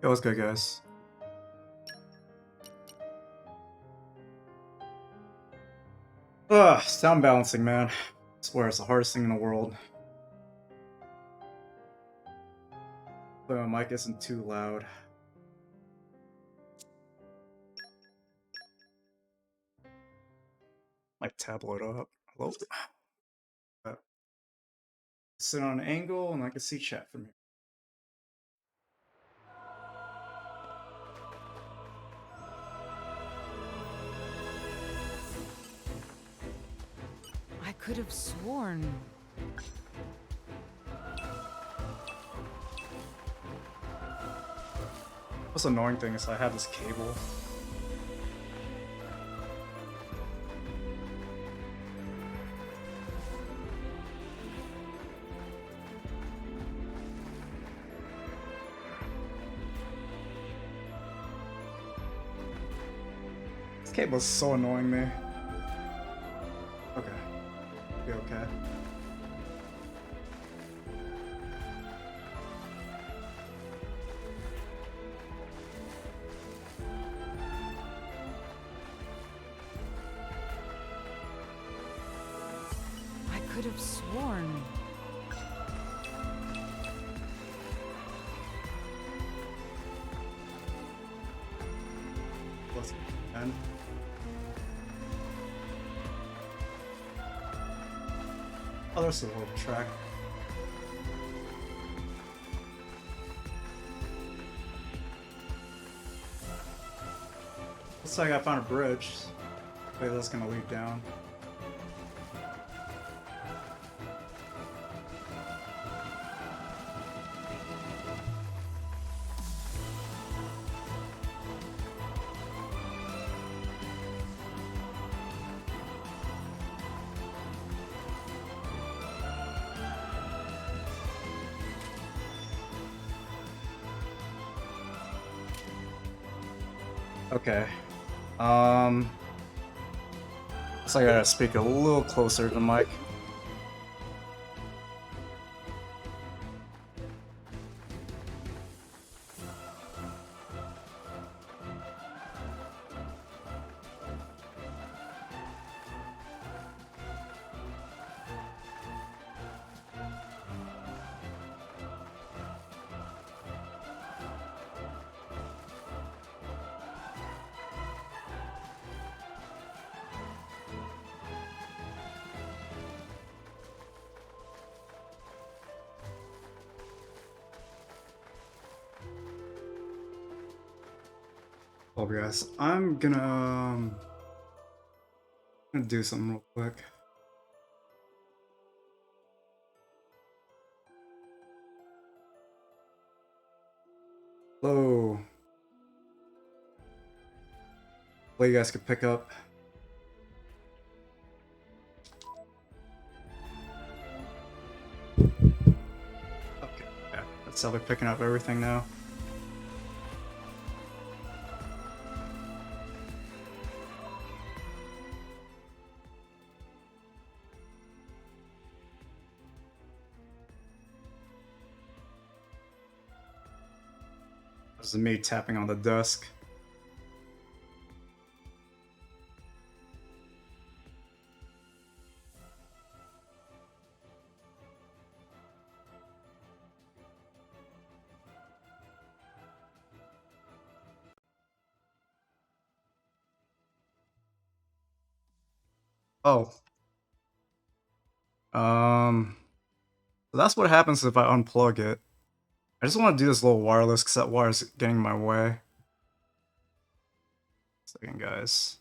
That was good, guys. Ugh, sound balancing, man. I swear it's the hardest thing in the world. So my mic isn't too loud. My tablet up. Hello? Sit on an angle and I can see chat from here. I could have sworn. What's the annoying thing is I have this cable. This cable's so annoying me. Okay. Be okay. I could have sworn. Let's end. Oh, there's a little track. Looks like I found a bridge. Wait, that's gonna lead down. Okay. So I gotta speak a little closer to the mic. Oh, guys, I'm gonna do something real quick. Hello. Well, you guys could pick up. Okay, yeah, that's how they're picking up everything now. This is me tapping on the desk. Oh. So that's what happens if I unplug it. I just want to do this little wireless because that wire's getting in my way. Second, guys.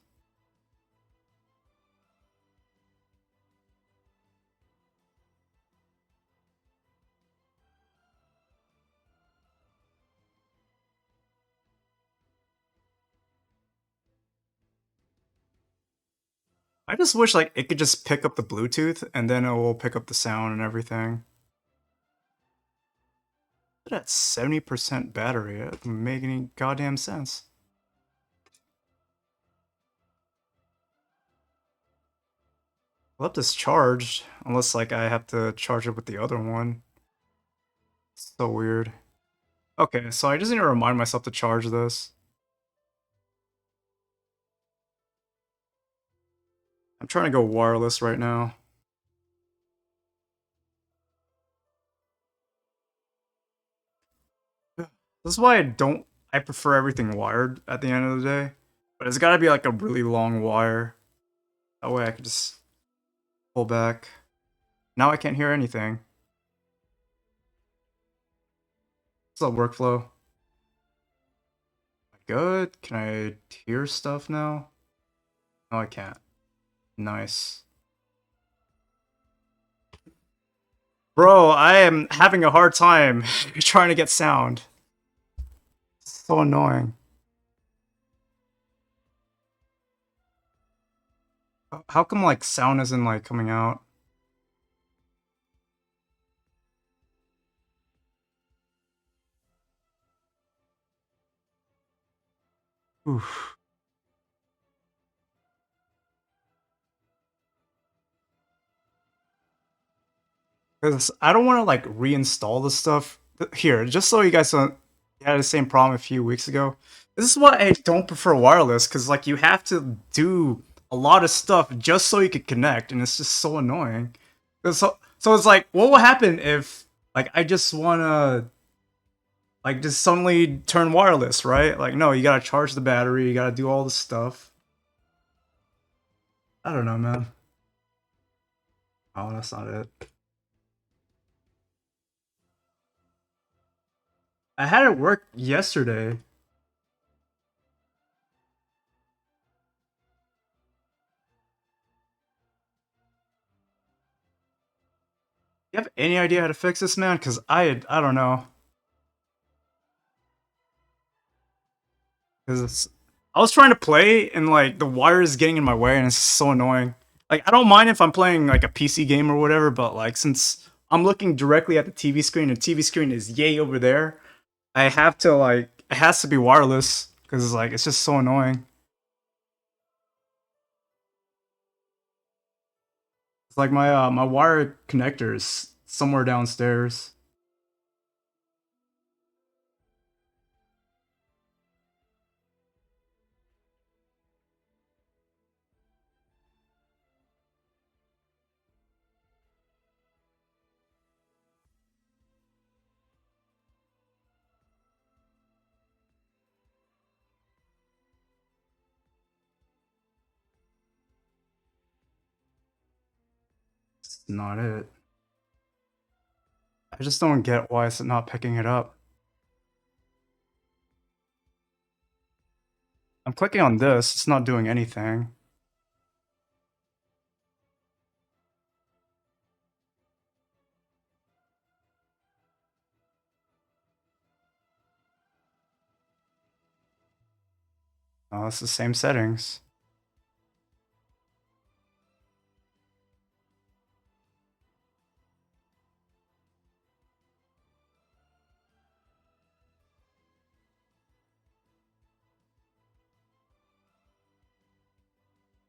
I just wish like it could just pick up the Bluetooth and then it will pick up the sound and everything. But at 70% battery, it doesn't make any goddamn sense. I left this charged, unless like I have to charge it with the other one. It's so weird. Okay, so I just need to remind myself to charge this. I'm trying to go wireless right now. This is why I prefer everything wired at the end of the day. But it's gotta be like a really long wire. That way I can just pull back. Now I can't hear anything. What's up, workflow? Good? Can I hear stuff now? No, I can't. Nice. Bro, I am having a hard time trying to get sound. So annoying. How come like sound isn't like coming out? Oof. 'Cause I don't want to like reinstall the stuff here, just so you guys don't had the same problem a few weeks ago. This is why I don't prefer wireless, because like you have to do a lot of stuff just so you could connect, and it's just so annoying. So it's like, what will happen if like I just wanna like just suddenly turn wireless, right? Like no, you gotta charge the battery, you gotta do all this stuff. I don't know, man. Oh, that's not it. I had it work yesterday. You have any idea how to fix this, man? Because I don't know. Because I was trying to play and like the wire is getting in my way and it's so annoying. Like I don't mind if I'm playing like a PC game or whatever, but like since I'm looking directly at the TV screen and TV screen is yay over there, I have to like it has to be wireless because it's like it's just so annoying. It's like my wire connector is somewhere downstairs. It's not it. I just don't get why it's not picking it up. I'm clicking on this, it's not doing anything. Oh, it's the same settings.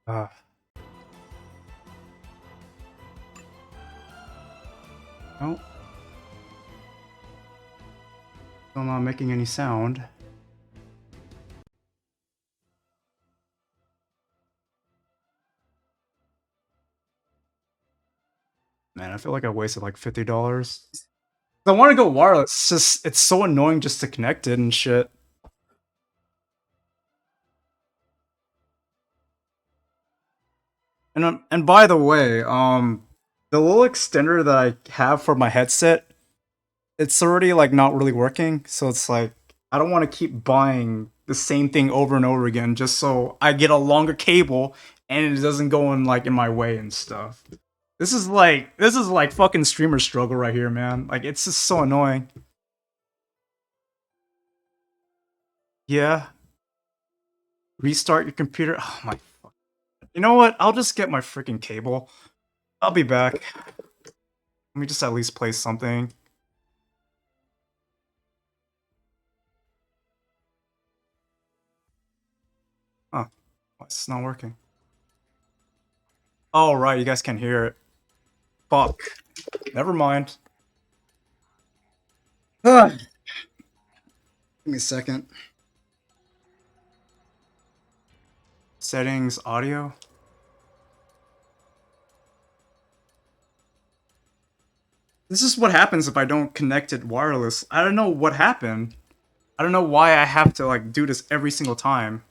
Uh, oh, still not making any sound. Man, I feel like I wasted like $50. I want to go wireless. It's just it's so annoying just to connect it and shit. And by the way, the little extender that I have for my headset, it's already like not really working. So it's like I don't want to keep buying the same thing over and over again just so I get a longer cable and it doesn't go in like in my way and stuff. This is like fucking streamer struggle right here, man. Like it's just so annoying. Yeah, restart your computer. Oh my. You know what? I'll just get my freaking cable. I'll be back. Let me just at least play something. Huh. Why is this not working? Oh, right. You guys can hear it. Fuck. Never mind. Ugh. Give me a second. Settings, audio. This is what happens if I don't connect it wireless. I don't know what happened. I don't know why I have to like do this every single time.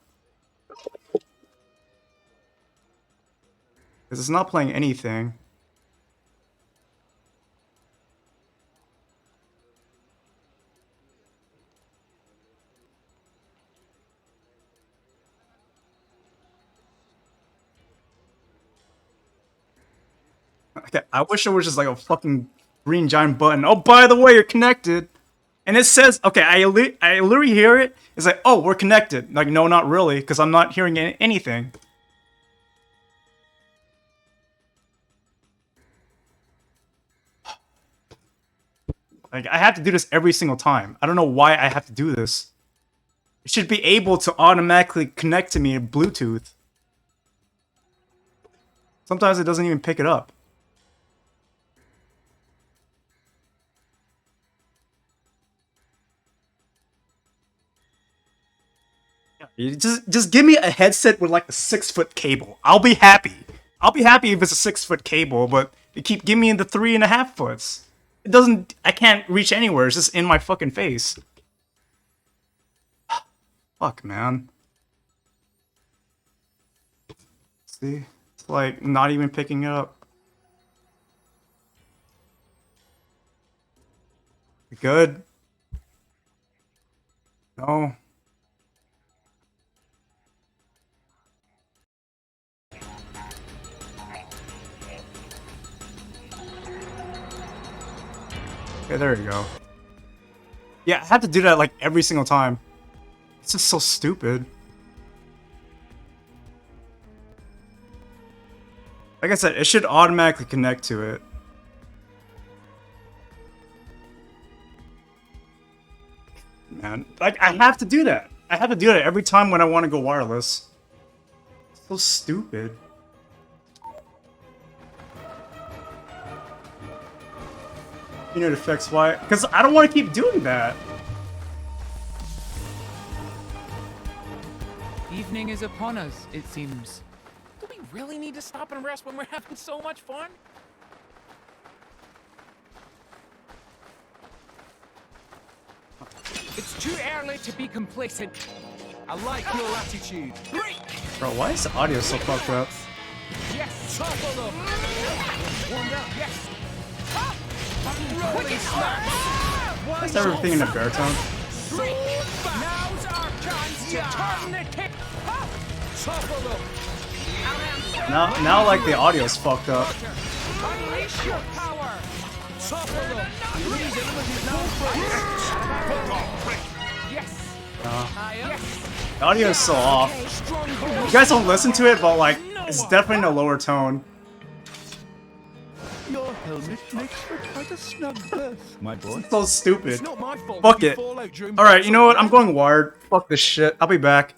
Because it's not playing anything. Okay, I wish it was just like a fucking green giant button. Oh, by the way, you're connected. And it says, okay, I literally hear it. It's like, oh, we're connected. Like, no, not really, because I'm not hearing anything. Like, I have to do this every single time. I don't know why I have to do this. It should be able to automatically connect to me in Bluetooth. Sometimes it doesn't even pick it up. You just give me a headset with like a 6-foot cable. I'll be happy. I'll be happy if it's a 6-foot cable, but you keep giving me the 3.5 foots. It doesn't. I can't reach anywhere. It's just in my fucking face. Fuck, man. See, it's like not even picking it up. Good. No. Okay, there you go. Yeah, I have to do that like every single time. It's just so stupid. Like I said, it should automatically connect to it. Man, like I have to do that. I have to do that every time when I want to go wireless. So stupid. You know, it affects why? Because I don't want to keep doing that. Evening is upon us, it seems. Do we really need to stop and rest when we're having so much fun? It's too early to be complacent. I like your attitude. Great! Bro, why is the audio so fucked up? Yes! Topple them! Warmed up, yes! Rolling snaps! Why is everything in a baritone? Now's our chance to turn the kick! Topple them! Now like the audio's fucked up. Unleash your power! Topple them! Yes! Yes! The audio is so off. You guys don't listen to it, but like, it's definitely in a lower tone. Your helmet makes for quite a snug berth, my boy. So stupid. It's not my fault. Fuck you it. fall out during Alright, you know what? I'm battle. going wired. Fuck this shit. I'll be back.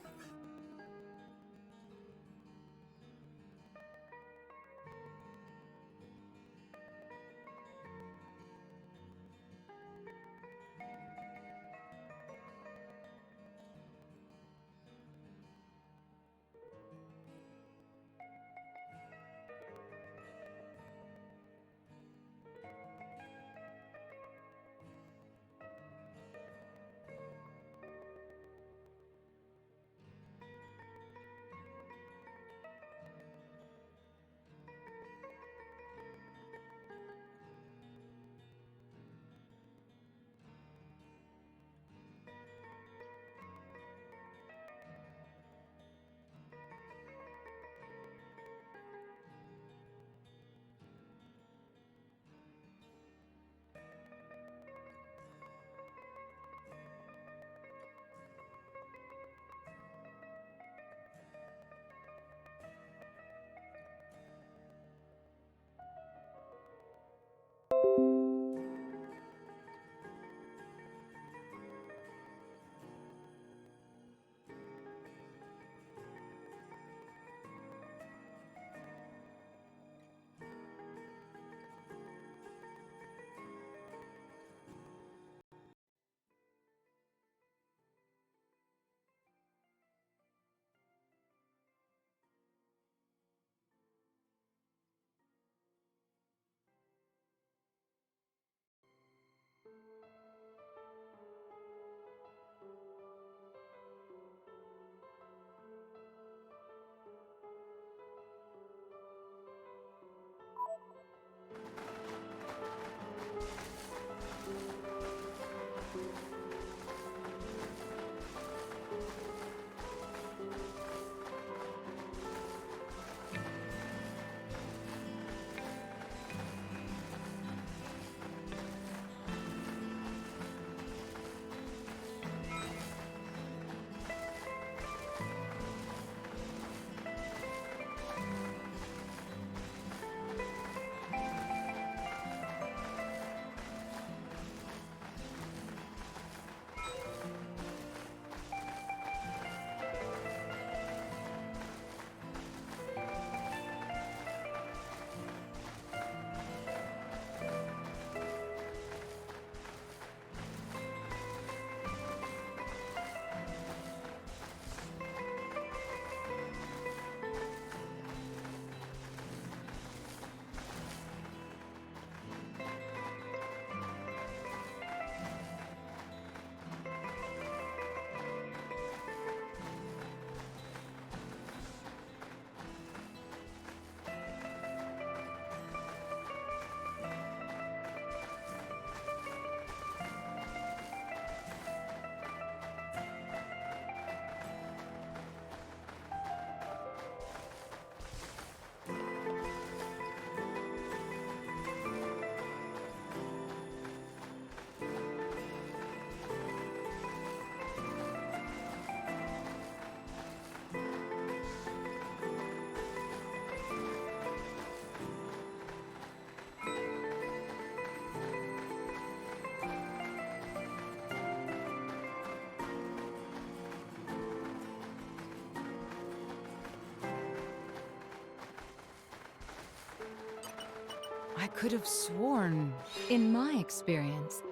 I could have sworn. In my experience,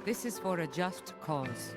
This is for a just cause.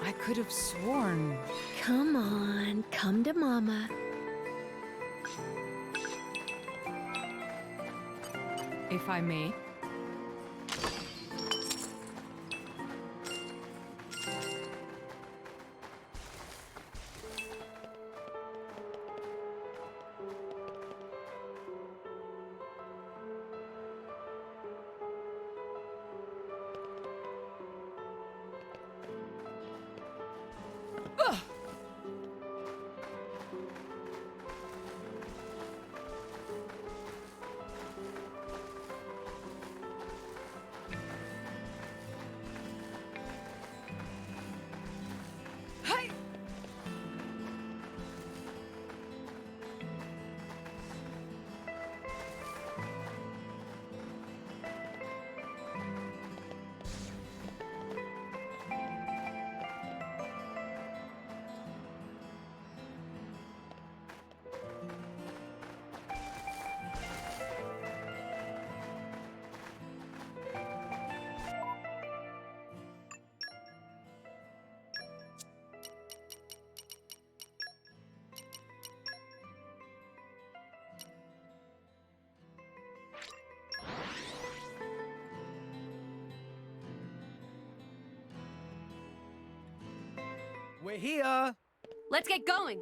I could have sworn. come on, come to Mama. If I may. We're here. Let's get going.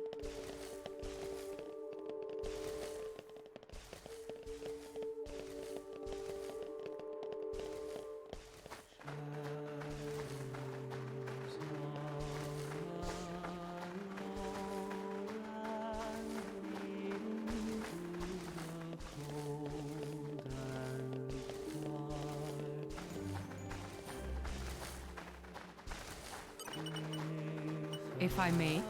If I may.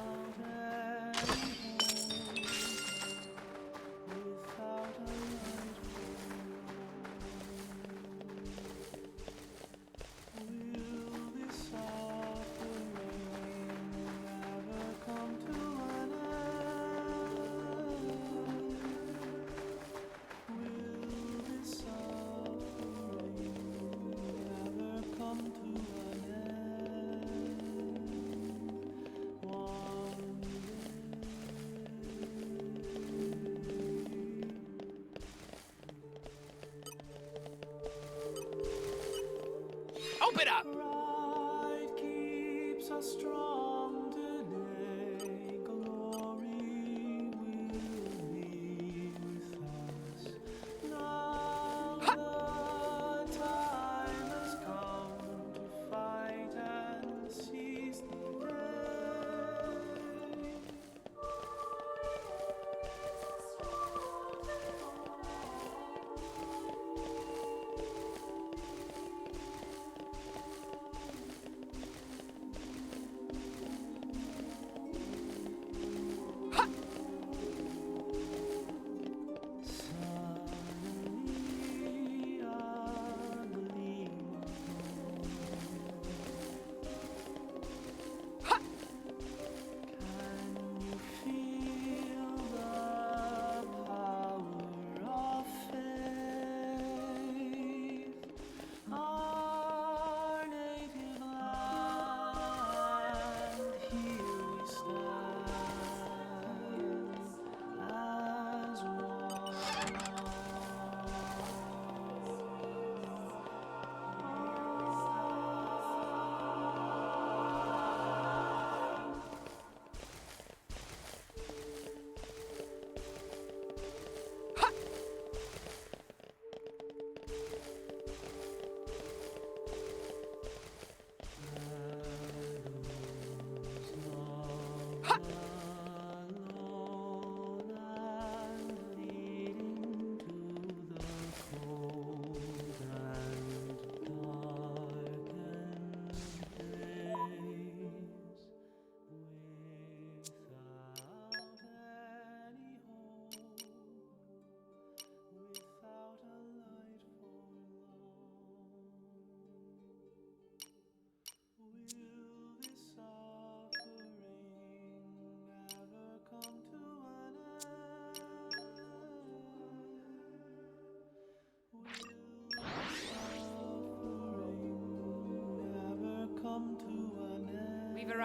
Open up. Pride keeps us strong today. Glory will be with us. Now the time has come to fight and seize the day.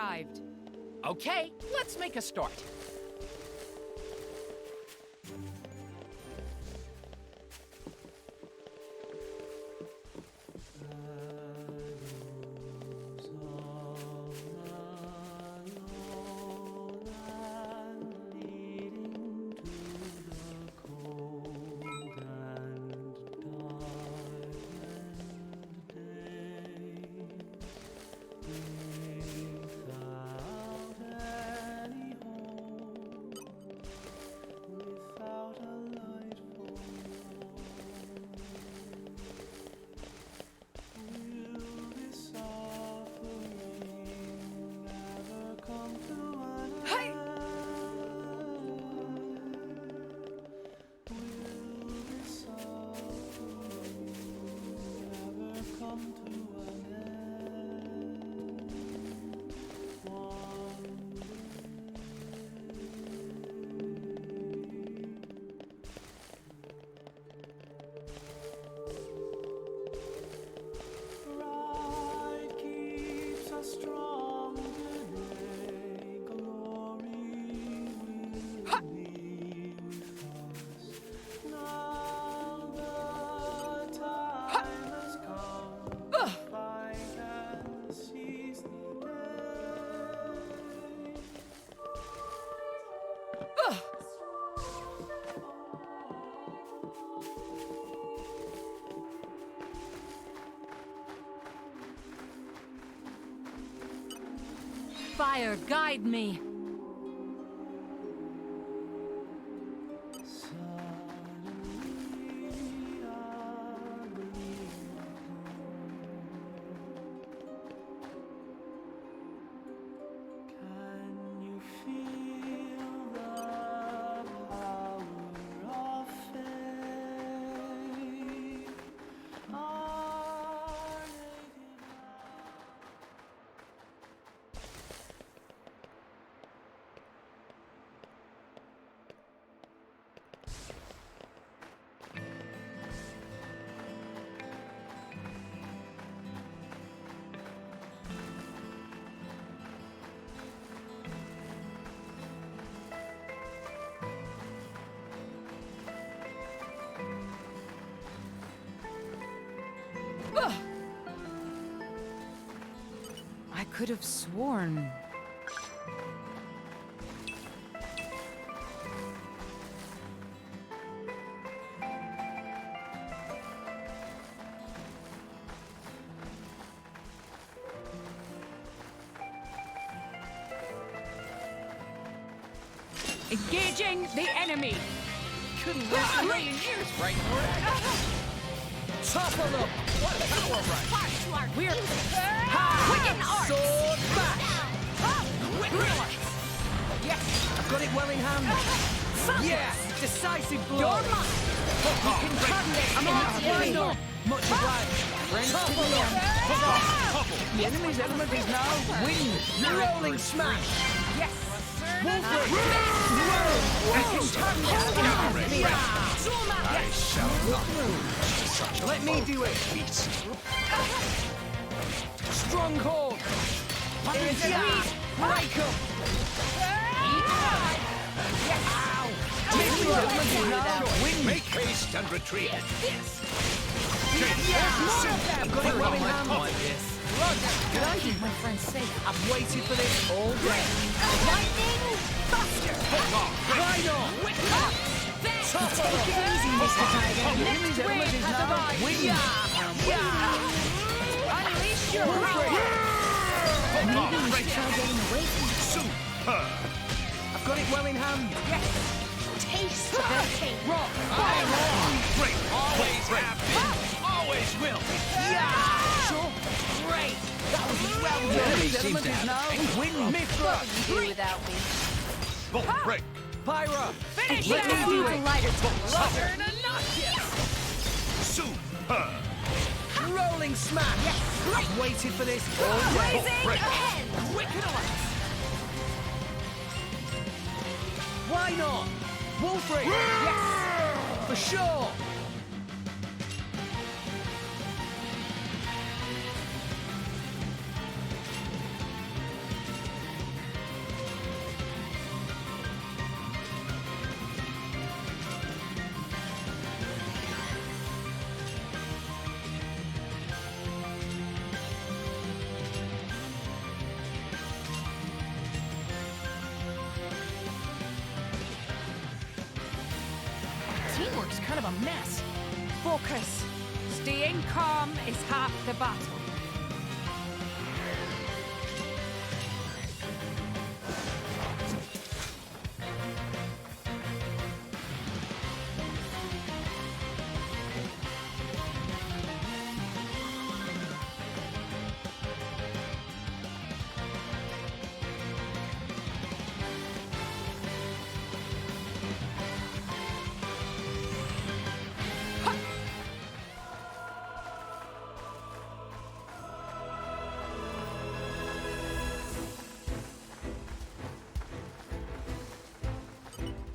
arrived. Okay, let's make a start. Pride keeps us strong today. Glory will be with us. Now the time has come to fight and seize the day. Fire, guide me. Suddenly I believe Can you feel the power of faith? Our native I could have sworn. Engaging the enemy. Couldn't last a million years, right? Topple them. What a power rush. We're Quicken Arts. Sword back. Quicken Arts. Yes, I've got it well in hand. Yes, decisive blow. You're mine. You can turn this. I'm on the Much obliged. Friends to the end. The enemy's element is now wind. Rolling smash. Yes. Wolfric. I can turn this. I shall not lose such a Let me do it. feast. Stronghold. Break 'em. Yes. Make haste and retreat. I've got it well in hand. Could I keep my friends safe? I've waited for this all day. Lightning Buster! Right on. Take it easy, Mr. Tiger. Enemy's element is now wind. Unleash your power! Maybe we should try getting away from I've got it well in hand. taste the cake. Rock. Great. Always have been. Always will be. Sure. Great. That was well done. Enemy's element is now wind. Mithra. Do without me. Bolt break. Pyra. Finish Let me do it. lighter Turn and knock it. Super. Rolling smash. I've waited for this all day. Blazing ahead! Wicked Arts. Why not? Wolfric. Yes. For sure. a mess. Focus. Staying calm is half the battle.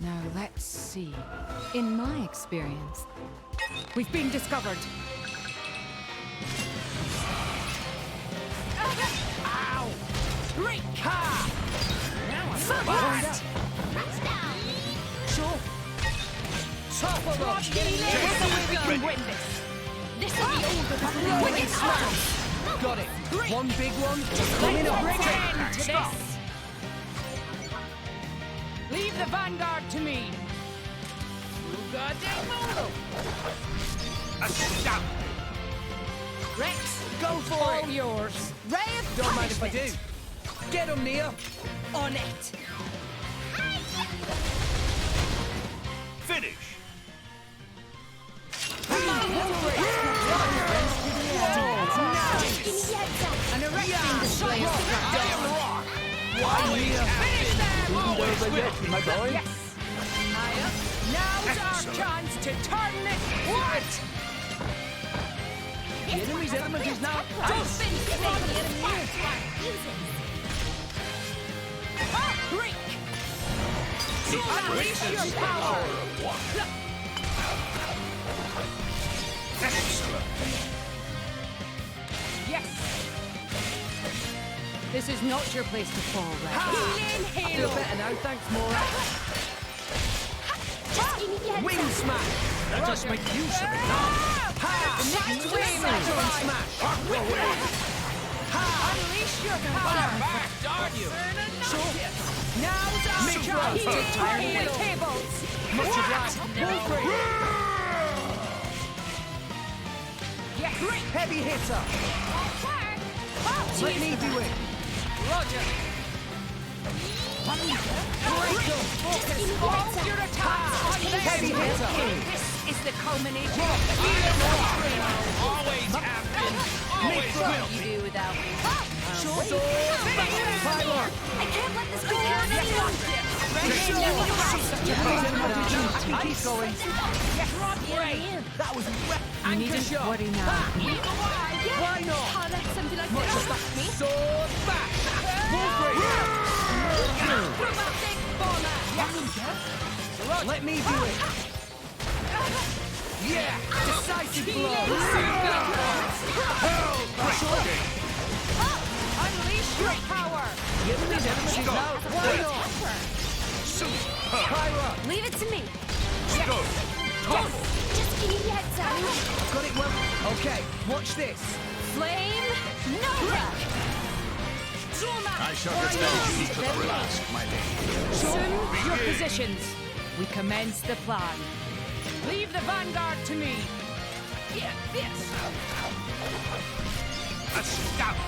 Now let's see. In my experience, We've been discovered. Ow! Great car! Now I'm surprised! Sure. Topple them! There's a way we can win this! This'll be over! Wicked smash! Got it! One big one, coming up! Bring an end to this! Leave the vanguard to me! Goddamn moto! Astounding! Rex, go for all it! Yours! Ray of Don't mind if I do! Get him, Nia! On it! Finish! An erecting display of strength! Why, Nia? Finish them! Always will! My boy. Yes! High up! Now's our chance to turn it white! The enemy's element is now Just Greek! Unleash your power! Excellent! Yes! This is not your place to fall, Rex. Healing I halo! feel better now, thanks, Mora. Wing smash! Let us make use of it now! Next wave smash! Unleash your power! Back, aren't you? Now's our chance to turn the tables! Much obliged. Yes! Heavy hitter. Let me do it. Roger! Focus all your attacks on this! Heavy hitter. This is the culmination of Always have been, always will you be! do without me. Pyra. I can't let this go on any longer. Keep going. That was You need to worry now. Why not? How that's something like this. Me? Sword back. Wolverine. acrobatic bomber! Let me do it. Yeah. Decisive blow. Unleash your power! The enemy's element is now. Why not? Pyra. Leave it to me. Go! Total! Just give me the heads up. Got it well. Okay. Watch this. Flame Nova. I shall defend you to the last, my lady. Assume your positions. We commence the plan. Leave the vanguard to me. Get this! Astounding!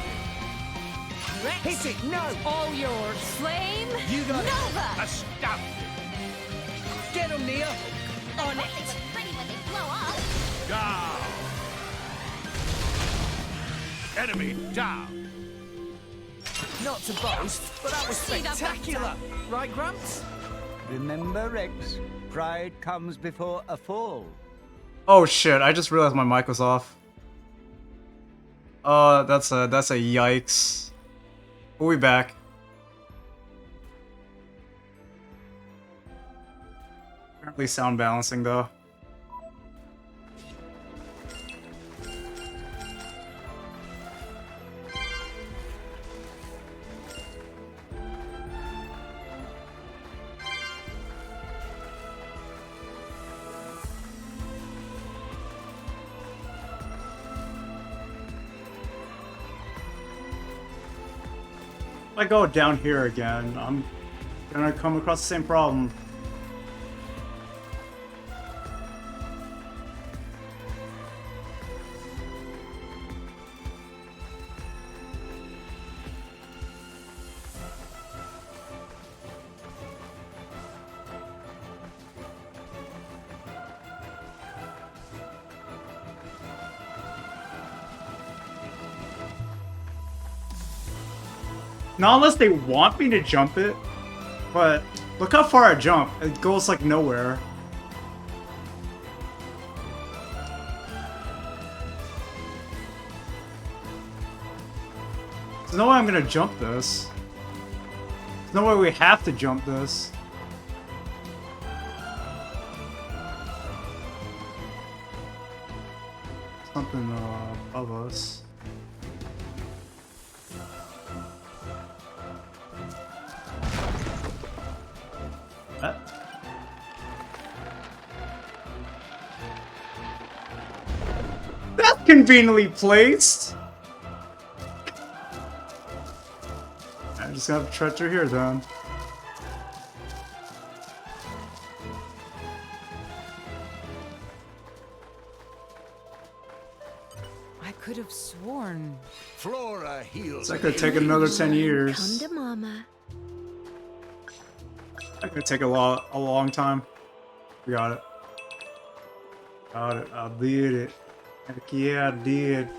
Rex, Hit it. No. all yours. Flame You got it. Nova. Astounding! Get him, Nia. On it. Pretty when they blow up. Down! Enemy down! Not to boast, but that was spectacular. Right, Gramps? Remember, Rex, pride comes before a fall. Oh shit, I just realized my mic was off. That's a yikes. We'll be back. Apparently sound balancing though. If I go down here again, I'm gonna come across the same problem. Not unless they want me to jump it, but look how far I jump. It goes like nowhere. There's no way I'm gonna jump this. There's no way we have to jump this. Something above us. That's conveniently placed. I'm just gonna have to tread through here then. I could have sworn. Flora heals. It's gonna take another 10 years. Come to mama. It's gonna take a long time. We got it. Got it. I did it. Heck yeah, I did.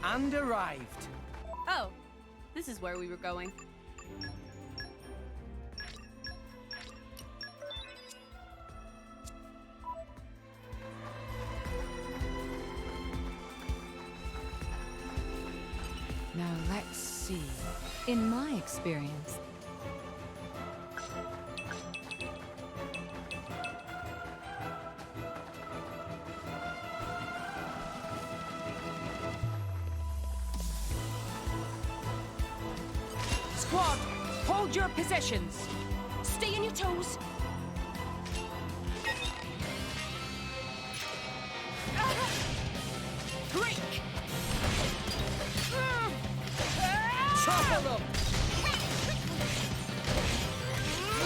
And arrived. Oh, this is where we were going. Now let's see. In my experience, Squad, hold your positions. Stay on your toes. Break. Topple them.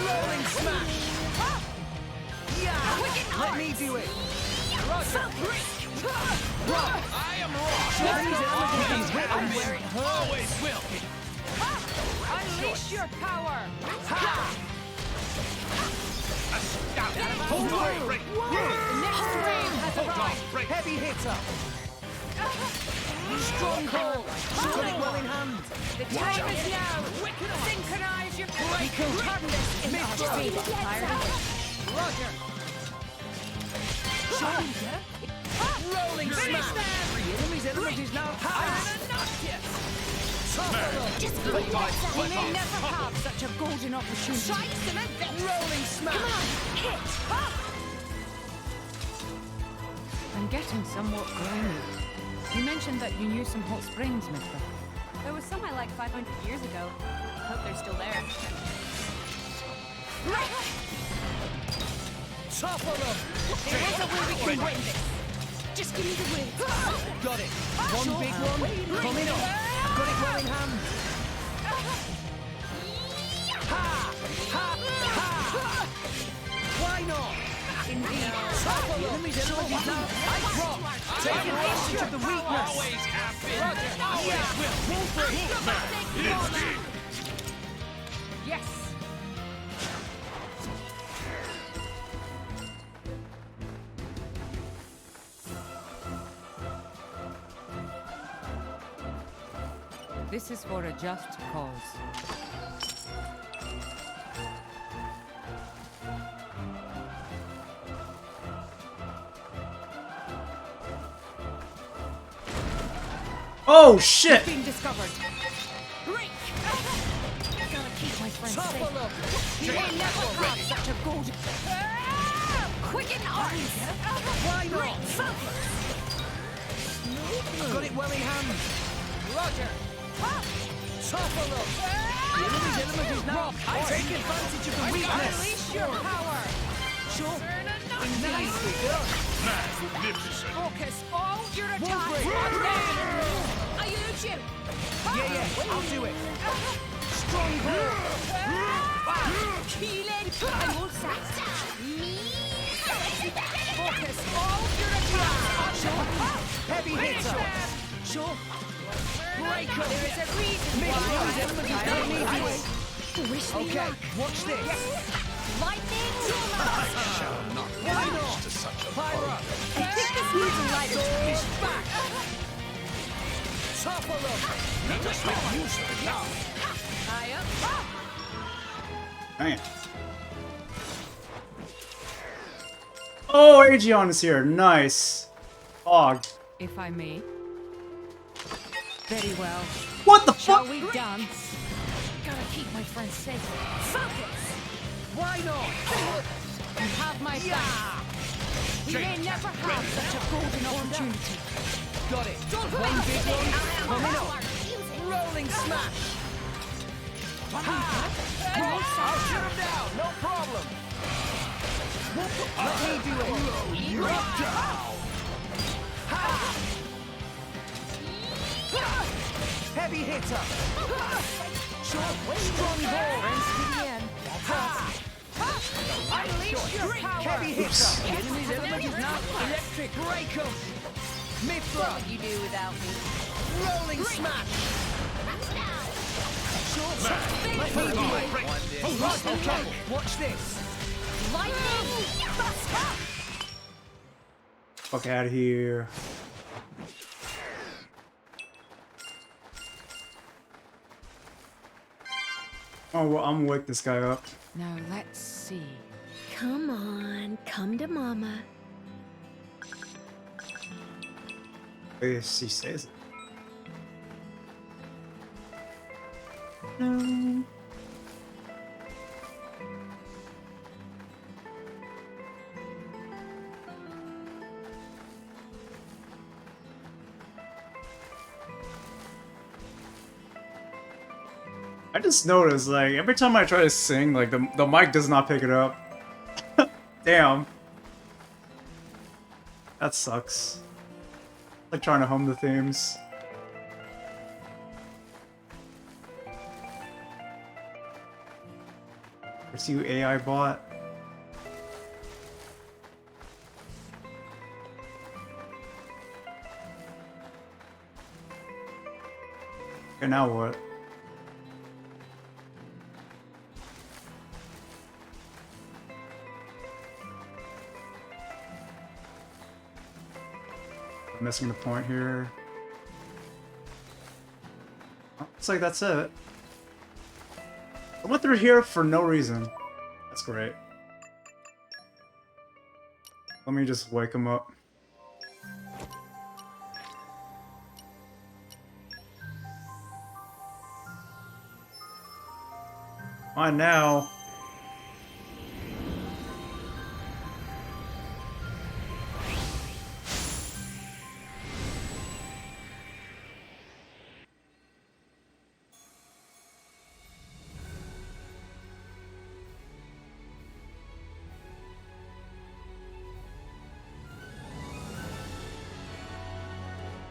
Rolling smash. Yeah. Let me do it. Roger. I am raw. Always will. Unleash your power. Hold on, break. The next wave has arrived. Break. Heavy hitter. Strong hold. Got it well in hand. The time is now. Synchronize your we can turn this into speed. Roger. Rolling smash. The enemy's element is now powered. Just give me that. we may never have such a golden opportunity. Try to cement this. Rolling smash. Come on, hit. I'm getting somewhat grimy. You mentioned that you knew some hot springs, mister. There was some I liked 500 years ago. Hope they're still there. Topple them. There is a way we can win this. Just give me the win. Got it. One big one. Coming up. Got it well in hand. Ha! Ha! Ha! Why not? Indeed. Topple them. Enemy's element is now. I drop. Take advantage of the weakness. Always have been. Roger. Always will. Move for it. Yes! This is for a just cause. Oh shit! Being discovered. Break. Gotta keep my friends Topple safe. them. You may never have such a golden... Quicken arms. Why not? Got it well in hand. Roger. Topple them. The enemy's element is now. Take advantage of the weakness. Unleash your power! Sure. Nicely done. Magnificent. Focus all your attacks break. on them! I urge you. Yeah, I'll do it. Strong hold. Healing. I won't sack. Me. Focus all your attacks. Sure. Heavy hitter. Sure. Break up. There is a reason why. Wish me luck. Watch this. Lightning! Why not? Pyra. I think this needs a lighter. Is back. Topple them. Let us make use of it now. High up. Dang it. Oh, Aegion is here. Nice. Fog. If I may. Very well. What the Shall fuck? we dance? Gotta keep my friends safe. Focus. Why not? You have my back. We may never have such a golden opportunity. Got it. One big one. Coming up. Rolling smash. I'll shoot him down. No problem. Let me do it. Drop down. Heavy hitter. Short, strong ball. Friends to the end. Unleash your power. Heavy hitter. Enemy's element is now electric. Break 'em. Mithra. What would you do without me? Rolling smash. Short, let me do it. Okay, watch this. Lightning! Fuck out of here. Oh, well, I'm gonna wake this guy up. Now let's see. Come on, come to mama. If she says it. No. I just noticed, like, every time I try to sing, like, the mic does not pick it up. Damn. That sucks. Like trying to hum the themes. Where's you, AI bot? Okay, now what? Missing the point here. Oh, looks like that's it. I went through here for no reason. That's great. Let me just wake him up. Fine now.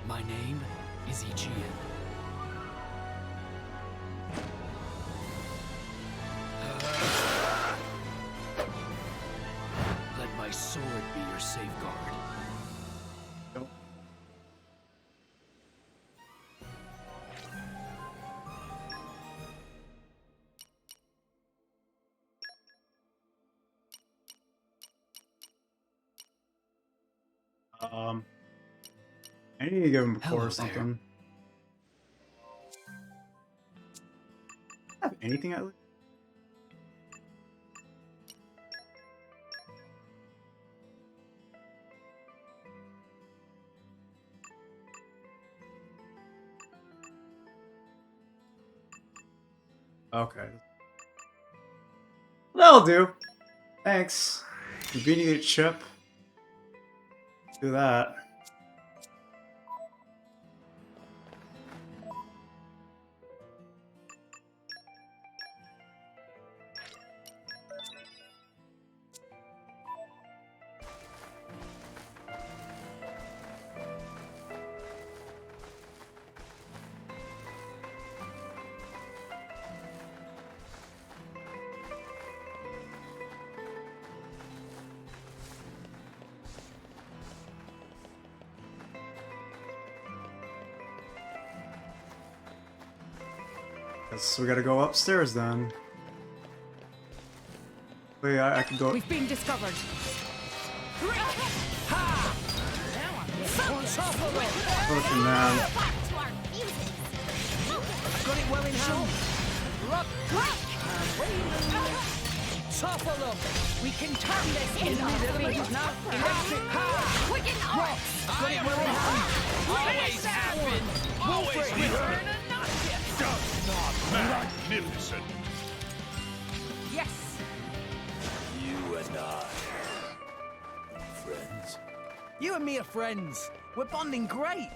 My name is Aegian. Let my sword be your safeguard. Nope. I need to give him a core Hello or something. Have anything at least? Okay. That'll do. Thanks. Convenient chip. Do that. Guess we gotta go upstairs then. Wait, I could go. We've been discovered. Looking man. Got it well in hand. Look, topple them. We can turn this into Enemies a elementals field. now. Electric. Ha! Quicken arts. Got it well in hand. Always have been. Always will be. Magnificent. Yes. You and I. Friends. You and me are friends. We're bonding great.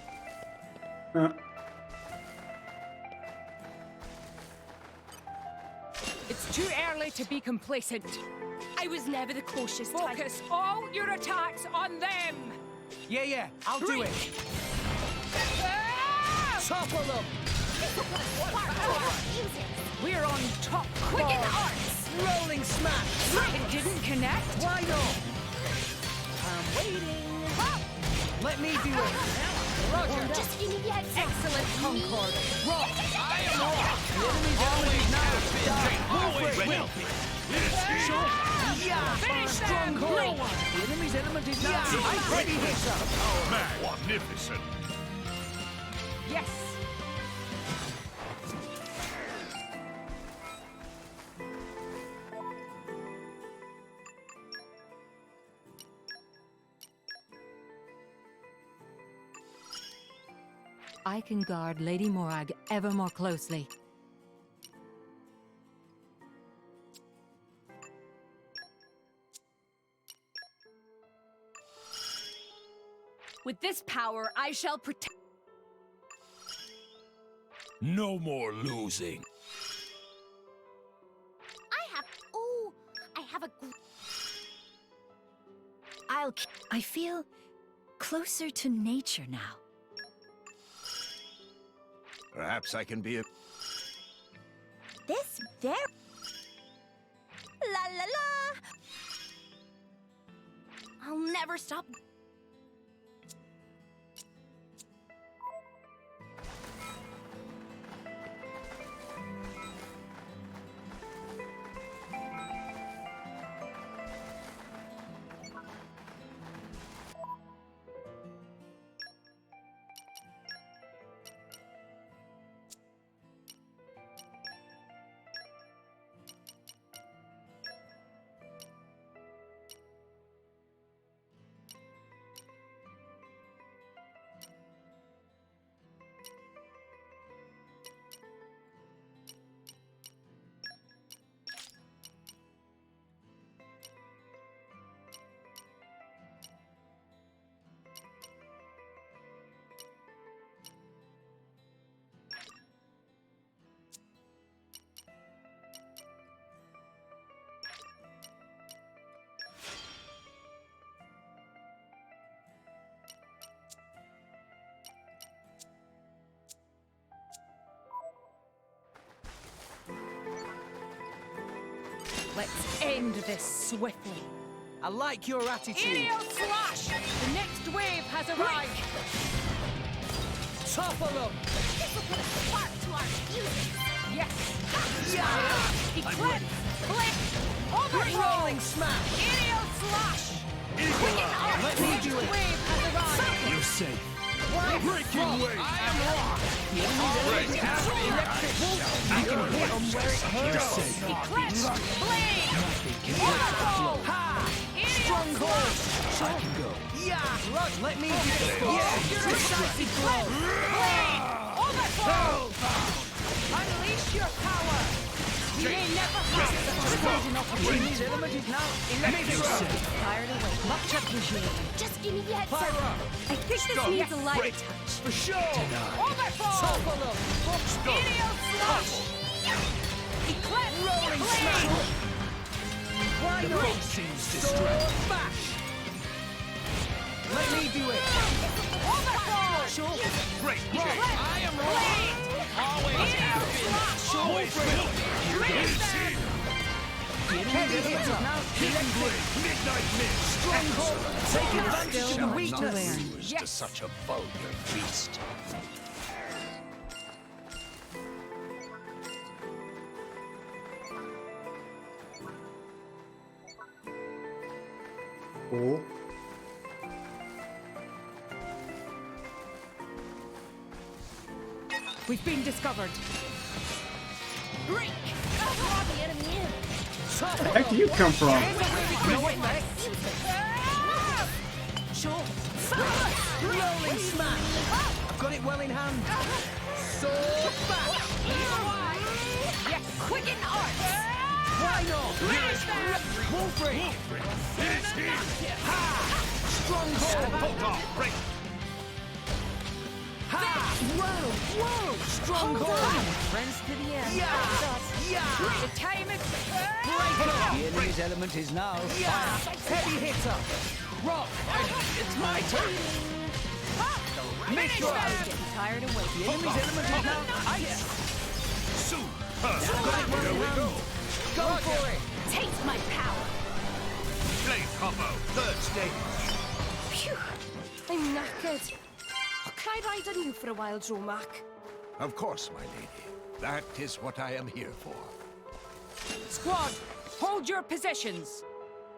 It's too early to be complacent. I was never the cautious type. Focus all your attacks on them. Yeah, I'll do it. Ah! Topple them. We're on top. Quicken form. arts. Rolling smash. It didn't connect. Why not? I'm waiting. Let me do it. Roger. Just give me the heads up. Excellent Concord. Rock. I am rock. The enemy's element now. Always will be. Sure. Yeah. Finish them. Stronghold. The enemy's element is now. I'm ready, hitter. Magnificent. Yes. I can guard Lady Morag ever more closely. With this power, I shall protect. No more losing. I have a. I feel closer to nature now. Perhaps I can be a... This very. La la la. I'll never stop. Let's end this swiftly. I like your attitude. Aerial slash! The next wave has arrived. Topple them. This will put a spark to our fusion. Yes. Yeah. Eclipse. Blink. Overthrow. Rolling smash. Aerial slash. Let me do it. Wave has arrived. You're safe. Breaking wave. I am rock. Always have been. I can hit them where it hurts. Eclipse. Blade. Waterfall. Ha! Aerial Stronghold. slash. I can go. Yeah. Look, let me do this. Yeah. Decisive blow. Blade. Overthrow. Unleash your power. We may never have such a golden opportunity. Enemy's element is now electric. Fired away. Much appreciated. Just give me the heads up. Pyra. I think this needs a lighter touch. For sure. Overfall! Topple them. Aerial slash! Eclipse! Rolling Blade! smash. Why The not? boat seems Sword distracted. bash. Let me do it. Overfall! Great. Eclipse! I am rock. Blade! Always have Aerial been. slash! Always will be. Release them! Heavy hitter. Now Hidden blade. Midnight mist. stronghold. Take advantage of the Not weakness. lose to Yes. such a vulgar beast. Cool. We've been discovered. Break! Draw the enemy in. Where the heck do you come from? Sure. Rolling smash. I've got it well in hand. Sword back. Yes, quicken art. Why not? Wolfrey. Stronghold. Hold on, break. Whoa. Stronghold. Friends to the end. Yeah. The time is... The enemy's element is now Yeah. Heavy hitter. Rock. It's my turn. Finish them. Tired of waiting. The enemy's element is now ice. Soon. Here we go. Go for it. Taste my power. Flame combo. Third stage. Phew. I'm knackered. Can I ride on you for a while, Joe Mac? Of course, my lady. That is what I am here for. Squad, hold your positions.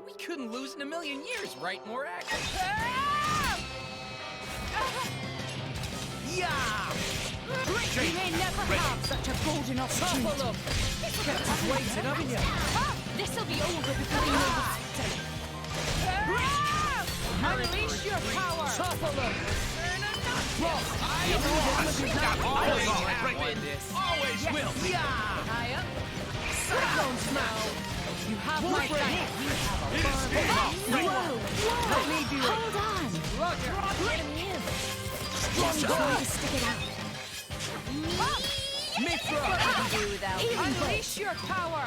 We couldn't lose in a million years, right, Morak? Yeah. You may never have such a golden opportunity. Topple them. Kept us waiting, haven't you? This'll be over before you know Unleash your power. Topple them. Rock. Always have been. Always will. Yeah. High up. Cyclone smash. You have my thanks. Whoa! Let me do it. Hold on! Roger. Just trying to stick it out. Mithra. Do without. Unleash your power.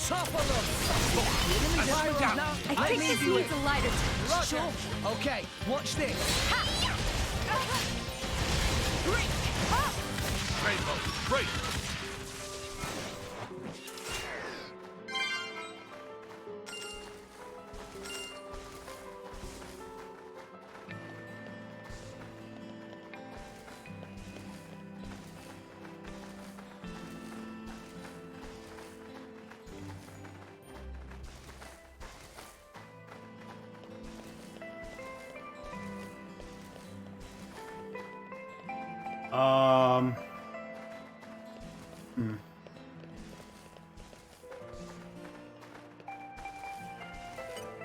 Topple them. I Let think me this do needs it. a lighter touch. Roger. Okay, watch this. Rainbow. Break.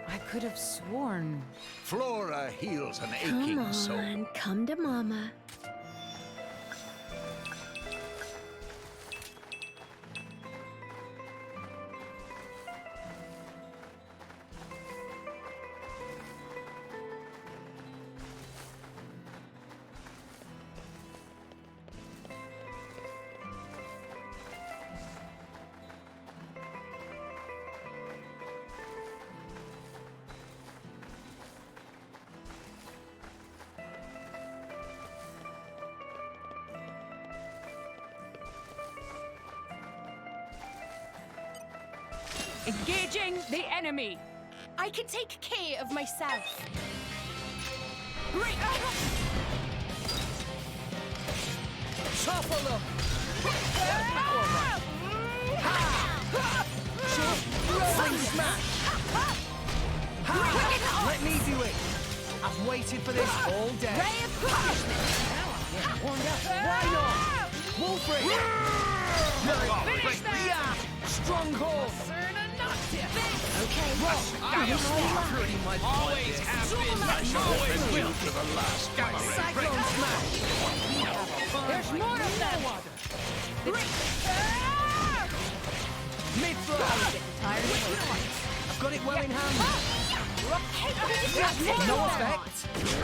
I could have sworn. Flora heals an Come aching soul. on, come to Mama. Engaging the enemy. I can take care of myself. Topple them. Rolling smash. Let me do it. I've waited for this all day. Ray of punishment. Why not? Wolfrey. Finish them. Yeah. Stronghold. Okay, I am pretty much always have been. Always will. To the last. Gamma ray. Break. Cyclone smash. There's more of them. Mithra. Tired of waiting. I've got it well in hand. More No of them. effect.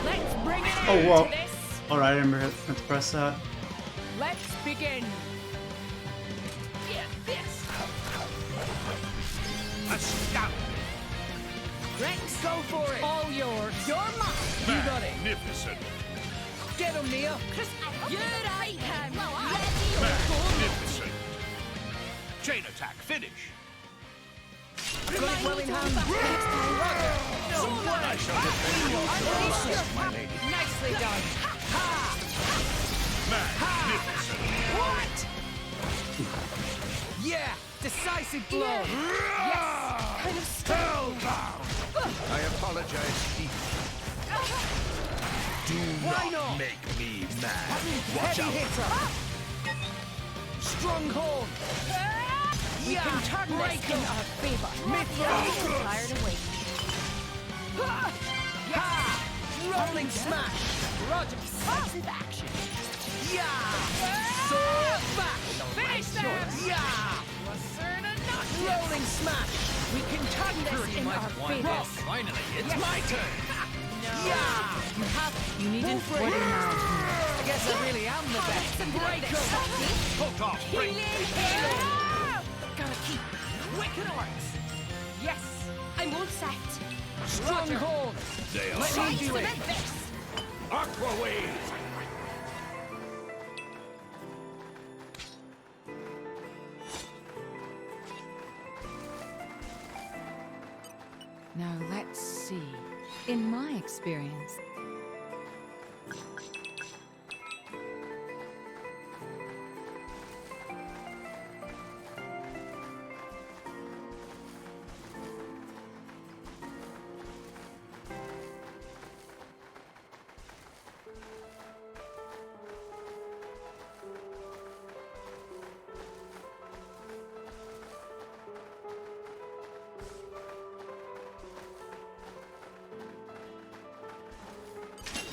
Let's bring it Oh, in whoa. to this. Alright, I didn't meant to press that. Let's begin. Get this. Astounding. Rex, go for it. All yours. You're mine. You got it. Magnificent. Get him, Nia. You're right, hand. Magnificent. Chain attack. Finish. I've got it well in hand. I shall defend your Unleash my lady. Nicely done. Magnificent. Yeah, decisive blow. Yes. kind of stuck. Hellbound! I apologize deeply. Do Why not not? make me mad. Watch Heavy out. hitter. Stronghold. We can turn this in our favor. Mithril. Tired of waiting. Ha! Rolling smash. Roger, decisive action. Yeah! Sword back. Finish them! Yeah! Rolling smash. We can turn this in our favor. Finally, it's my turn. Yeah! You needn't Wolverine. worry now. I guess I really am the best. Breaker. Poke off, break. Gotta keep Wicked arts. Yes, I'm all set. Stronghold. They are Let me do it. Cement this. Aqua Wave. now let's see. In my experience,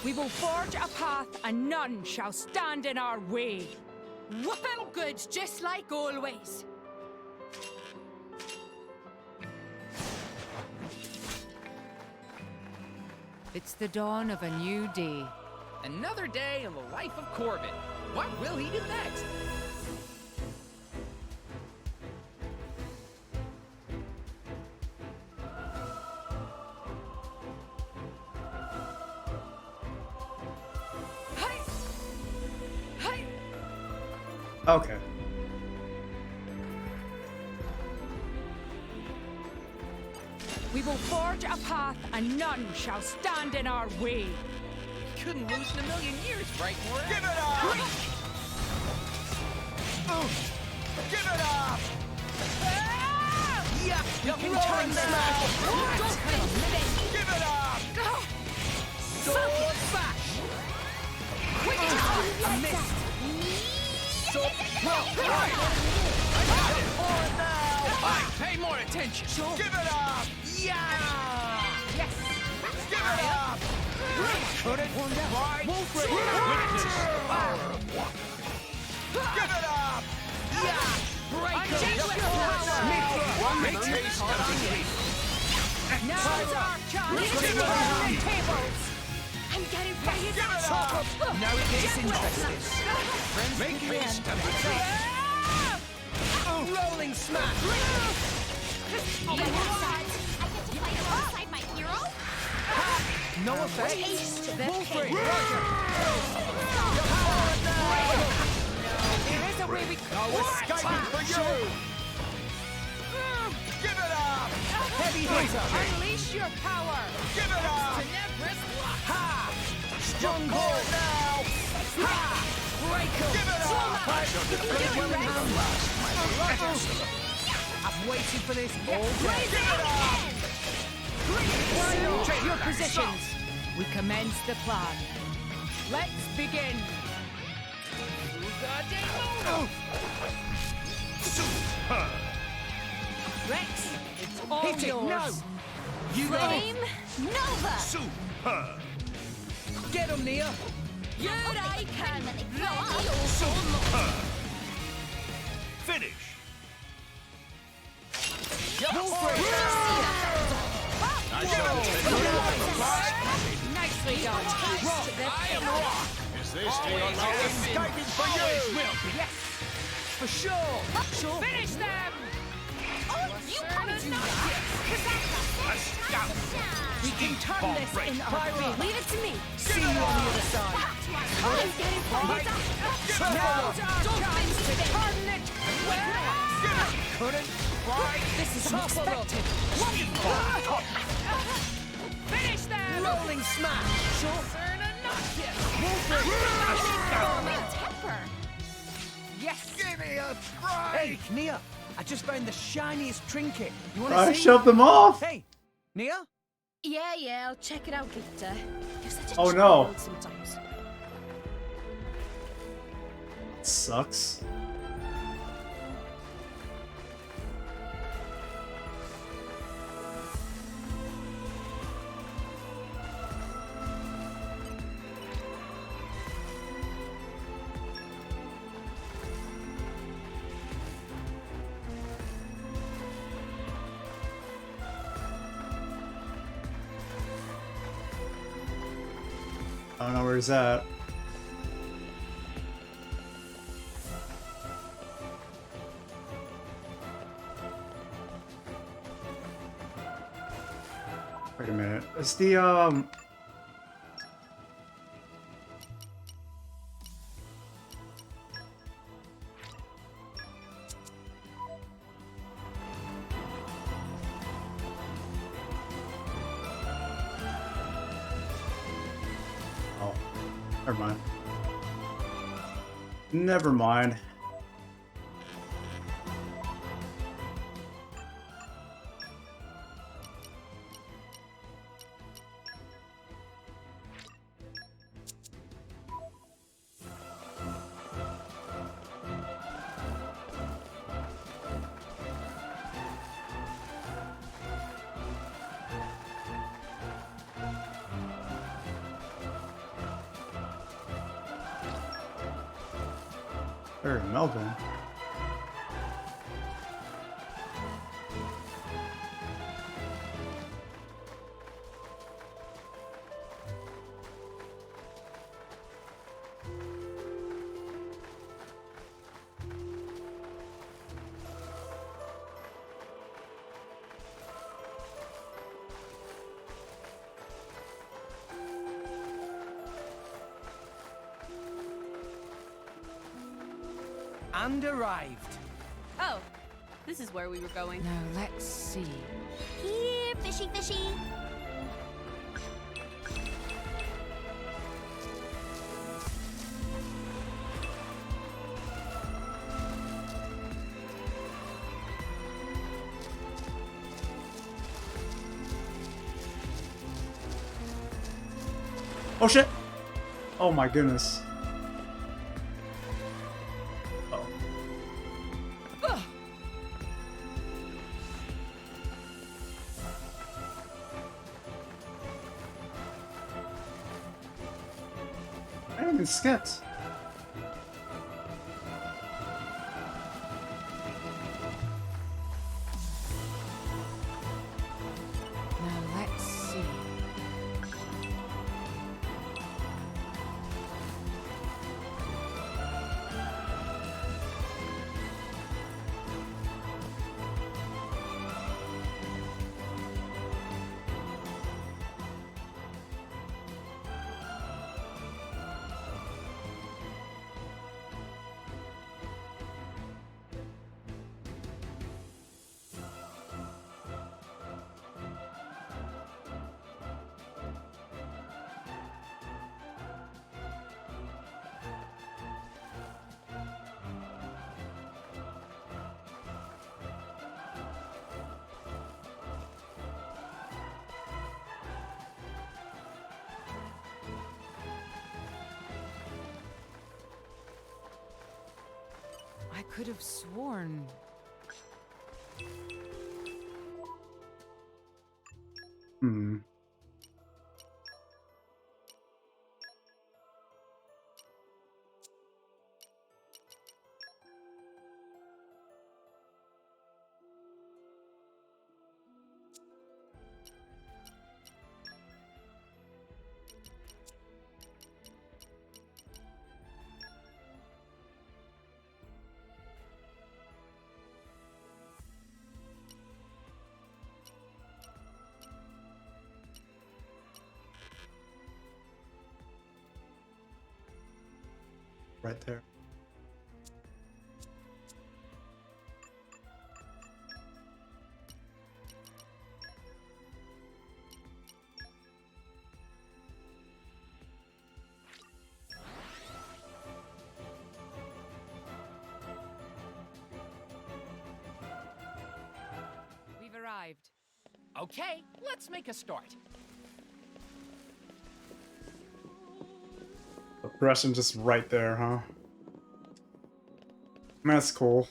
we will forge a path and none shall stand in our way. Whooping good, just like always. It's the dawn of a new day. Another day in the life of Corbin. What will he do next? Okay. We will forge a path and none shall stand in our way. Couldn't lose in a million years, right, Moira? Give it up! Give it up! Yeah! You can turn smash! Give it up! Sword bash! Quick missed! Sword... Well, right! I got it! Forward now! Hey, pay more attention. Give it up! Yeah! Yes, Give it up! Couldn't fight! Witness the power of one. Give it up! Yeah! Breaker! Make haste and retreat. now's our chance to turn the tables. I'm getting ready to Give it up! Now it gets interesting. Make haste and retreat. Rolling smash! On my side. I get to fight alongside my hero? No effect. Taste the Wolverine! pain. Roger! There is a way we No escaping for you! Give it up! Heavy hitter! unleash your power. Give it up! Ha! Stronghold now! Ha! Breaker! Give it up! I've waited for this all day. Give it up! Take your positions. We commence the plan. Let's begin. Rex, it's all Hit it! yours. No! You Flame Nova! Super. get him, Nia! Here I can. Finish. Wolverine! I shall take Nicely done. Is this the No escaping for you! Yes, For sure! finish them. You can't do that. We can turn this in our Pyra. favor. Leave it to me. See you on the other side! I'm getting ready to... Now's our chance to turn it. Couldn't fight! This is unexpected. Finish them. Rolling smash! My temper. Yes. Give me a break! Hey, Nia! I just found the shiniest trinket. You want I to see? shoved them off. Hey, Nia? Yeah, I'll check it out later. You're such a Oh, no. child sometimes. Sucks. I don't know where he's at. Wait a minute. Is the Oh, never mind. Never mind. Very Melvin. And arrived. Oh, this is where we were going. Now let's see. Here, fishy, fishy. Oh shit! Oh my goodness. Oh. I don't even skit. Now let's see. I could have sworn. Hmm. Right there. arrived. Okay, let's make a start. Progression just right there, huh? I mean, that's cool.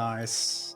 Nice.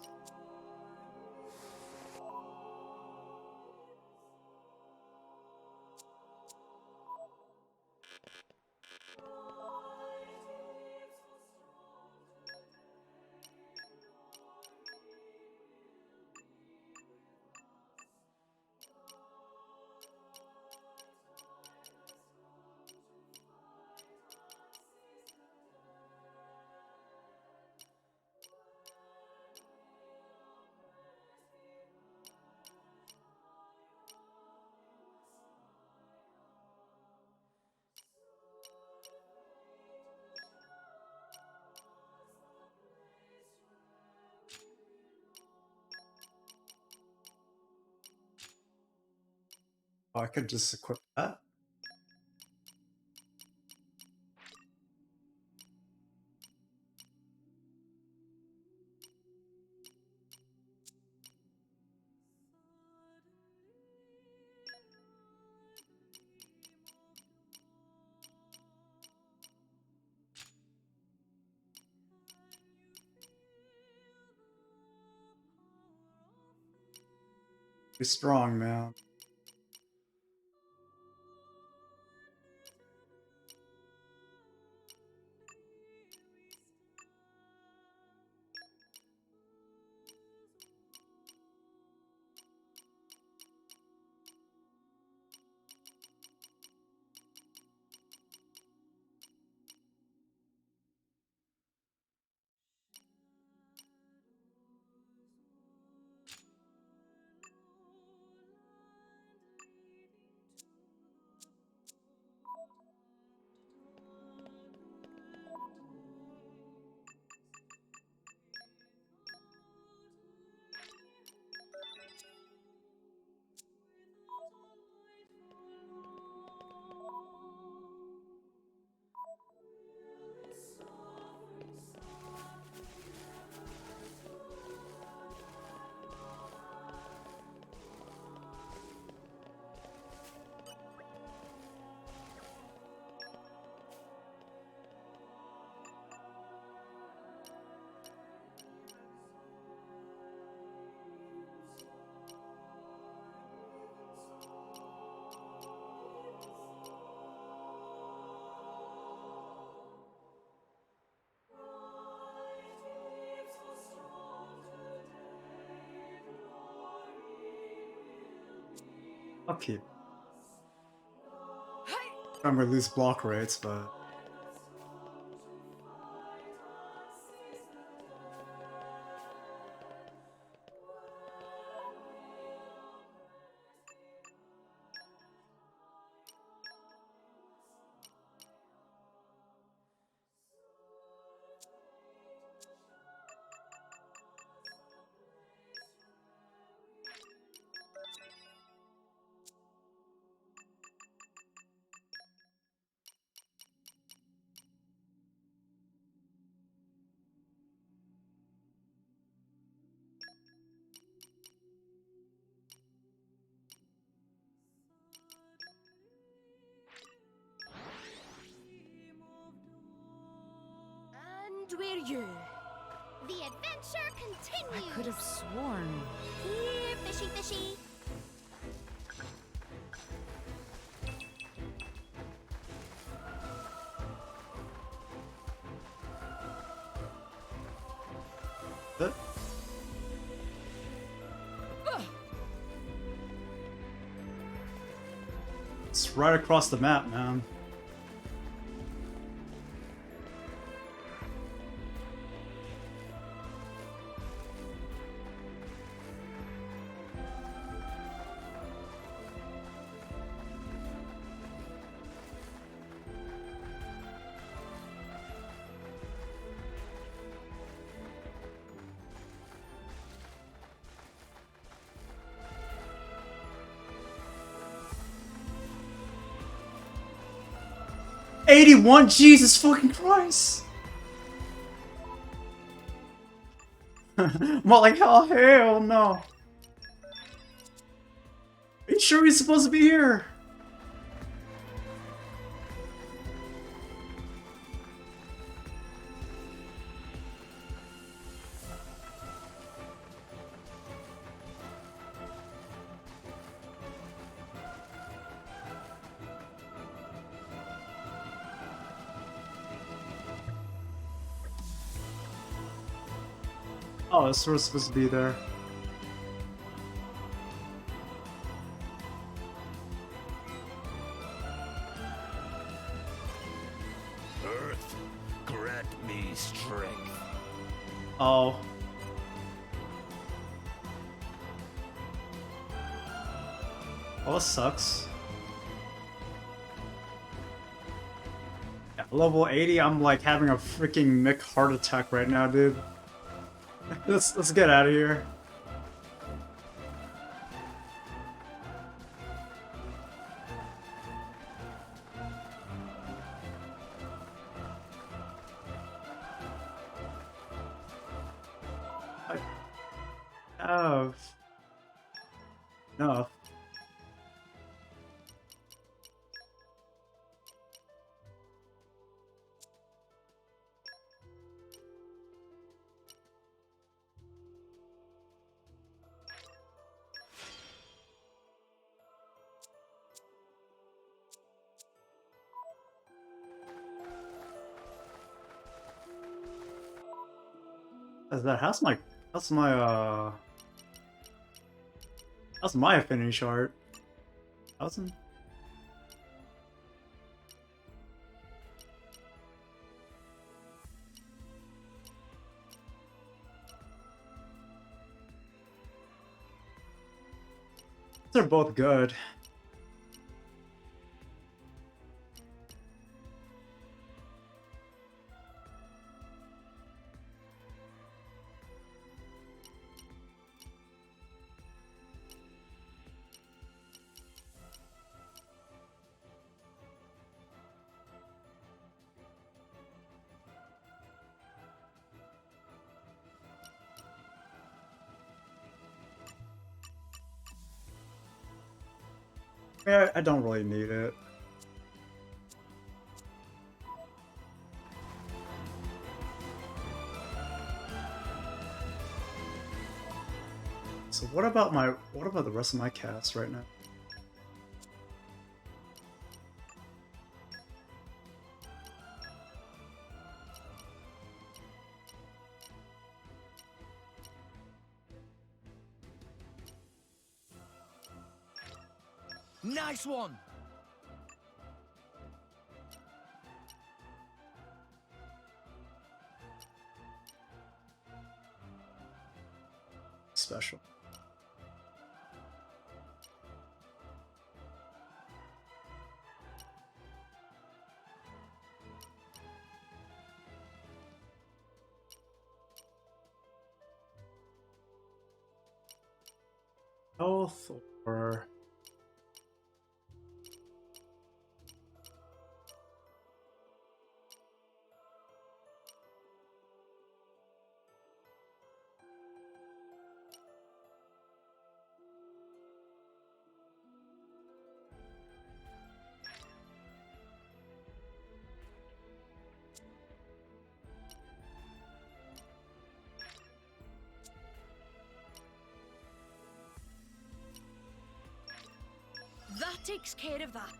Oh, I could just equip that. Be strong, man. I'll keep. I'm gonna lose block rates, but And we're you. The adventure continues. I could have sworn. Here, fishy, fishy. it's right across the map, man. 81? Jesus fucking Christ! I'm like, oh hell no. Are you sure he's supposed to be here? Oh, this was supposed to be there. Earth, grant me strength. Oh. Oh, this sucks. Yeah, level 80, I'm like having a freaking Mick heart attack right now, dude. Let's get out of here. I have enough. How's my affinity chart? 1,000? They're both good. Yeah, I don't really need it. So what about the rest of my cats right now? Nice one! Special. Health or That takes care of that.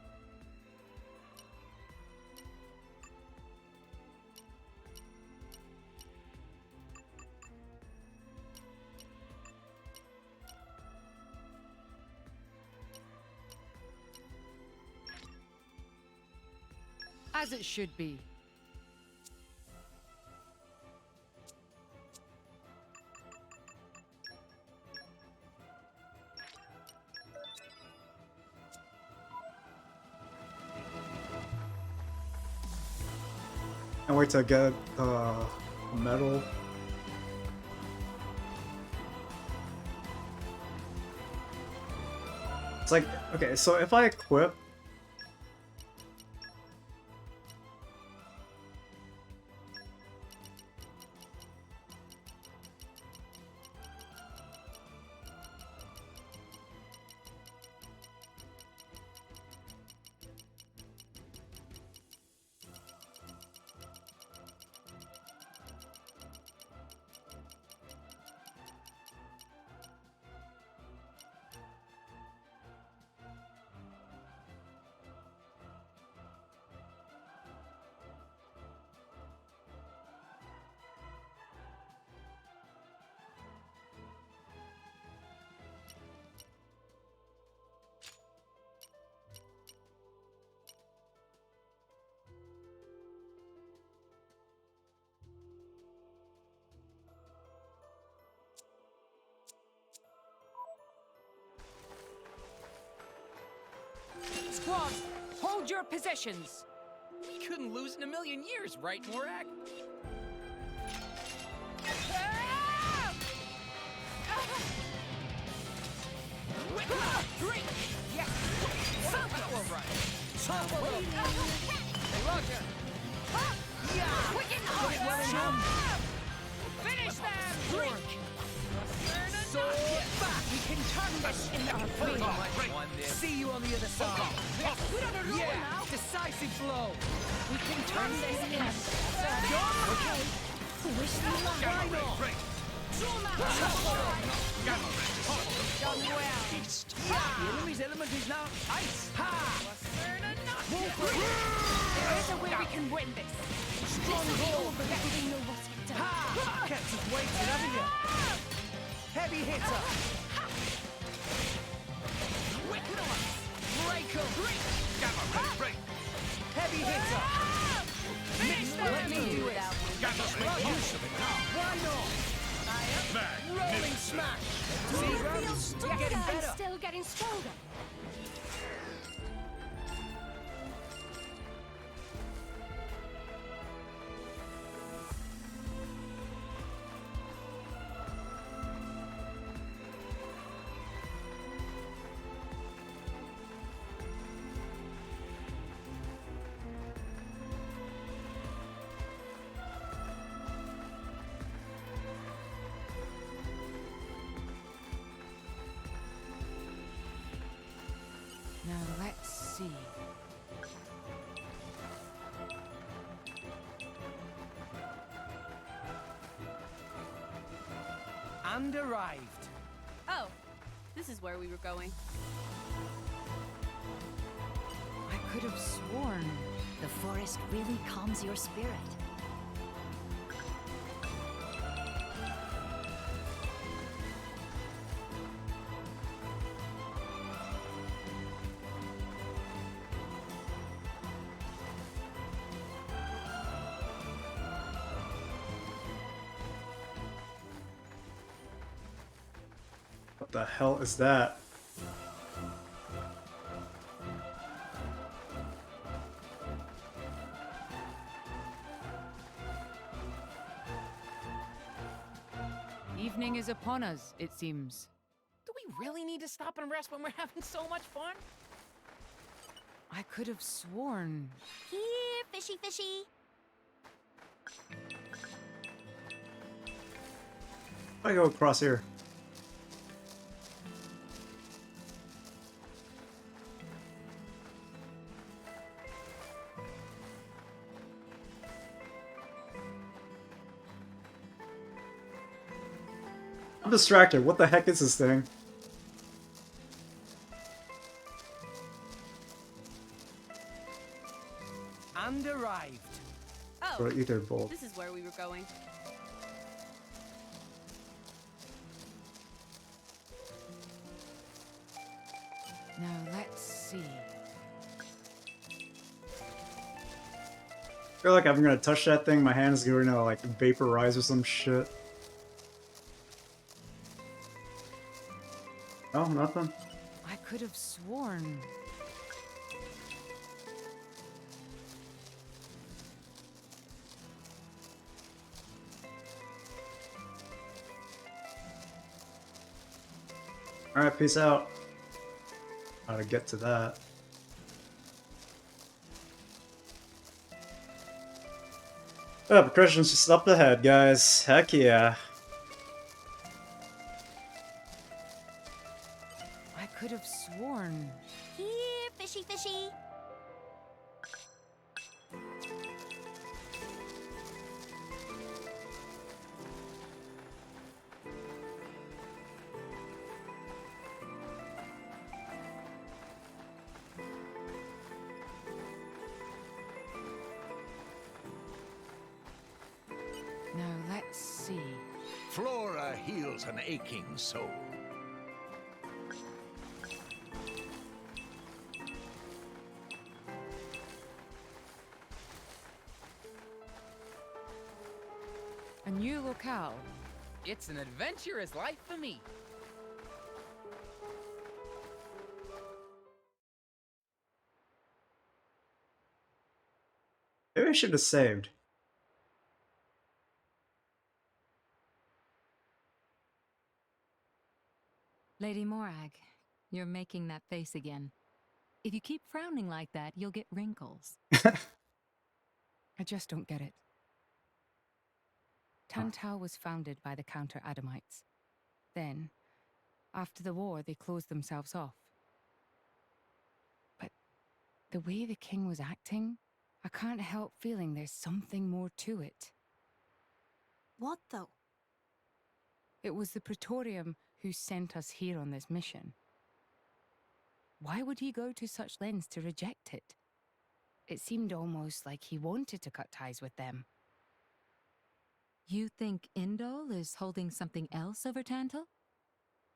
As it should be. can't wait to get metal. It's like, okay, so if I equip squad, hold your positions. We couldn't lose in a million years, right, Morak? Drink! Yes! All right. Hey, Roger. Yeah! Put it well in hand. Finish them! Drink! Sword back. We can turn this in our favor. See you on the other side. We're on a roll Yeah, now. decisive blow. We can turn this in. Okay. Wish me luck. Why not? Done well. The enemy's element is now ice. Ha! There is a way we can win this. Strong hold. But we know what we've done. Ha! Kept us waiting, haven't you? Heavy hitter. Break 'em. Heavy hitter. Let me do it. Why not? Rolling smash. See, Grumps? You're getting I'm better. still getting stronger. Now let's see. And arrived. Oh, this is where we were going. I could have sworn. The forest really calms your spirit. What the hell is that? Evening is upon us, it seems. Do we really need to stop and rest when we're having so much fun? I could have sworn. Here, fishy fishy. I go across here. I'm distracted. What the heck is this thing? And arrived. Oh, Or either bolt. this is where we were going. Now let's see. I feel like if I'm gonna touch that thing, my hand's gonna like vaporize or some shit. Oh, nothing. I could have sworn. Alright, peace out. How to get to that. Oh, but Christian's just up ahead, guys. Heck yeah. I could have sworn. Here, fishy fishy. Now let's see. Flora heals an aching soul. A new locale. It's an adventurous life for me. Probably should have saved. Lady Morag, you're making that face again. If you keep frowning like that, you'll get wrinkles. I just don't get it. Tantau was founded by the Counter-Adamites. Then, after the war, they closed themselves off. But the way the king was acting, I can't help feeling there's something more to it. What though? It was the Praetorium who sent us here on this mission. Why would he go to such lengths to reject it? It seemed almost like he wanted to cut ties with them. You think Indol is holding something else over Tantal?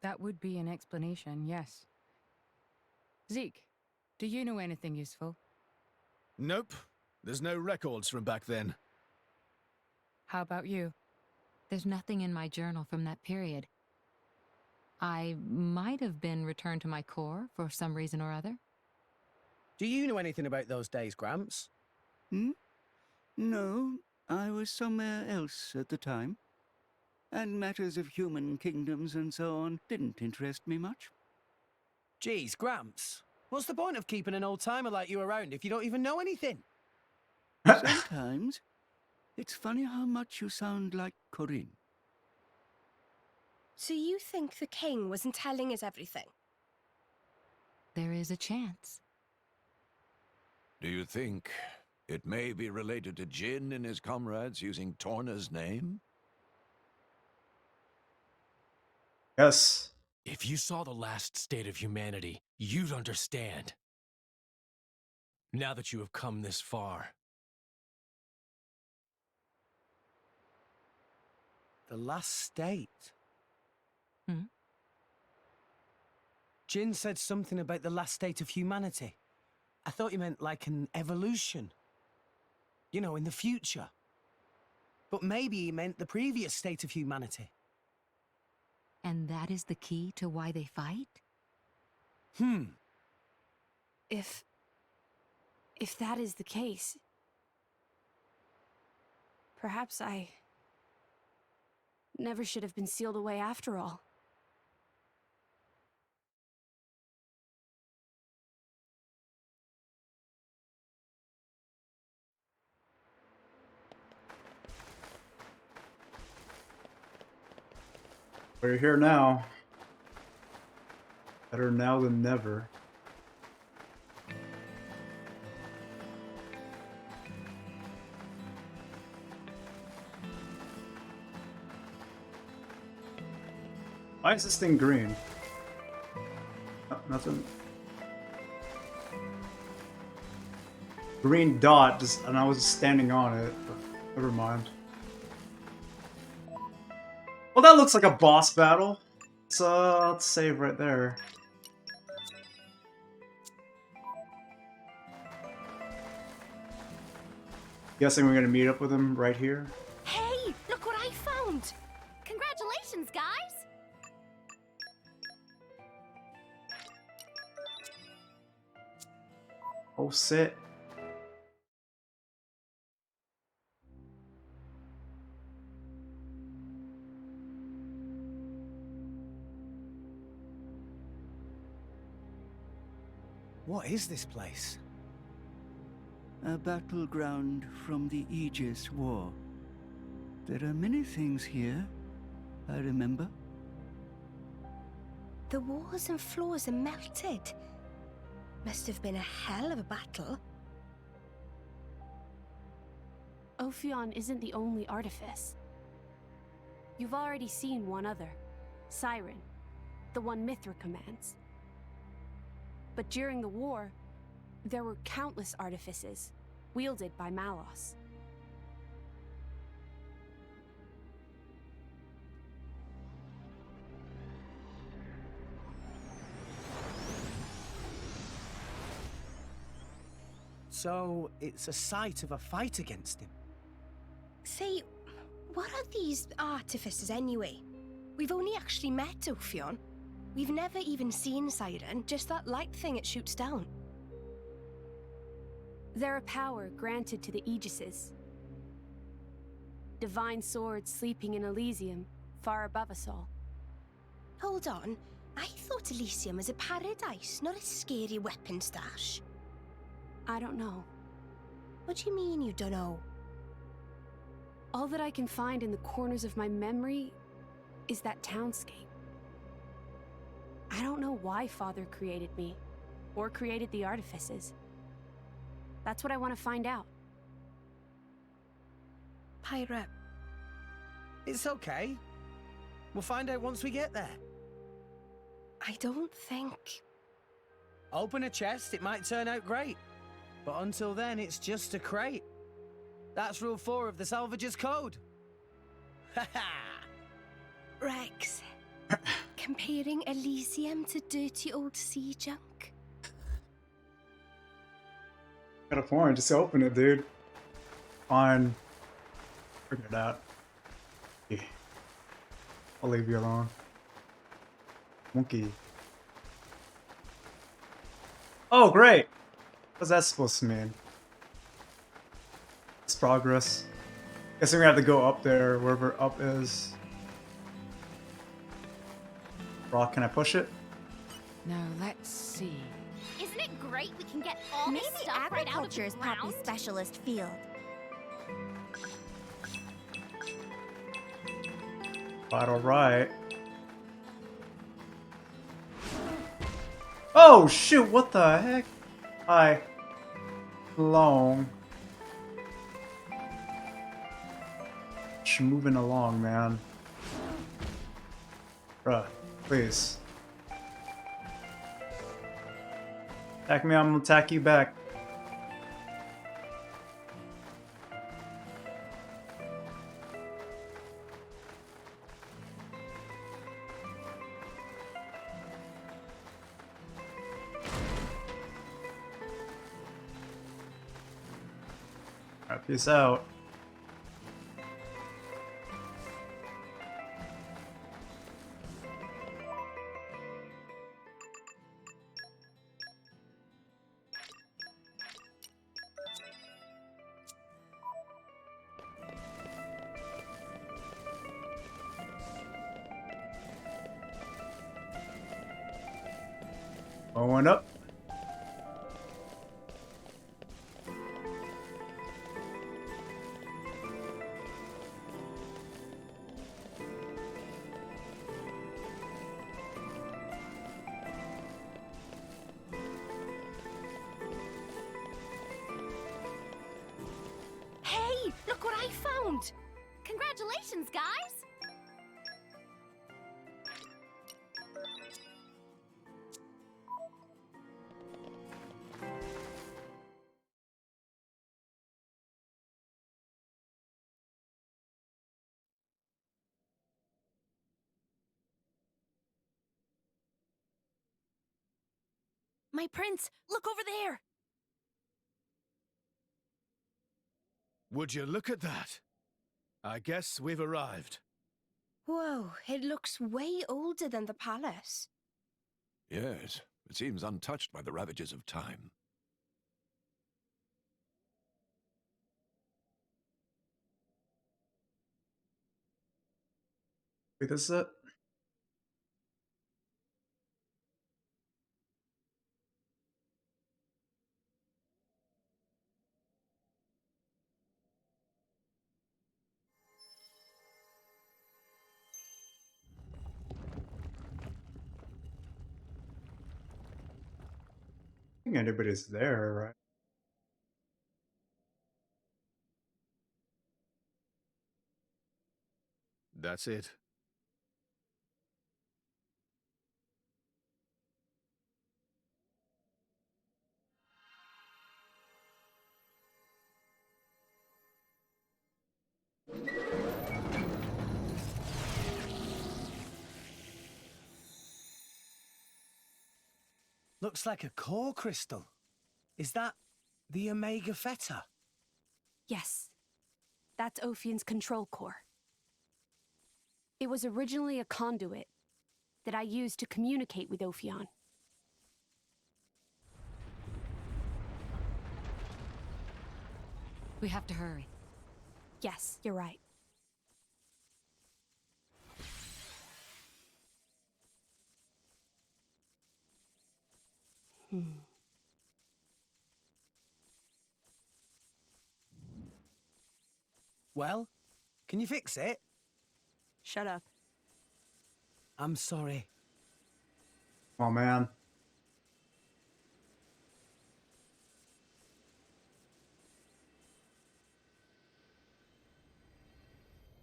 That would be an explanation, yes. Zeke, do you know anything useful? Nope. There's no records from back then. How about you? There's nothing in my journal from that period. I might have been returned to my core for some reason or other. Do you know anything about those days, Gramps? No, I was somewhere else at the time. And matters of human kingdoms and so on didn't interest me much. Geez, Gramps. What's the point of keeping an old-timer like you around if you don't even know anything? Sometimes, it's funny how much you sound like Corinne. So you think the king wasn't telling us everything? There is a chance. Do you think it may be related to Jin and his comrades using Torna's name? Yes. If you saw the last state of humanity, you'd understand. Now that you have come this far. The last state? Hmm? Jin said something about the last state of humanity. I thought you meant like an evolution. You know, in the future. But maybe he meant the previous state of humanity. And that is the key to why they fight? If that is the case, perhaps I never should have been sealed away after all. We're here now. Better now than never. Why is this thing green? Oh, nothing. Green dot, just, and I was standing on it. But never mind. Well, that looks like a boss battle. So let's save right there. Guessing we're gonna meet up with him right here. Hey, look what I found! Congratulations, guys! Oh, sit. What is this place? A battleground from the Aegis War. There are many things here, I remember. The walls and floors are melted. Must have been a hell of a battle. Ophion isn't the only artifice. You've already seen one other, Siren, the one Mithra commands. But during the war, there were countless artifices, wielded by Malos. So, it's a site of a fight against him. Say, what are these artificers anyway? We've only actually met Ophion. We've never even seen Siren, just that light thing it shoots down. They're a power granted to the aegises. Divine swords sleeping in Elysium, far above us all. Hold on. I thought Elysium was a paradise, not a scary weapon stash. I don't know. What do you mean you don't know? All that I can find in the corners of my memory is that townscape. I don't know why Father created me, or created the artifices. That's what I want to find out. Pyra. It's okay. We'll find out once we get there. I don't think... Open a chest, it might turn out great. But until then, it's just a crate. That's rule 4 of the Salvager's Code. Rex. Comparing Elysium to dirty old sea junk? Got a point, just open it, dude. Fine. Figure it out. Yeah. I'll leave you alone. Monkey. Oh, great! What's that supposed to mean? It's progress. Guessing we have to go up there, wherever up is. Rock, can I push it? Now, let's see. Isn't it great we can get all Maybe this stuff right out of the agriculture is ground? Poppy's specialist field. Quite alright. Oh shoot, what the heck? Hi. Long. Just moving along, man. Bruh, please. Attack me, I'm gonna attack you back. Alright, peace out. Going up. Hey, look what I found! Congratulations, guys! My prince, look over there! Would you look at that? I guess we've arrived. Whoa, it looks way older than the palace. Yes, it seems untouched by the ravages of time. Wait, this is it? I think anybody's there, right? That's it. Looks like a core crystal. Is that the Omega Theta? Yes. That's Ophion's control core. It was originally a conduit that I used to communicate with Ophion. We have to hurry. Yes, you're right. Well, can you fix it? Shut up. I'm sorry. Oh man.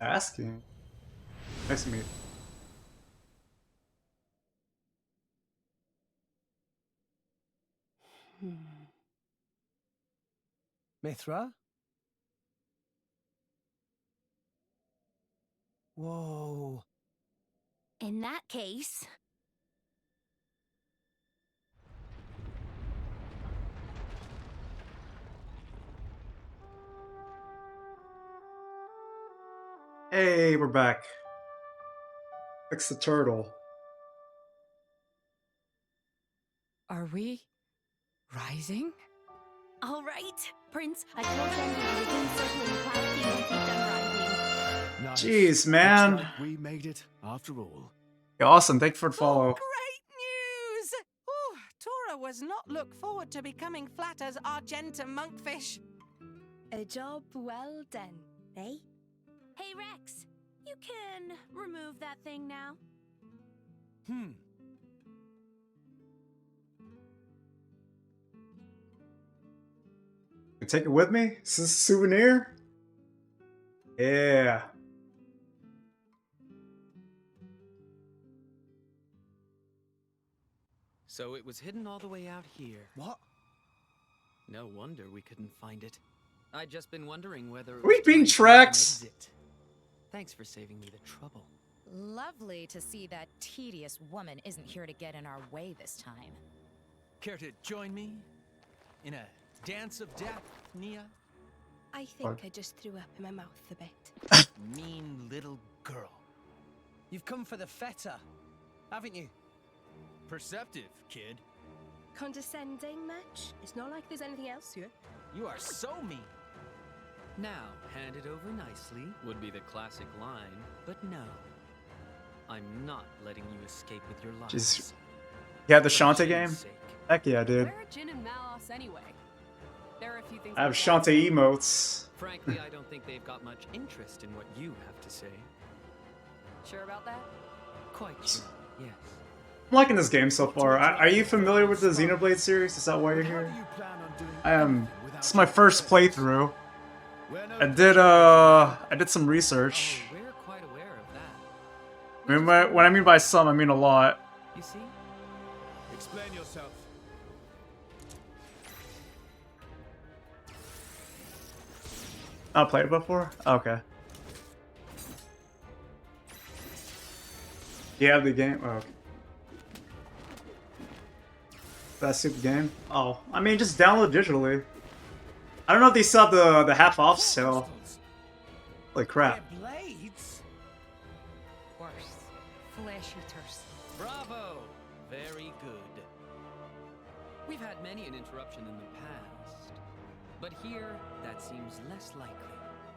Asking. Nice to meet you. Mithra? Whoa. In that case... Hey, we're back. Fix the turtle. Are we rising? All right, Prince. I told them we were in circle in the cloud thing and keep them rising. Nice. Jeez, man. Looks like we made it after all. Yeah, awesome. Thank you for the follow. News! Oh, Tora was not look forward to becoming flat as Argentum monkfish. A job well done, eh? Hey, Rex. You can remove that thing now. Take it with me? Is this a souvenir? Yeah. So it was hidden all the way out here. What? No wonder we couldn't find it. I'd just been wondering whether... Are we being tracked? Thanks for saving me the trouble. Lovely to see that tedious woman isn't here to get in our way this time. Care to join me in a dance of death, Nia? I think I just threw up in my mouth a bit. Mean little girl. You've come for the feta, haven't you? Perceptive, kid. Condescending much? It's not like there's anything else here. You are so mean. Now, hand it over nicely would be the classic line, but no. I'm not letting you escape with your life. Jeez. You had the Shantae game? Heck yeah, dude. Where are Jin and Malos anyway? There are a few things I have Shantae emotes. Frankly, I don't think they've got much interest in what you have to say. Sure about that? Quite sure, yes. I'm liking this game so far. Are you familiar with the Xenoblade series? Is that why you're here? I am. This is my first playthrough. I did some research. We're quite aware of that. I mean, when I mean by some, I mean a lot. You see? Explain yourself. Not played it before? Okay. You have the game? Oh, okay. That stupid game? Oh, I mean, just download digitally. I don't know if they still have the half off sale. Holy crap. Blades? Worse. Flesh eaters. Bravo! Very good. We've had many an interruption in the past, but here that seems less likely.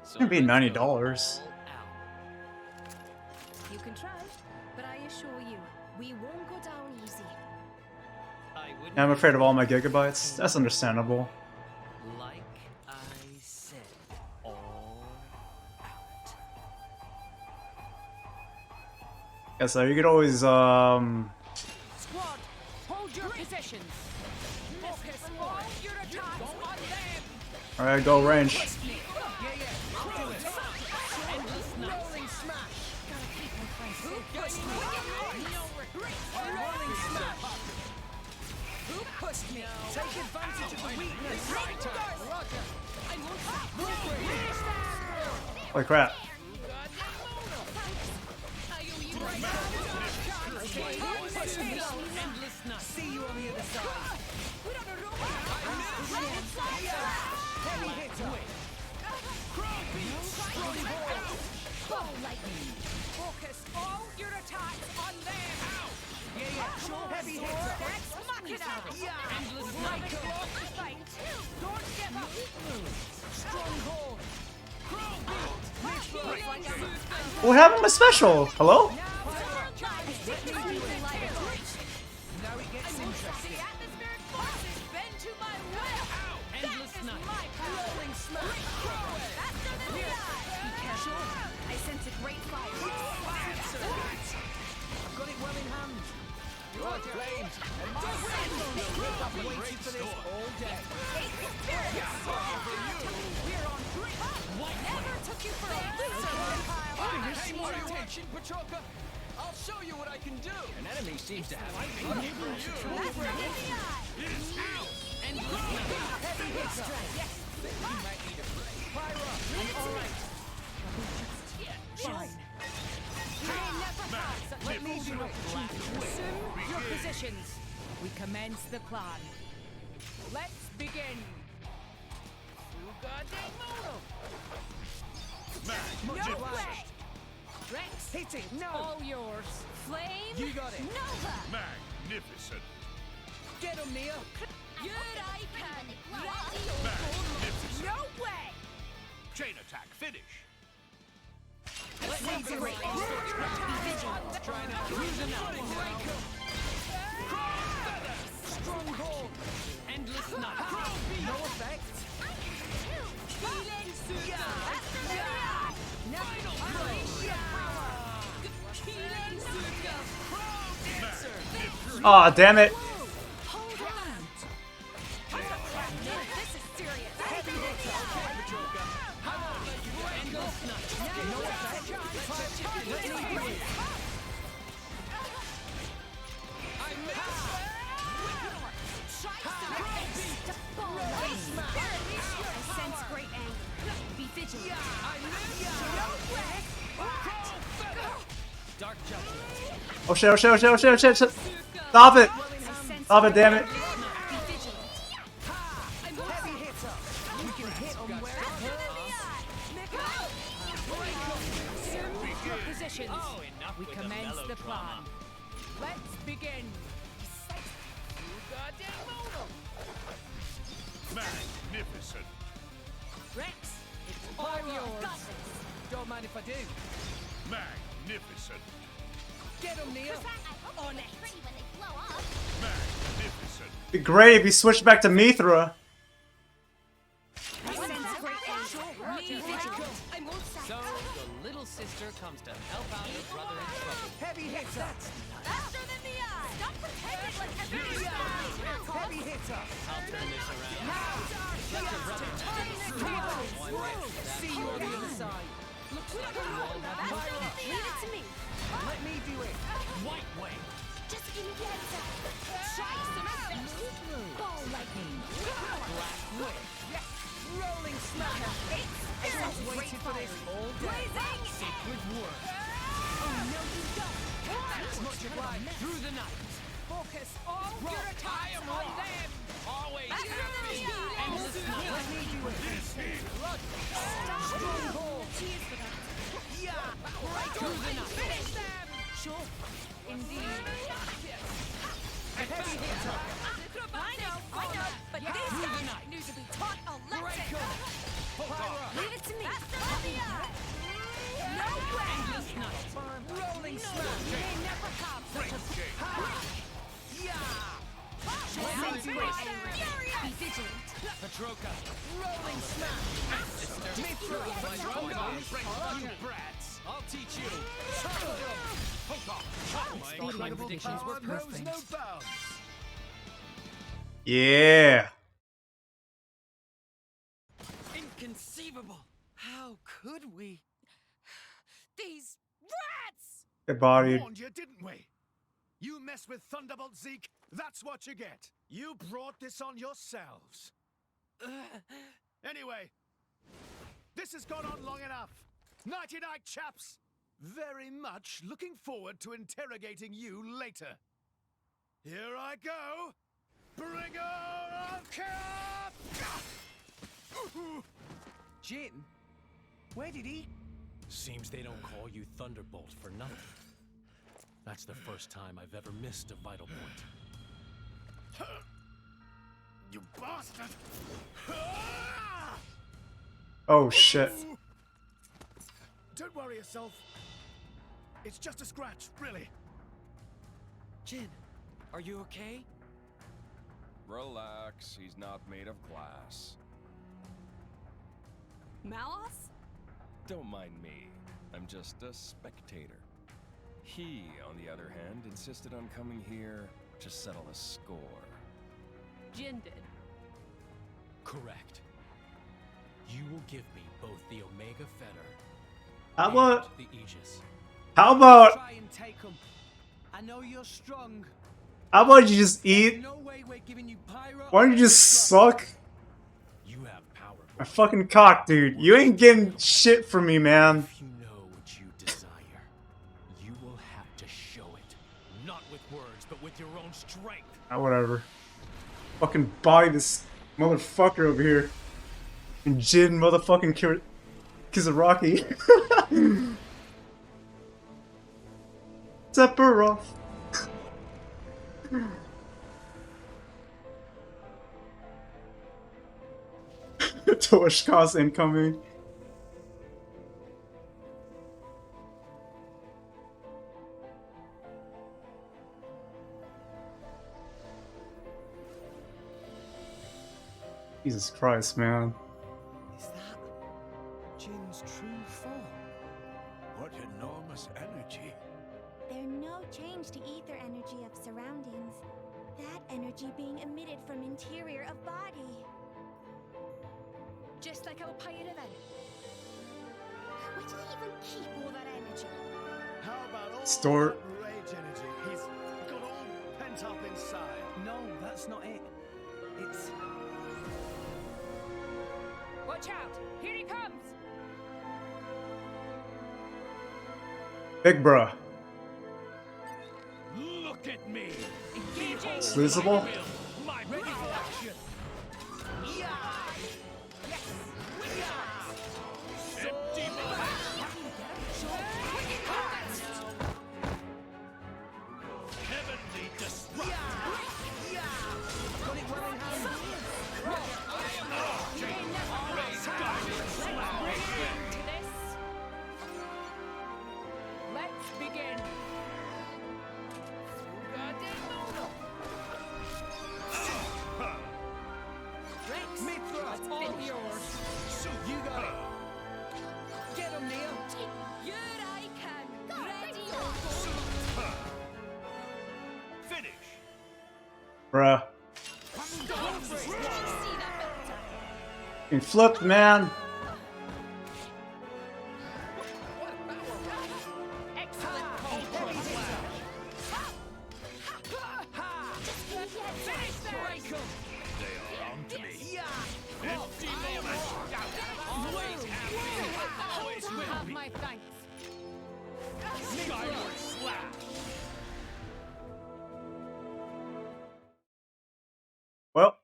It's gonna be $90. You can try, but I assure you, we won't go down easy. Yeah, I'm afraid of all my gigabytes. That's understandable. Like I said, all out. Yeah, so you could always, Squad, hold your positions. Focus all your attacks on them. alright, go range. Rolling smash. Who pushed me? Rolling smash. Who pushed me? Take advantage of the weakness. Roger. Holy crap. See you on the other side. Heavy hits away. Ball lightning. Focus all your attacks on them. Yeah. Heavy hits. Ex Machina. Endless Michael. Don't give up. Stronghold. What happened to my special? Hello? Now it gets interesting. Bend to my will. Endless night. Rolling smash. Be careful. I sense a great fire. I've got it well in hand. Your flames. And my I've waited for this all day. We're on three. Never took you for a loser, Pay more attention, Petroka. I'll show you what I can do. An enemy seems to have Heavy hitter. Yes. You might need a break. Pyra. All right. Fine. You may never have such Let me do it. Assume your positions. We commence the plan. Let's begin. No way! Rex, hit it. No. All yours. Flame. You got it. Nova. Magnificent. Get him, Nia. Good I can. Ready or Magnificent. no way! Chain attack finish. Let me do it. Trying out cruising now. Stronghold. Endless night. No effect. Healing Suga. Healing Suga. Aw, damn it. Hold on. This is serious. I sense great anger. Be vigilant. Dark judgment. Oh shit, oh shit, oh shit, oh shit, oh shit, shit. Stop it. Stop it, damn it. Heavy hitter. We can hit him where it hurts. Your positions. Oh, enough We with commence the the plan. Let's begin. Magnificent. Rex, it's all yours. Don't mind if I do. Magnificent. Get him, Nia. On it. Magnificent. It'd be great if you switched back to Mithra. I sense great anger. Be vigilant. So, the little sister comes to help out her brother in trouble. Heavy hitter. Faster than the eye. Stop pretending like Heavy hitter. I'll turn this around. Let your brother See you on the other side. Looks like you all have Pyra. Leave it to me. Let me do it. White way. Just give me the answer. Try some Ball lightning. Black way. Rolling smash. I was waiting for this all day. Sacred word. Oh, no, you don't. Much obliged. Through the night. Focus all your attacks on them. Always Faster than happy. the eye. Endless night. Let me do it. Stronghold. Cheers for that. Through the night. Finish them. Sure. Indeed. Heavy hitter. I know, but these guys need to be taught a lesson. Leave it to me. Faster than the eye. No way. Endless night. Rolling smash. You may never have such a Sense great anger. Be vigilant. Petroka. Rolling smash. Mithra. Hold on. You brats. I'll teach you. My predictions were perfect. No bounds. Yeah. Inconceivable. How could we? These rats! Good body. Warned you, didn't we? You mess with Thunderbolt Zeke, that's what you get. You brought this on yourselves. Anyway, this has gone on long enough. Nighty-night, chaps. Very much looking forward to interrogating you later. Here I go. Bringer of Chaos! Jin? Where did he? Seems they don't call you Thunderbolt for nothing. That's the first time I've ever missed a vital point. You bastard! Oh shit. Don't worry yourself. It's just a scratch, really. Jin, are you okay? Relax, he's not made of glass. Malos? Don't mind me. I'm just a spectator. He, on the other hand, insisted on coming here to settle a score. Jin did. Correct. You will give me both the Omega Fetter How about and the Aegis. how about Try and take 'em. I know you're strong. how about you just eat? No way we're giving you pyra. Why don't you just suck You have power. my fucking cock, dude? You ain't getting shit from me, man. If you know what you desire, you will have to show it. Not with words, but with your own strength. Ah, whatever. Fucking buy this motherfucker over here. And Jin motherfucking Kizaraki. Sephiroth. Toshka's incoming. Jesus Christ, man. Is that Jin's true form? What enormous energy. There's no change to ether energy of surroundings. That energy being emitted from interior of body. Just like our pyra then. Where did he even keep all that energy? How about all Store. that rage energy he's got all pent up inside? No, that's not it. It's Watch out! Here he comes! Big bruh. Look at me! Engaging! Sluiceable? My ready for action! Empty Heavenly disrupt! got it well in hand. Let's begin. Rex, Mithra, it's all yours. So you got it. Get him, Neil. Here I can. Ready Finish! Bruh. Getting flipped, man. Have my thanks. Skyward slash! Well,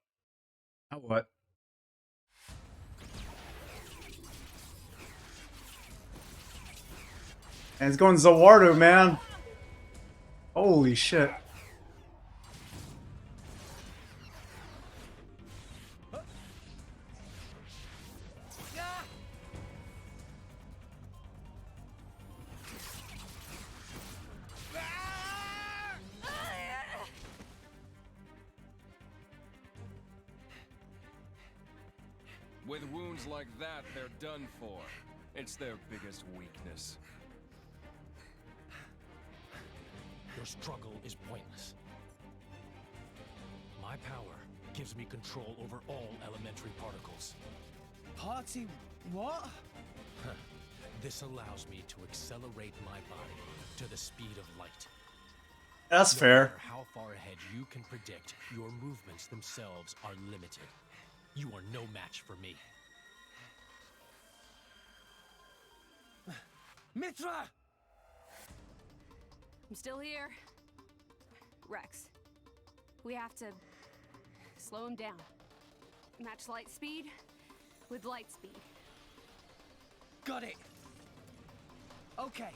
now what? And it's going Zawardo, man. Holy shit. With wounds like that, they're done for. It's their biggest weakness. Your struggle is pointless. My power gives me control over all elementary particles. Party what? This allows me to accelerate my body to the speed of light. That's No fair. matter how far ahead you can predict, your movements themselves are limited. You are no match for me. Mithra! I'm still here. Rex, we have to slow him down. Match light speed with light speed. Got it. Okay.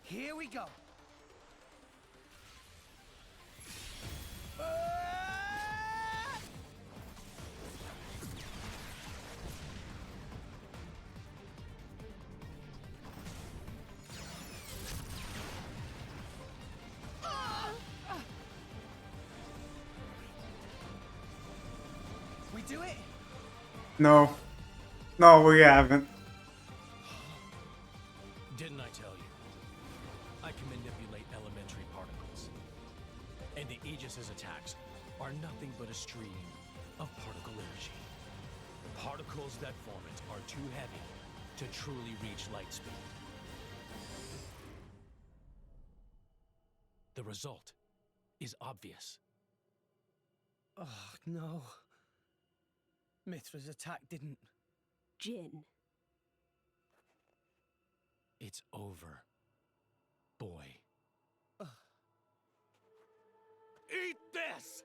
Here we go. do it? No. No, we haven't. Didn't I tell you? I can manipulate elementary particles. And the Aegis's attacks are nothing but a stream of particle energy. Particles that form it are too heavy to truly reach light speed. The result is obvious. Oh, no. Mithra's attack didn't... Jin. It's over, boy. Eat this!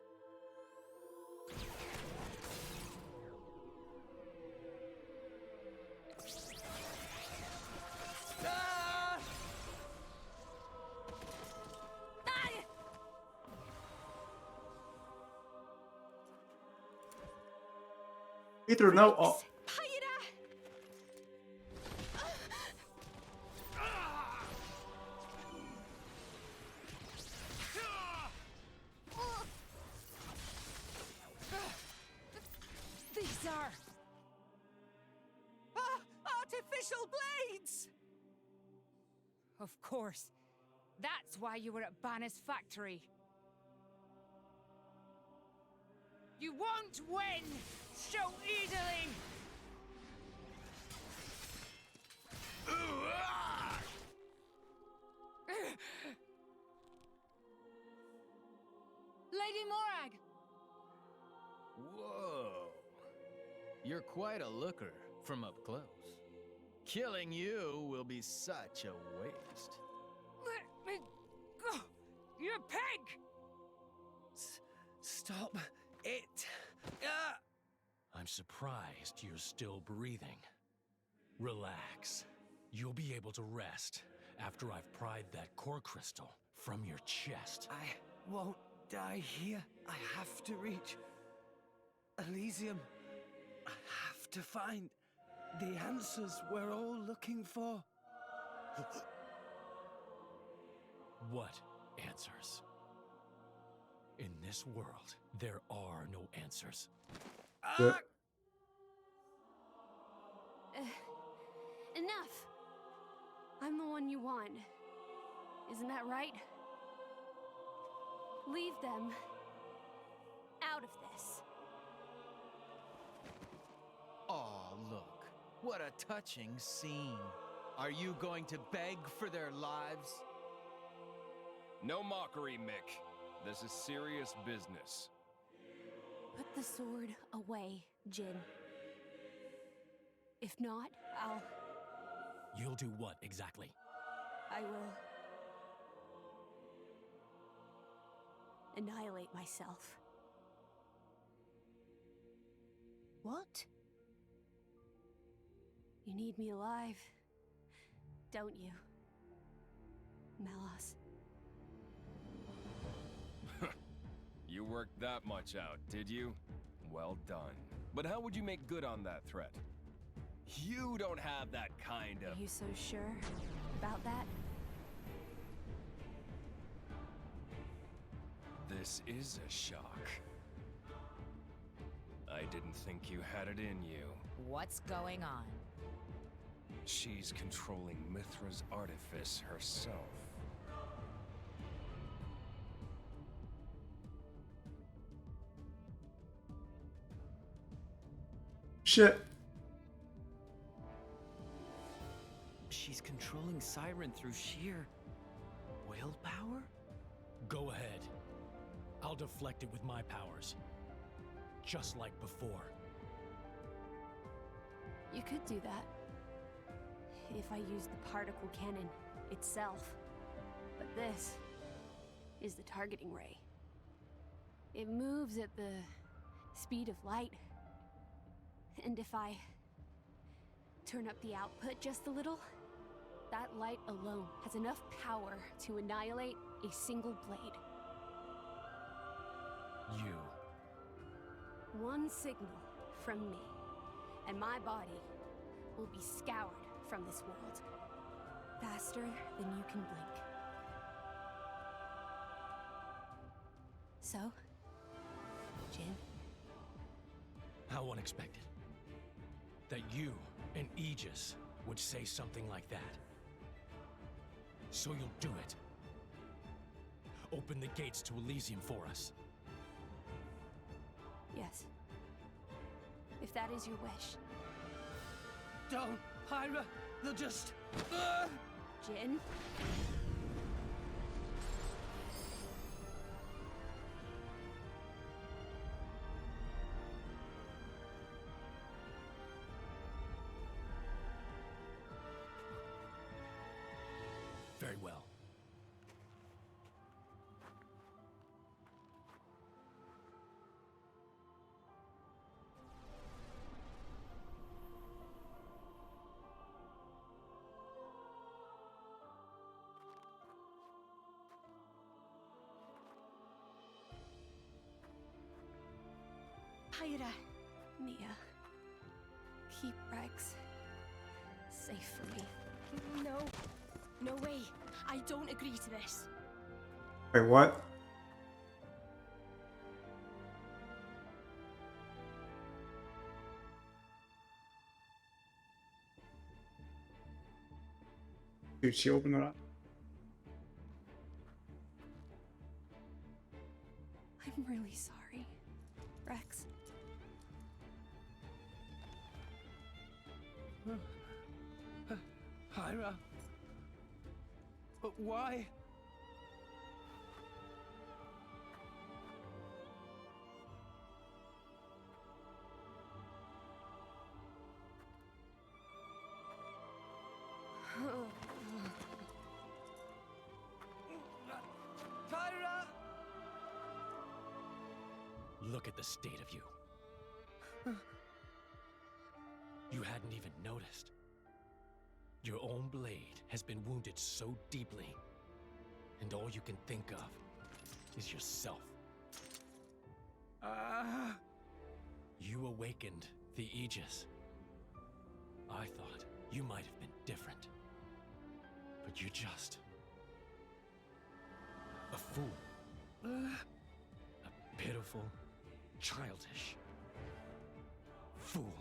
Ah! Peter, no. Oh. These are artificial blades! Of course. That's why you were at Banner's factory. You won't win so easily! Lady Morag! Whoa. You're quite a looker from up close. Killing you will be such a waste. Let me go! You pig! Stop it! I'm surprised you're still breathing. Relax. You'll be able to rest after I've pried that core crystal from your chest. I won't die here. I have to reach Elysium. I have to find the answers we're all looking for. What answers? In this world, there are no answers. Enough! I'm the one you want. Isn't that right? Leave them out of this. Aw, look. What a touching scene. Are you going to beg for their lives? No mockery, Mick. This is serious business. Put the sword away, Jin. If not, You'll do what exactly? I will annihilate myself. What? You need me alive, don't you, Melos? You worked that much out, did you? Well done. But how would you make good on that threat? You don't have that kind of... Are you so sure about that? This is a shock. I didn't think you had it in you. What's going on? She's controlling Mithra's artifice herself. Shit. She's controlling Siren through sheer willpower? Go ahead. I'll deflect it with my powers. Just like before. You could do that. If I used the particle cannon itself. But this is the targeting ray. It moves at the speed of light. And if I turn up the output just a little, that light alone has enough power to annihilate a single blade. You. One signal from me, and my body will be scoured from this world. Faster than you can blink. So, Jin, How unexpected. That you and Aegis would say something like that. So you'll do it. Open the gates to Elysium for us. Yes. If that is your wish. Don't, Pyra! They'll just... Jin? Very well. Pyra. Mia. Keep Rex safe for me. No. No way. I don't agree to this. Wait, what? Dude, she opened it up. I'm really sorry, Rex. Pyra? But why? Pyra! Look at the state of you. You hadn't even noticed. Your own blade has been wounded so deeply, and all you can think of is yourself. You awakened the Aegis. I thought you might have been different, but you're just a fool. A pitiful, childish fool.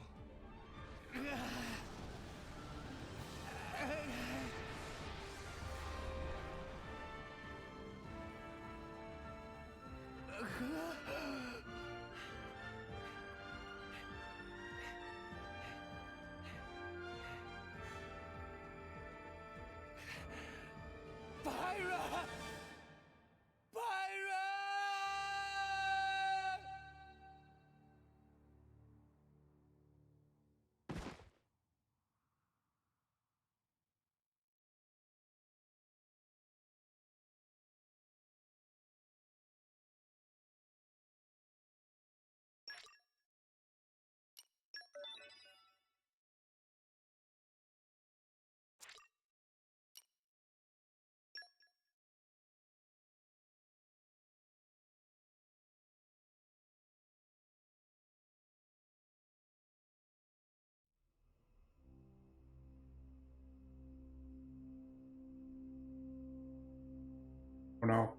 Pyra! Pyra! Oh no.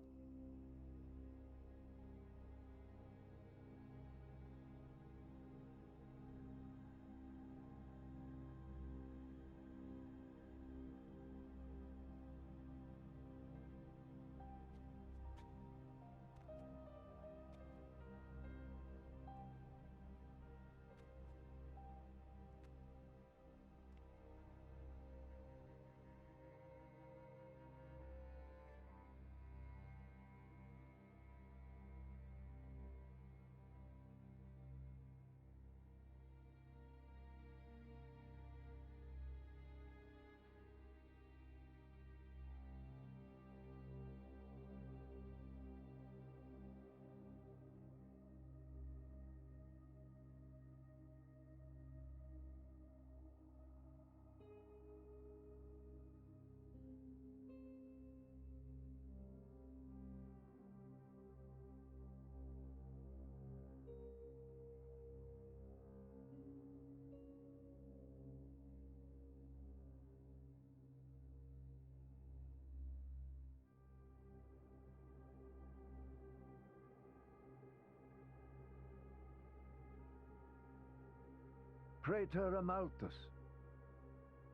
Praetor Amalthus.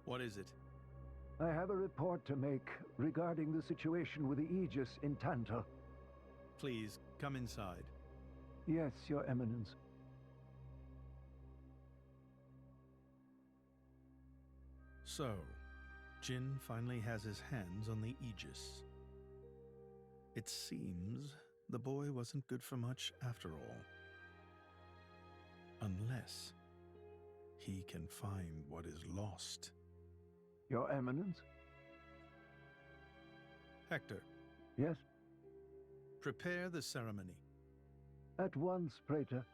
What is it? I have a report to make regarding the situation with the Aegis in Tantal. Please, come inside. Yes, Your Eminence. So, Jin finally has his hands on the Aegis. It seems the boy wasn't good for much after all. Unless he can find what is lost. Your Eminence? Hector. Yes? Prepare the ceremony. At once, Praetor.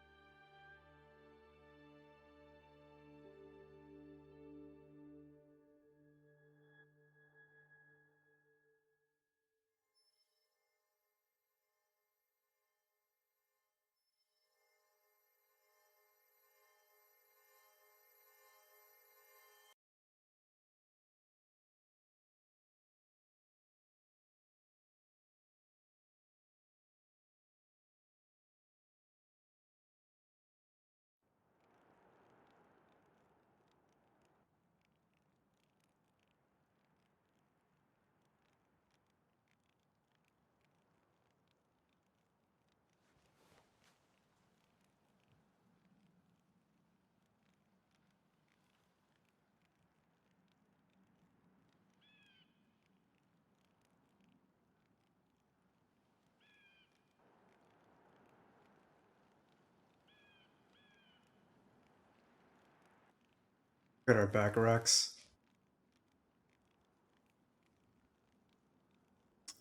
Get our back, Rex.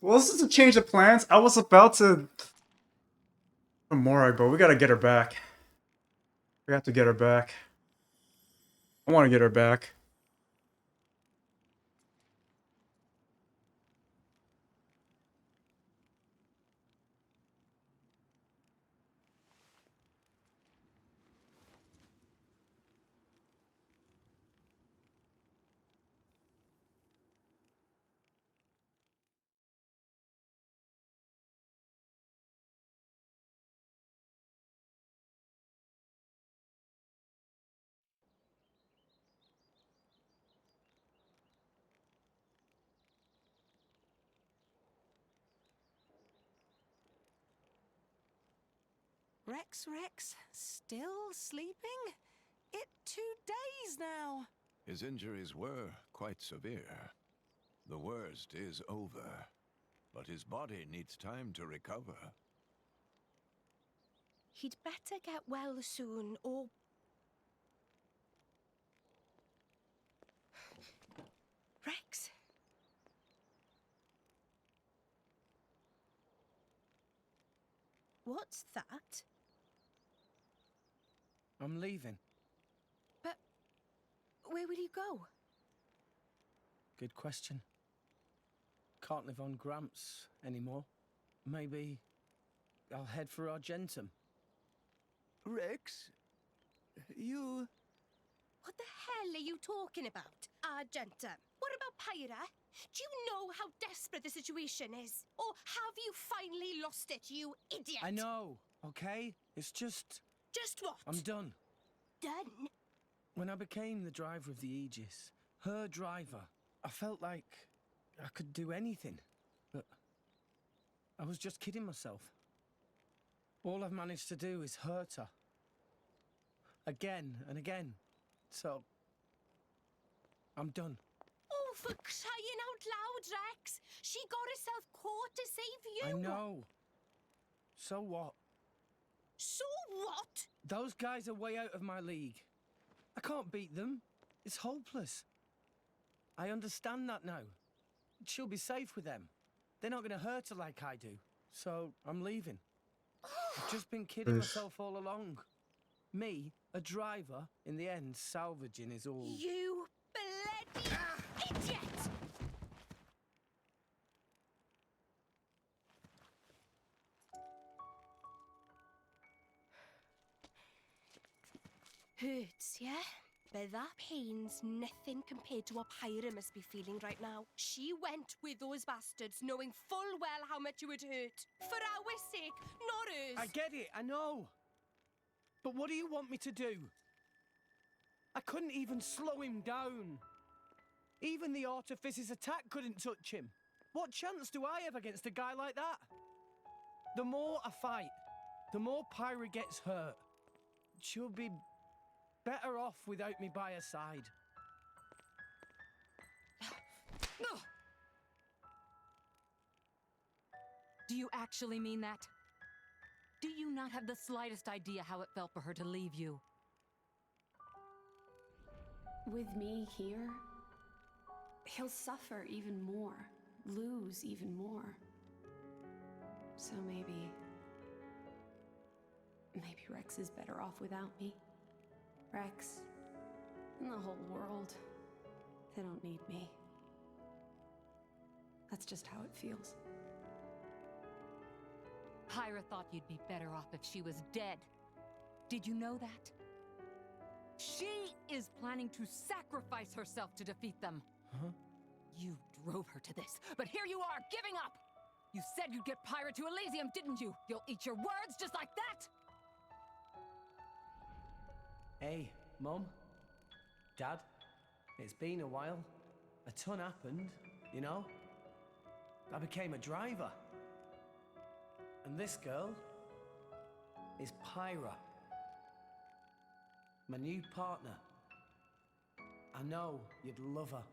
Well, this is a change of plans. I was about to Morag, but we gotta get her back. We have to get her back. I want to get her back. Rex, still sleeping? It 2 days now. His injuries were quite severe. The worst is over, but his body needs time to recover. He'd better get well soon, or... Rex? What's that? I'm leaving. But where will you go? Good question. Can't live on Gramps anymore. Maybe I'll head for Argentum. Rex, you... What the hell are you talking about, Argentum? What about Pyra? Do you know how desperate the situation is? Or have you finally lost it, you idiot? I know, okay? It's just... Just what? I'm done. Done? When I became the driver of the Aegis, her driver, I felt like I could do anything. But I was just kidding myself. All I've managed to do is hurt her. Again and again. So, I'm done. Oh, for crying out loud, Rex! She got herself caught to save you! I know. So what? So what? Those guys are way out of my league. I can't beat them. It's hopeless. I understand that now. She'll be safe with them. They're not going to hurt her like I do. So, I'm leaving. I've just been kidding myself all along. Me, a driver, in the end, salvaging is all... You bloody idiot! Hurts, yeah? But that pain's nothing compared to what Pyra must be feeling right now. She went with those bastards knowing full well how much it would hurt. For our sake, not hers. I get it, I know. But what do you want me to do? I couldn't even slow him down. Even the artifice's attack couldn't touch him. What chance do I have against a guy like that? The more I fight, the more Pyra gets hurt. She'll be better off without me by her side. Do you actually mean that? Do you not have the slightest idea how it felt for her to leave you? With me here, he'll suffer even more, lose even more. So maybe Rex is better off without me. Rex and the whole world, they don't need me. That's just how it feels. Pyra thought you'd be better off if she was dead. Did you know that? She is planning to sacrifice herself to defeat them. Huh? You drove her to this, but here you are, giving up! You said you'd get Pyra to Elysium, didn't you? You'll eat your words just like that? Hey, Mum, Dad, it's been a while. A ton happened, you know? I became a driver. And this girl is Pyra, my new partner. I know you'd love her.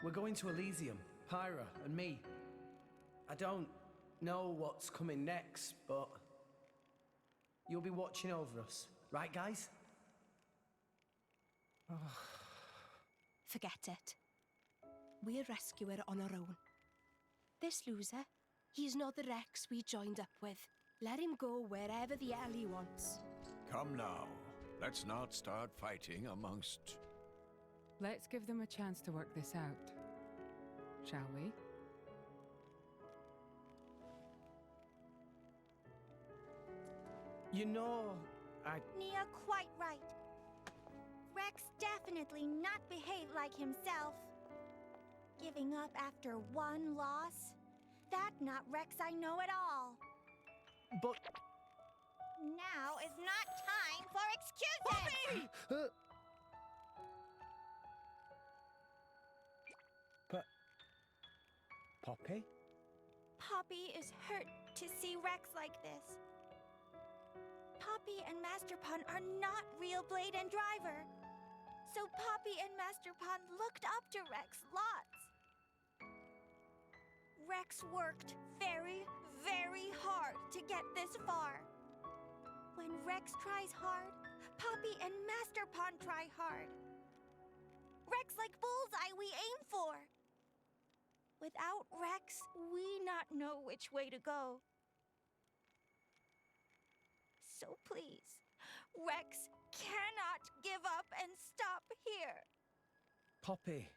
We're going to Elysium, Pyra and me. I don't know what's coming next, but you'll be watching over us, right, guys? Forget it. We'll rescue her on our own. This loser, he's not the Rex we joined up with. Let him go wherever the hell he wants. Come now. Let's not start fighting amongst... Let's give them a chance to work this out, shall we? You know, Nia quite right. Rex definitely not behaved like himself. Giving up after one loss? That not Rex I know at all. But... Now is not time for excuses! Poppy? Poppy is hurt to see Rex like this. Poppy and Master Pun are not real Blade and Driver. So Poppy and Master Pun looked up to Rex lots. Rex worked very, very hard to get this far. When Rex tries hard, Poppy and Master Pun try hard. Rex like bullseye we aim for. Without Rex, we not know which way to go. So please, Rex cannot give up and stop here. Poppy.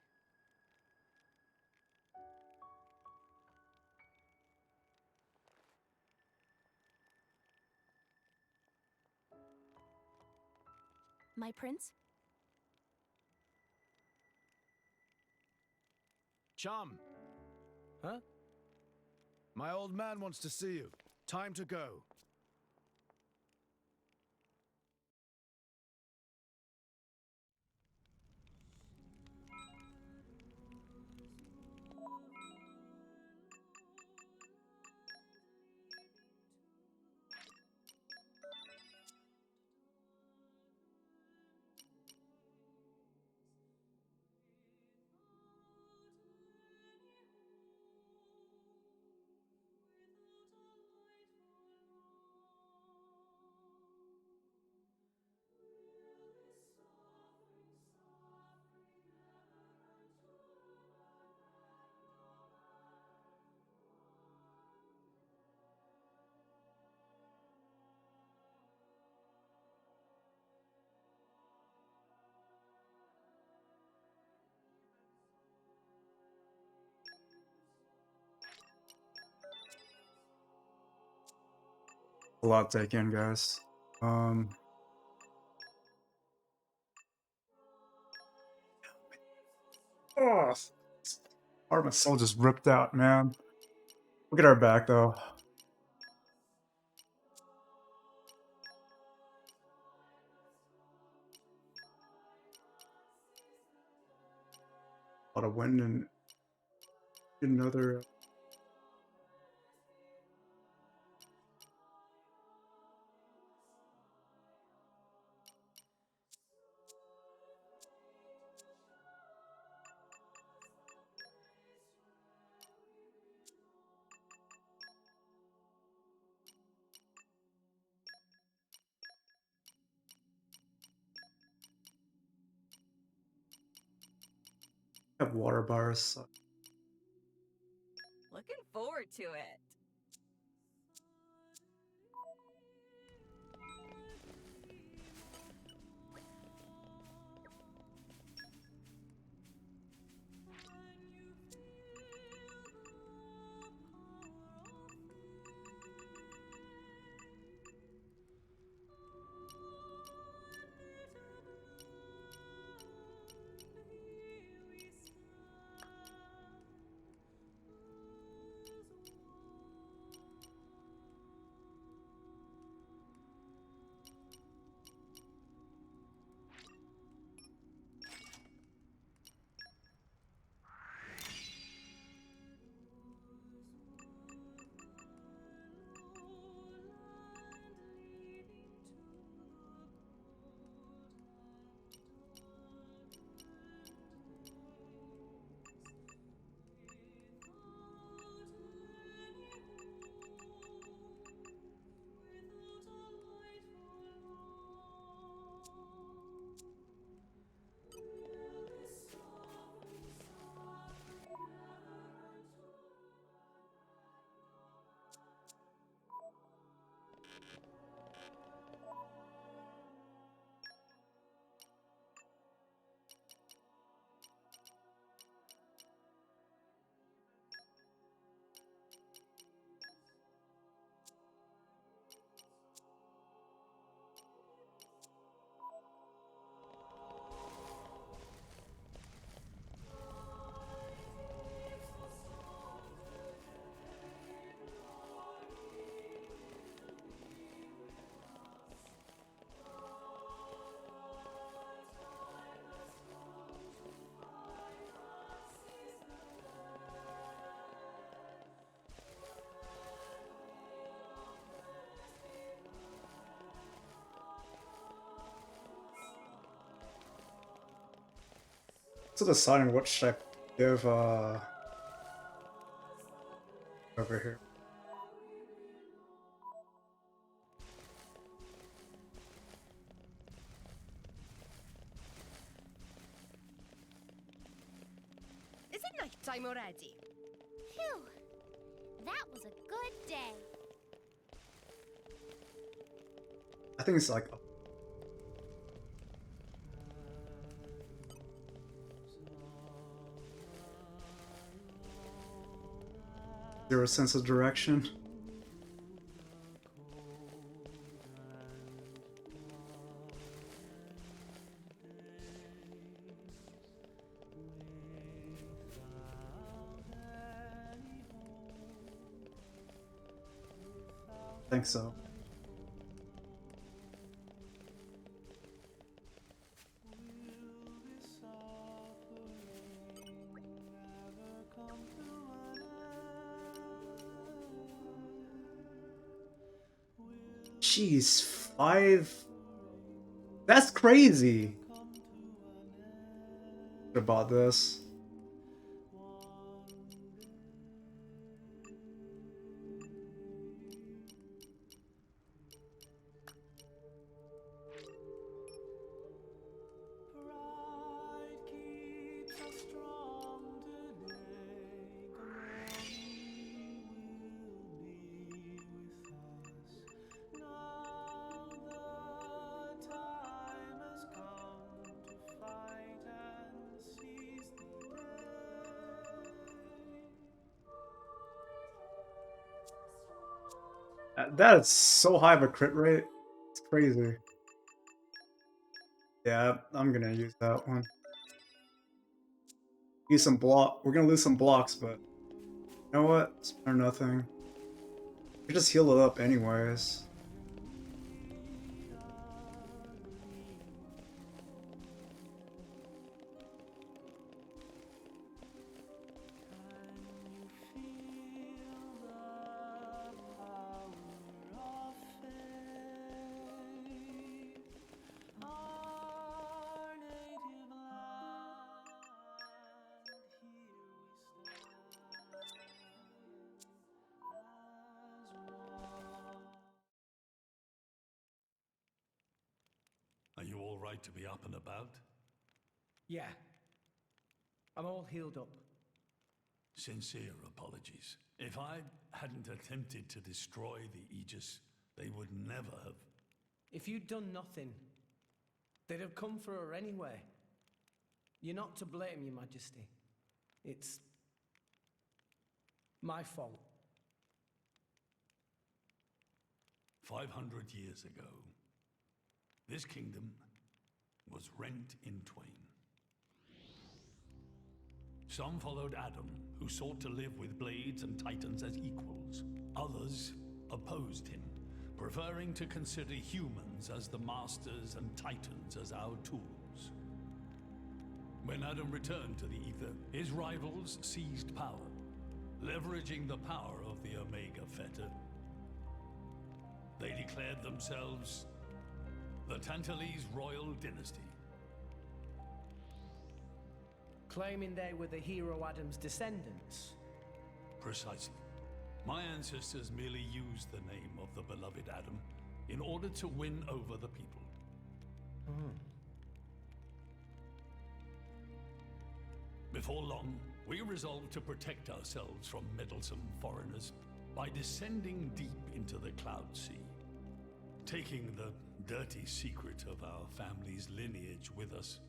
My prince? Chum! Huh? My old man wants to see you. Time to go. A lot to take in, guys. Oh, part of my soul just ripped out, man. Look at our back, though. lot of wind and another. Have water bars. So. Looking forward to it. So deciding what should I give over here. Is it night time already? Phew. That was a good day. I think it's like 0 sense of direction. I think so. Jeez, 5. That's crazy. About this. That is so high of a crit rate. It's crazy. Yeah, I'm gonna use that one. Use some block. We're gonna lose some blocks, but you know what? It's better than nothing. We just heal it up anyways. Are you all right to be up and about? Yeah. I'm all healed up. Sincere apologies. If I hadn't attempted to destroy the Aegis, they would never have. If you'd done nothing, they'd have come for her anyway. You're not to blame, Your Majesty. It's my fault. 500 years ago, this kingdom was rent in twain. Some followed Adam, who sought to live with blades and titans as equals. Others opposed him, preferring to consider humans as the masters and titans as our tools. When Adam returned to the Ether, his rivals seized power, leveraging the power of the Omega Fetter. They declared themselves the Tantalese royal dynasty. Claiming they were the hero Adam's descendants. Precisely. My ancestors merely used the name of the beloved Adam in order to win over the people. Before long, we resolved to protect ourselves from meddlesome foreigners by descending deep into the Cloud Sea, taking the dirty secret of our family's lineage with us.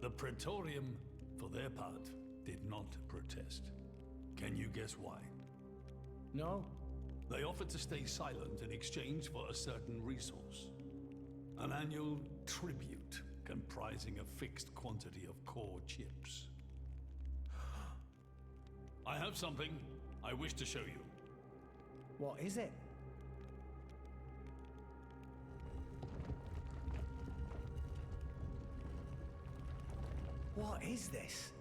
The Praetorium, for their part, did not protest. Can you guess why? No. They offered to stay silent in exchange for a certain resource. An annual tribute comprising a fixed quantity of core chips. I have something I wish to show you. What is it? What is this?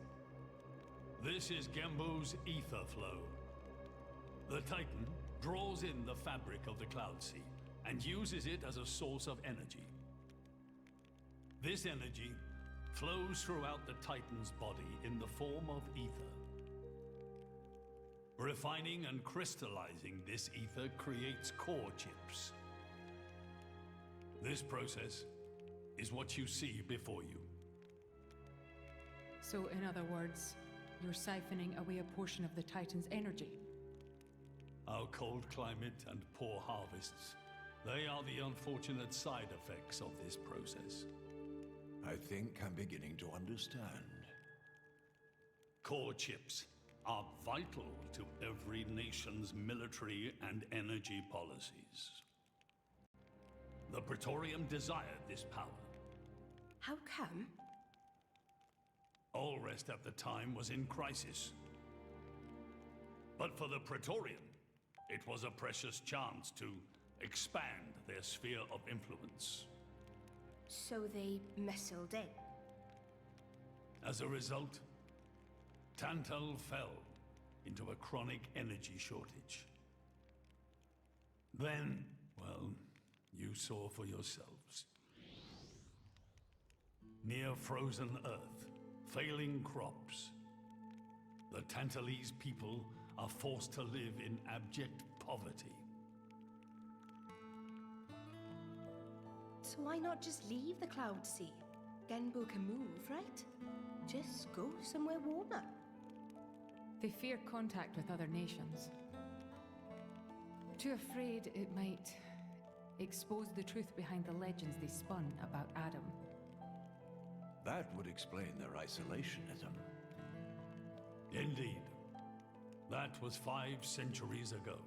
This is Gembo's ether flow. The Titan draws in the fabric of the Cloud Sea and uses it as a source of energy. This energy flows throughout the Titan's body in the form of ether. Refining and crystallizing this ether creates core chips. This process is what you see before you. So, in other words, you're siphoning away a portion of the Titan's energy. Our cold climate and poor harvests, they are the unfortunate side effects of this process. I think I'm beginning to understand. Core chips are vital to every nation's military and energy policies. The Praetorium desired this power. How come? Allrest at the time was in crisis. But for the Praetorium, it was a precious chance to expand their sphere of influence. So they missiled in. As a result, Tantal fell into a chronic energy shortage. Then, well, you saw for yourselves. Near frozen Earth, failing crops, the Tantalese people are forced to live in abject poverty. So why not just leave the Cloud Sea? Genbo can move, right? Just go somewhere warmer. They fear contact with other nations. Too afraid it might expose the truth behind the legends they spun about Adam. That would explain their isolationism. Indeed. That was 5 centuries ago.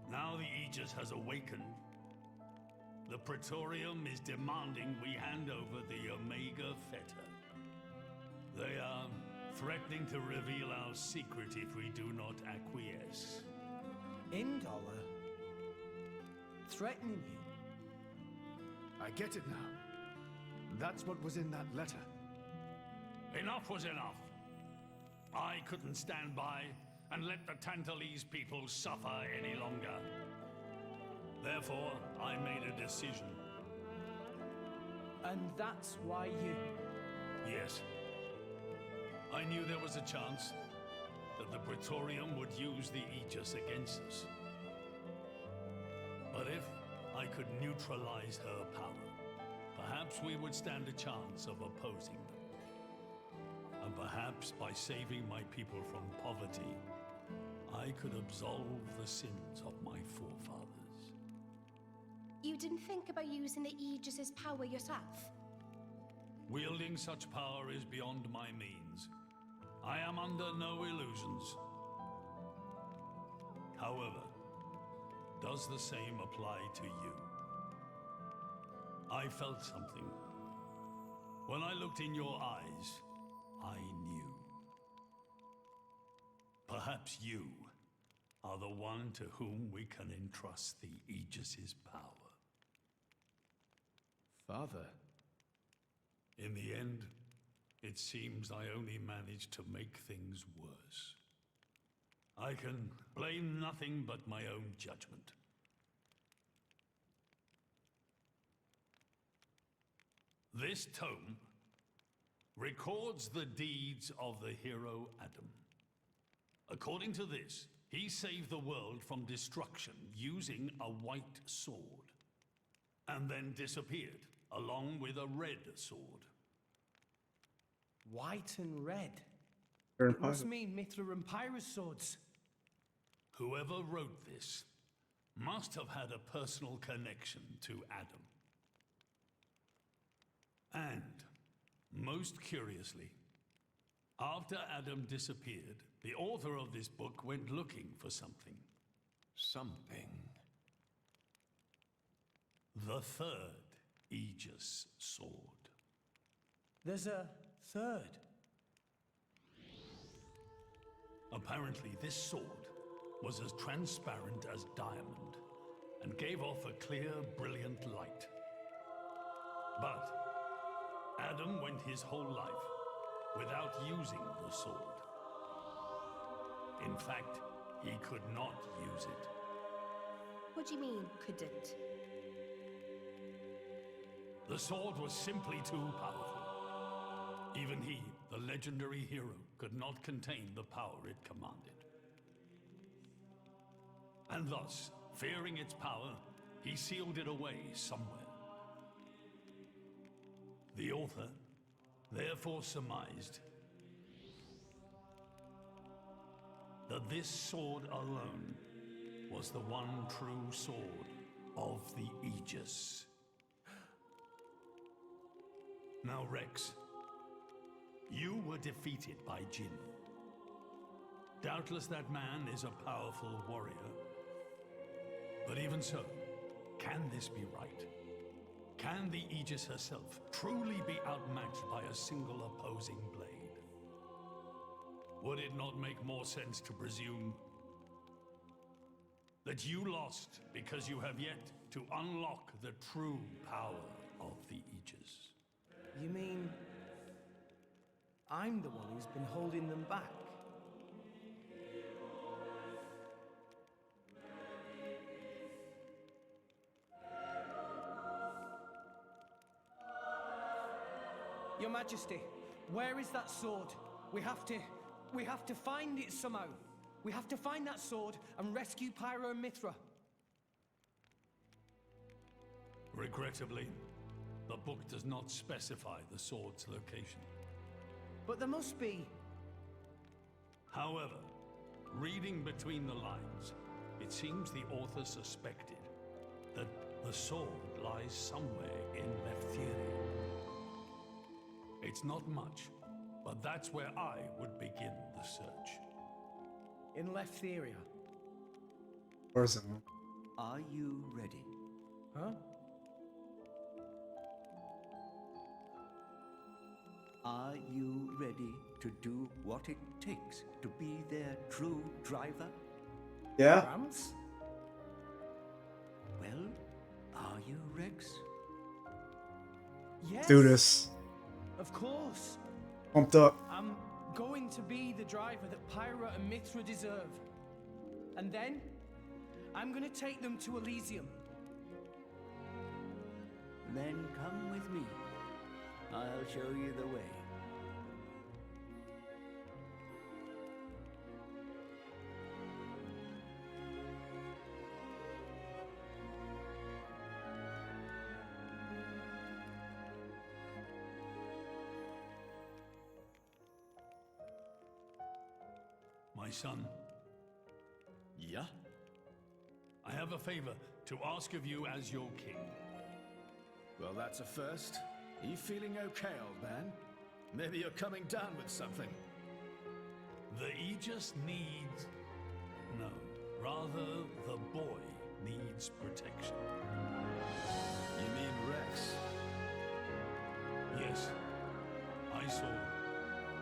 Now the Aegis has awakened. The Praetorium is demanding we hand over the Omega Fetter. They are threatening to reveal our secret if we do not acquiesce. Indollar? Threatening you? I get it now. That's what was in that letter. Enough was enough. I couldn't stand by and let the Tantalese people suffer any longer. Therefore, I made a decision. And that's why you... Yes. I knew there was a chance that the Praetorium would use the Aegis against us. But I could neutralize her power, perhaps we would stand a chance of opposing them. And perhaps by saving my people from poverty, I could absolve the sins of my forefathers. You didn't think about using the Aegis's power yourself? Wielding such power is beyond my means. I am under no illusions. However, does the same apply to you? I felt something. When I looked in your eyes, I knew. Perhaps you are the one to whom we can entrust the Aegis's power. Father. In the end, it seems I only managed to make things worse. I can blame nothing but my own judgment. This tome records the deeds of the hero Adam. According to this, he saved the world from destruction using a white sword, and then disappeared, along with a red sword. White and red. They're It must impossible. mean Mithra and Pyra's swords. Whoever wrote this must have had a personal connection to Adam. And, most curiously, after Adam disappeared, the author of this book went looking for something. Something. The third Aegis sword. There's a third. Apparently, this sword was as transparent as diamond and gave off a clear, brilliant light. But Adam went his whole life without using the sword. In fact, he could not use it. What do you mean, couldn't? The sword was simply too powerful. Even he, the legendary hero, could not contain the power it commanded. And thus, fearing its power, he sealed it away somewhere. The author therefore surmised that this sword alone was the one true sword of the Aegis. Now, Rex, you were defeated by Jin. Doubtless that man is a powerful warrior. But even so, can this be right? Can the Aegis herself truly be outmatched by a single opposing blade? Would it not make more sense to presume that you lost because you have yet to unlock the true power of the Aegis? You mean I'm the one who's been holding them back? Your Majesty, where is that sword? We have to find it somehow. We have to find that sword and rescue Pyra and Mithra. Regrettably, the book does not specify the sword's location. But there must be. However, reading between the lines, it seems the author suspected that the sword lies somewhere in Leftheria. It's not much, but that's where I would begin the search. In Leftheria? Are you ready? Huh? Are you ready to do what it takes to be their true driver? Yeah. Rams? Well, are you, Rex? Yes. Do this. Of course. Pumped up. I'm going to be the driver that Pyra and Mithra deserve. And then, I'm going to take them to Elysium. Then come with me. I'll show you the way. My son, Yeah? I have a favor to ask of you as your king. Well, that's a first. Are you feeling okay, old man? Maybe you're coming down with something. The Aegis needs... No, rather, the boy needs protection. You mean Rex? Yes, I saw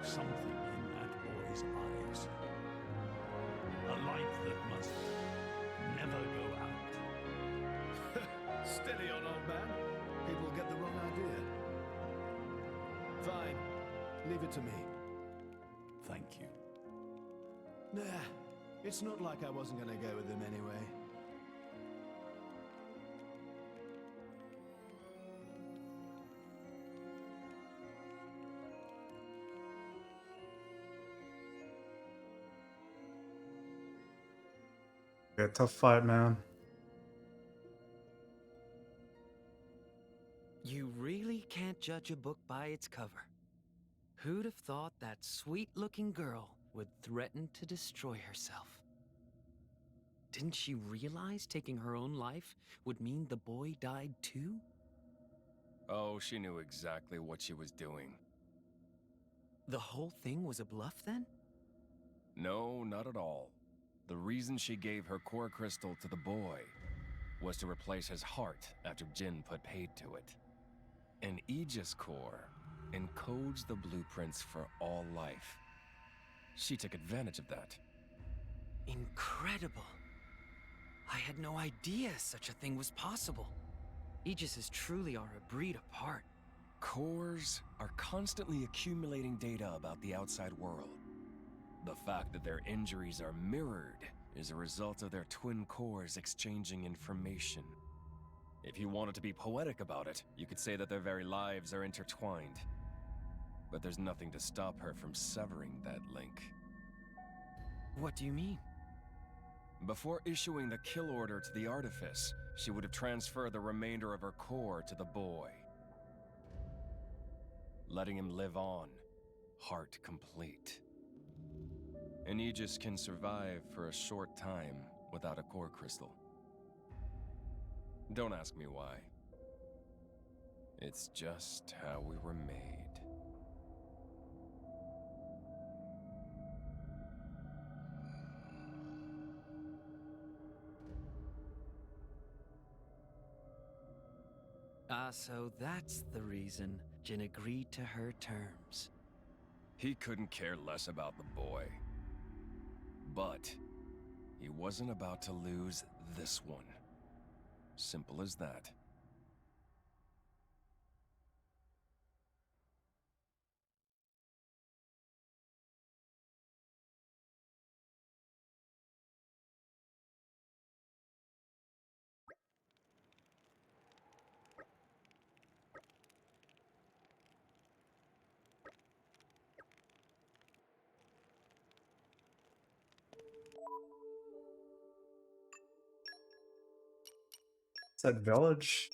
something in that boy's eyes. A light that must never go out. Steady on, old man. People get the wrong idea. Fine. Leave it to me. Thank you. Nah, it's not like I wasn't gonna go with him anyway. Yeah, tough fight, man. You really can't judge a book by its cover. Who'd have thought that sweet-looking girl would threaten to destroy herself? Didn't she realize taking her own life would mean the boy died too? Oh, she knew exactly what she was doing. The whole thing was a bluff then? No, not at all. The reason she gave her core crystal to the boy was to replace his heart after Jin put paid to it. An Aegis core encodes the blueprints for all life. She took advantage of that. Incredible. I had no idea such a thing was possible. Aegises truly are a breed apart. Cores are constantly accumulating data about the outside world. The fact that their injuries are mirrored is a result of their twin cores exchanging information. If you wanted to be poetic about it, you could say that their very lives are intertwined. But there's nothing to stop her from severing that link. What do you mean? Before issuing the kill order to the Artifice, she would have transferred the remainder of her core to the boy, letting him live on, heart complete. An Aegis can survive for a short time without a core crystal. Don't ask me why. It's just how we were made. Ah, so that's the reason Jin agreed to her terms. He couldn't care less about the boy. But he wasn't about to lose this one. Simple as that. Is that village?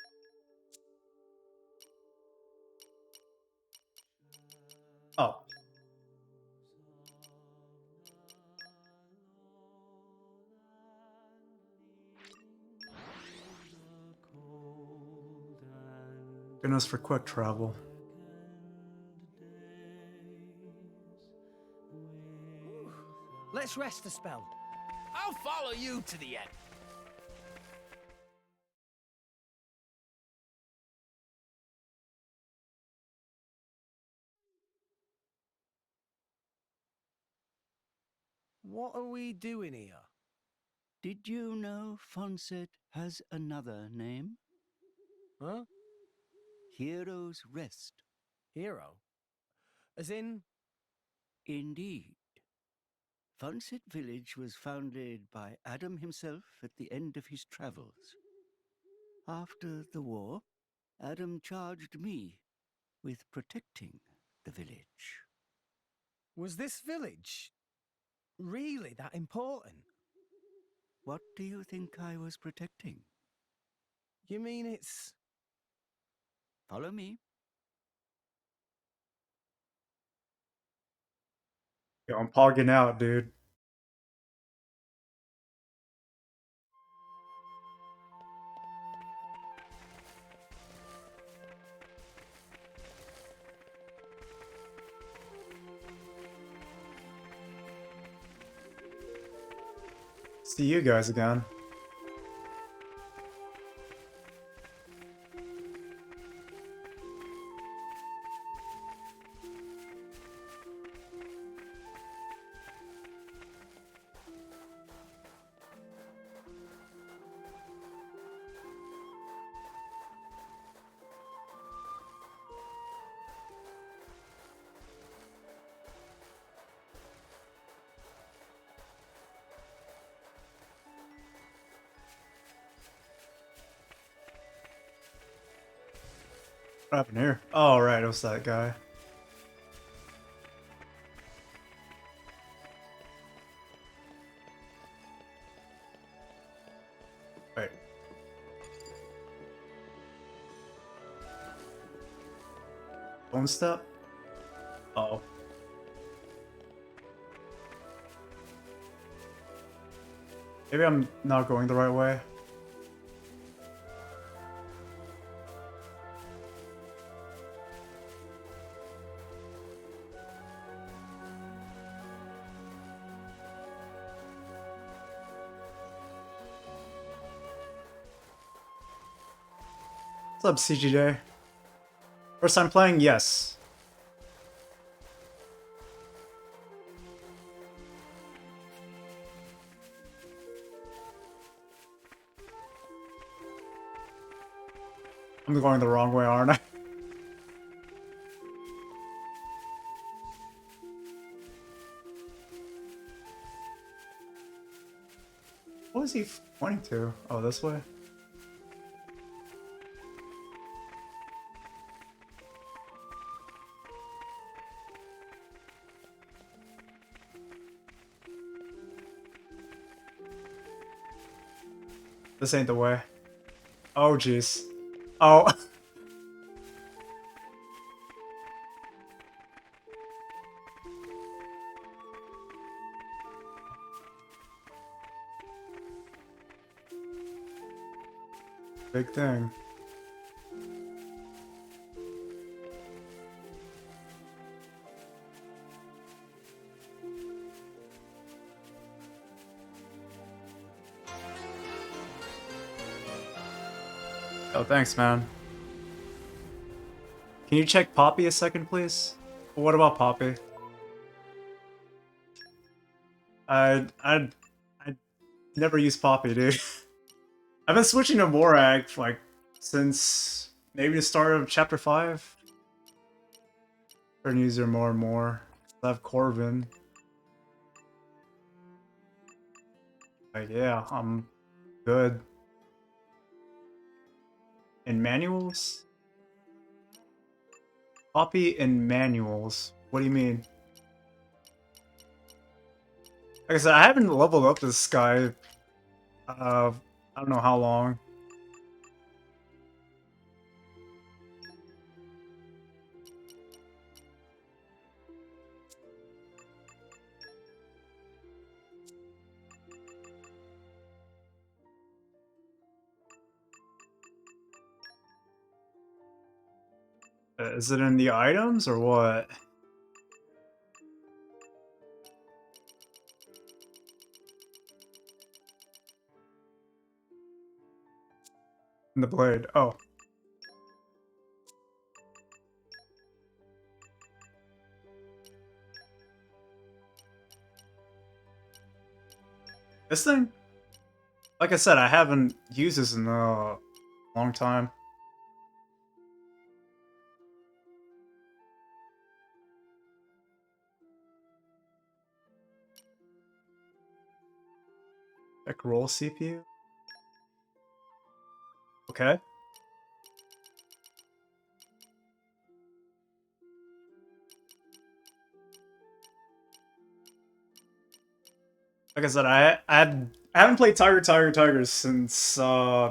Oh. Goodness for quick travel. Let's rest a spell. I'll follow you to the end. What are we doing here? Did you know Fonset has another name? Huh? Hero's Rest. Hero? As in? Indeed. Fonset Village was founded by Adam himself at the end of his travels. After the war, Adam charged me with protecting the village. Was this village really that important? What do you think I was protecting? You mean it's... Follow me. Yo, I'm pogging out, dude. See you guys again. What happened here? Oh, right, it was that guy. Wait. Bone step? Oh. Maybe I'm not going the right way. What's up, CGJ? First time playing? Yes. I'm going the wrong way, aren't I? What was he pointing to? Oh, this way? This ain't the way. Oh, jeez. Oh. Big thing. Oh, thanks, man. Can you check Poppy a second, please? What about Poppy? I never use Poppy, dude. I've been switching to Morag like since maybe the start of chapter 5. Starting to use her more and more. I have Corvin. Like, yeah, I'm good. In manuals? Poppy in manuals. What do you mean? Like I said, I haven't leveled up this guy. I don't know how long. Is it in the items or what? In the blade. Oh. This thing? Like I said, I haven't used this in a long time. Check roll CPU? Okay. Like I said, I haven't played Tiger since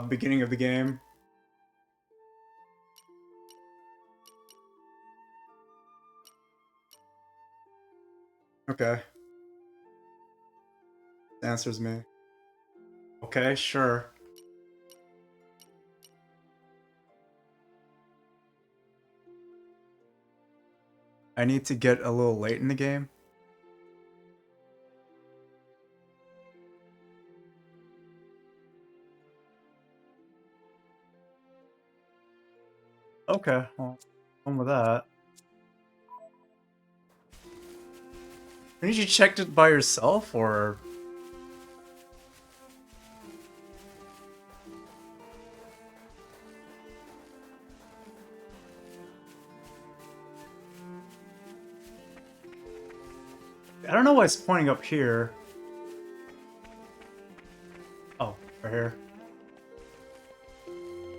beginning of the game. Okay. Answers me. Okay, sure. I need to get a little late in the game. Okay, well, on with that. Didn't you check it by yourself, or? I don't know why it's pointing up here. Oh, right here.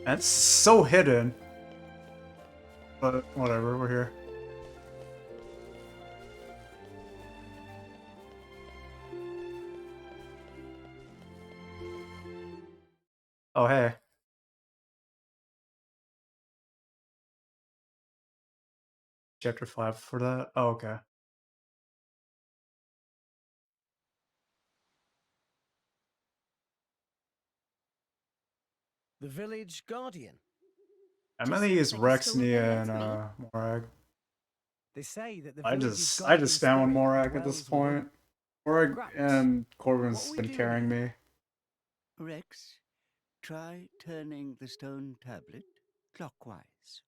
That's so hidden. But whatever, we're here. Oh, hey. Chapter 5 for that? Oh, okay. The village guardian. I'm gonna use that you're Rex, still not Nia, gonna and let me? Morag. They say that the I village's just guardian spam on spirit Morag at this dwells within. point. Morag Grant, and what Corbin's are we been doing carrying here? me. Rex, try turning the stone tablet clockwise.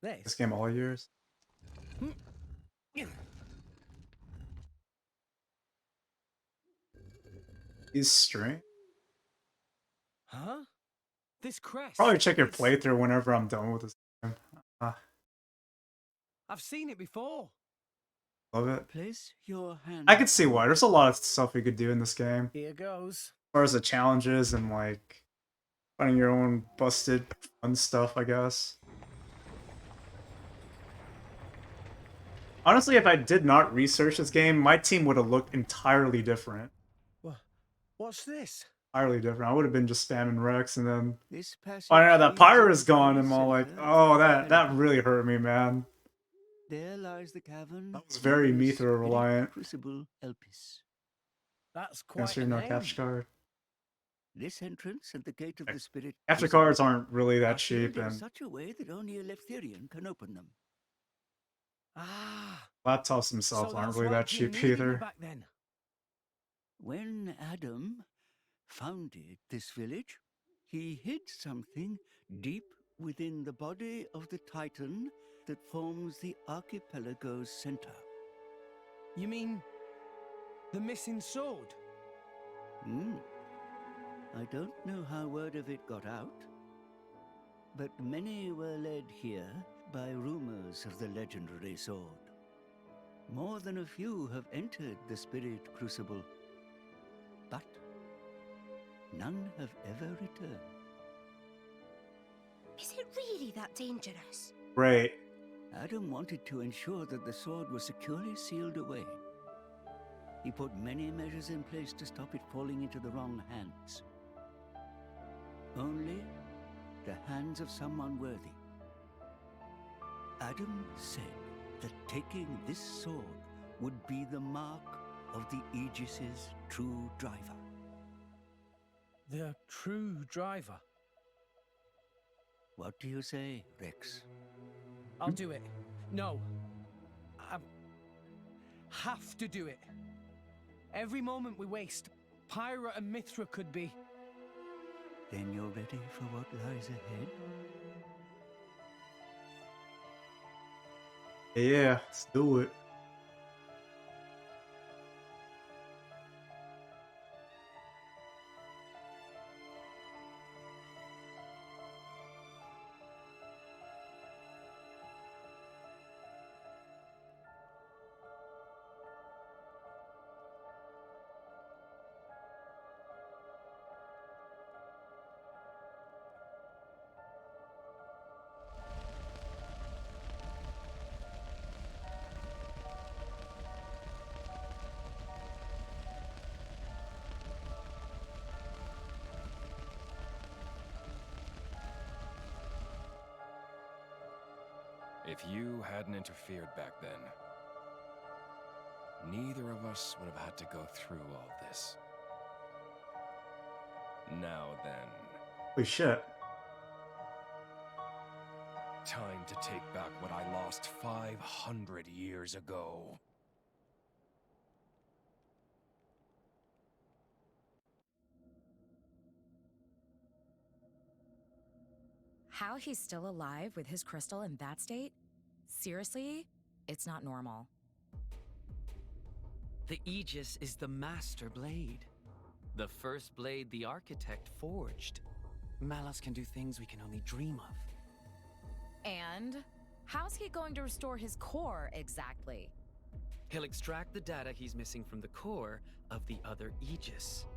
This game all years. He's string. Huh? This crest. Probably check your it's... playthrough whenever I'm done with this game. I've seen it before. Love it. Place your hand. I could see why. There's a lot of stuff you could do in this game. Here goes. As far as the challenges and like finding your own busted fun stuff, I guess. Honestly, if I did not research this game, my team would have looked entirely different. What's this? Entirely different. I would have been just spamming Rex and then finding out that pyra is gone, and I'm all like, oh, that really hurt me, man. There lies the cavern. That was very Mithra reliant. Crucible Elpis. That's quite a no name. capture card. This entrance and the gate of the spirit. Capture cards aren't really that cheap, in and such a way that only a Leftherian can open them. Ah. laptops themselves So aren't that's really why that King cheap needed me either. back then. When Adam founded this village, he hid something deep within the body of the Titan that forms the archipelago's center. You mean the missing sword? I don't know how word of it got out, but many were led here by rumors of the legendary sword. More than a few have entered the spirit crucible, but none have ever returned. Is it really that dangerous? Right. Adam wanted to ensure that the sword was securely sealed away. He put many measures in place to stop it falling into the wrong hands. Only the hands of someone worthy. Adam said that taking this sword would be the mark of the Aegis's true driver. The true driver. What do you say, Rex? I'll do it. No. I have to do it. Every moment we waste, Pyra and Mithra could be... Then you're ready for what lies ahead? Yeah, let's do it. If you hadn't interfered back then, neither of us would have had to go through all this. Now then. Holy shit. Time to take back what I lost 500 years ago. How he's still alive with his crystal in that state? Seriously? It's not normal. The Aegis is the master blade. The first blade the architect forged. Malos can do things we can only dream of. And how's he going to restore his core exactly? He'll extract the data he's missing from the core of the other Aegis.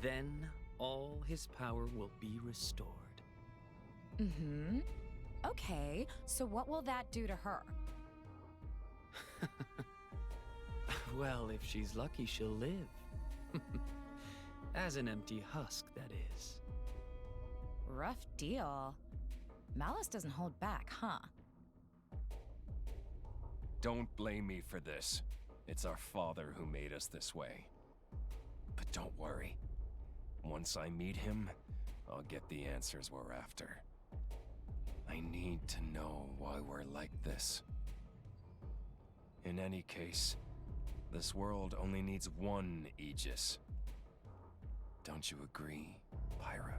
Then all his power will be restored. Mm-hmm. Okay, so what will that do to her? Well, if she's lucky, she'll live. As an empty husk, that is. Rough deal. Malice doesn't hold back, huh? Don't blame me for this. It's our father who made us this way. But don't worry. Once I meet him, I'll get the answers we're after. I need to know why we're like this. In any case, this world only needs one Aegis. Don't you agree, Pyra?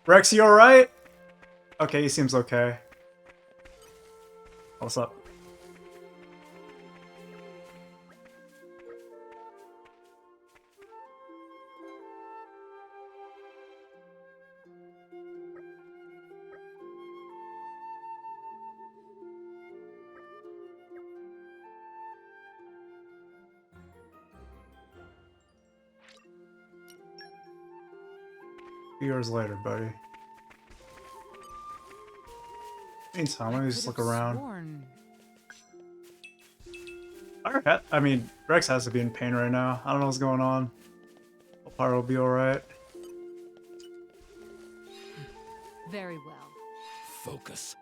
Rex, you alright? Okay, he seems okay. What's up? Years later, buddy. Meantime, let me just look around. I mean, Rex has to be in pain right now. I don't know what's going on. Hope Pyra will be alright. Very well. Focus.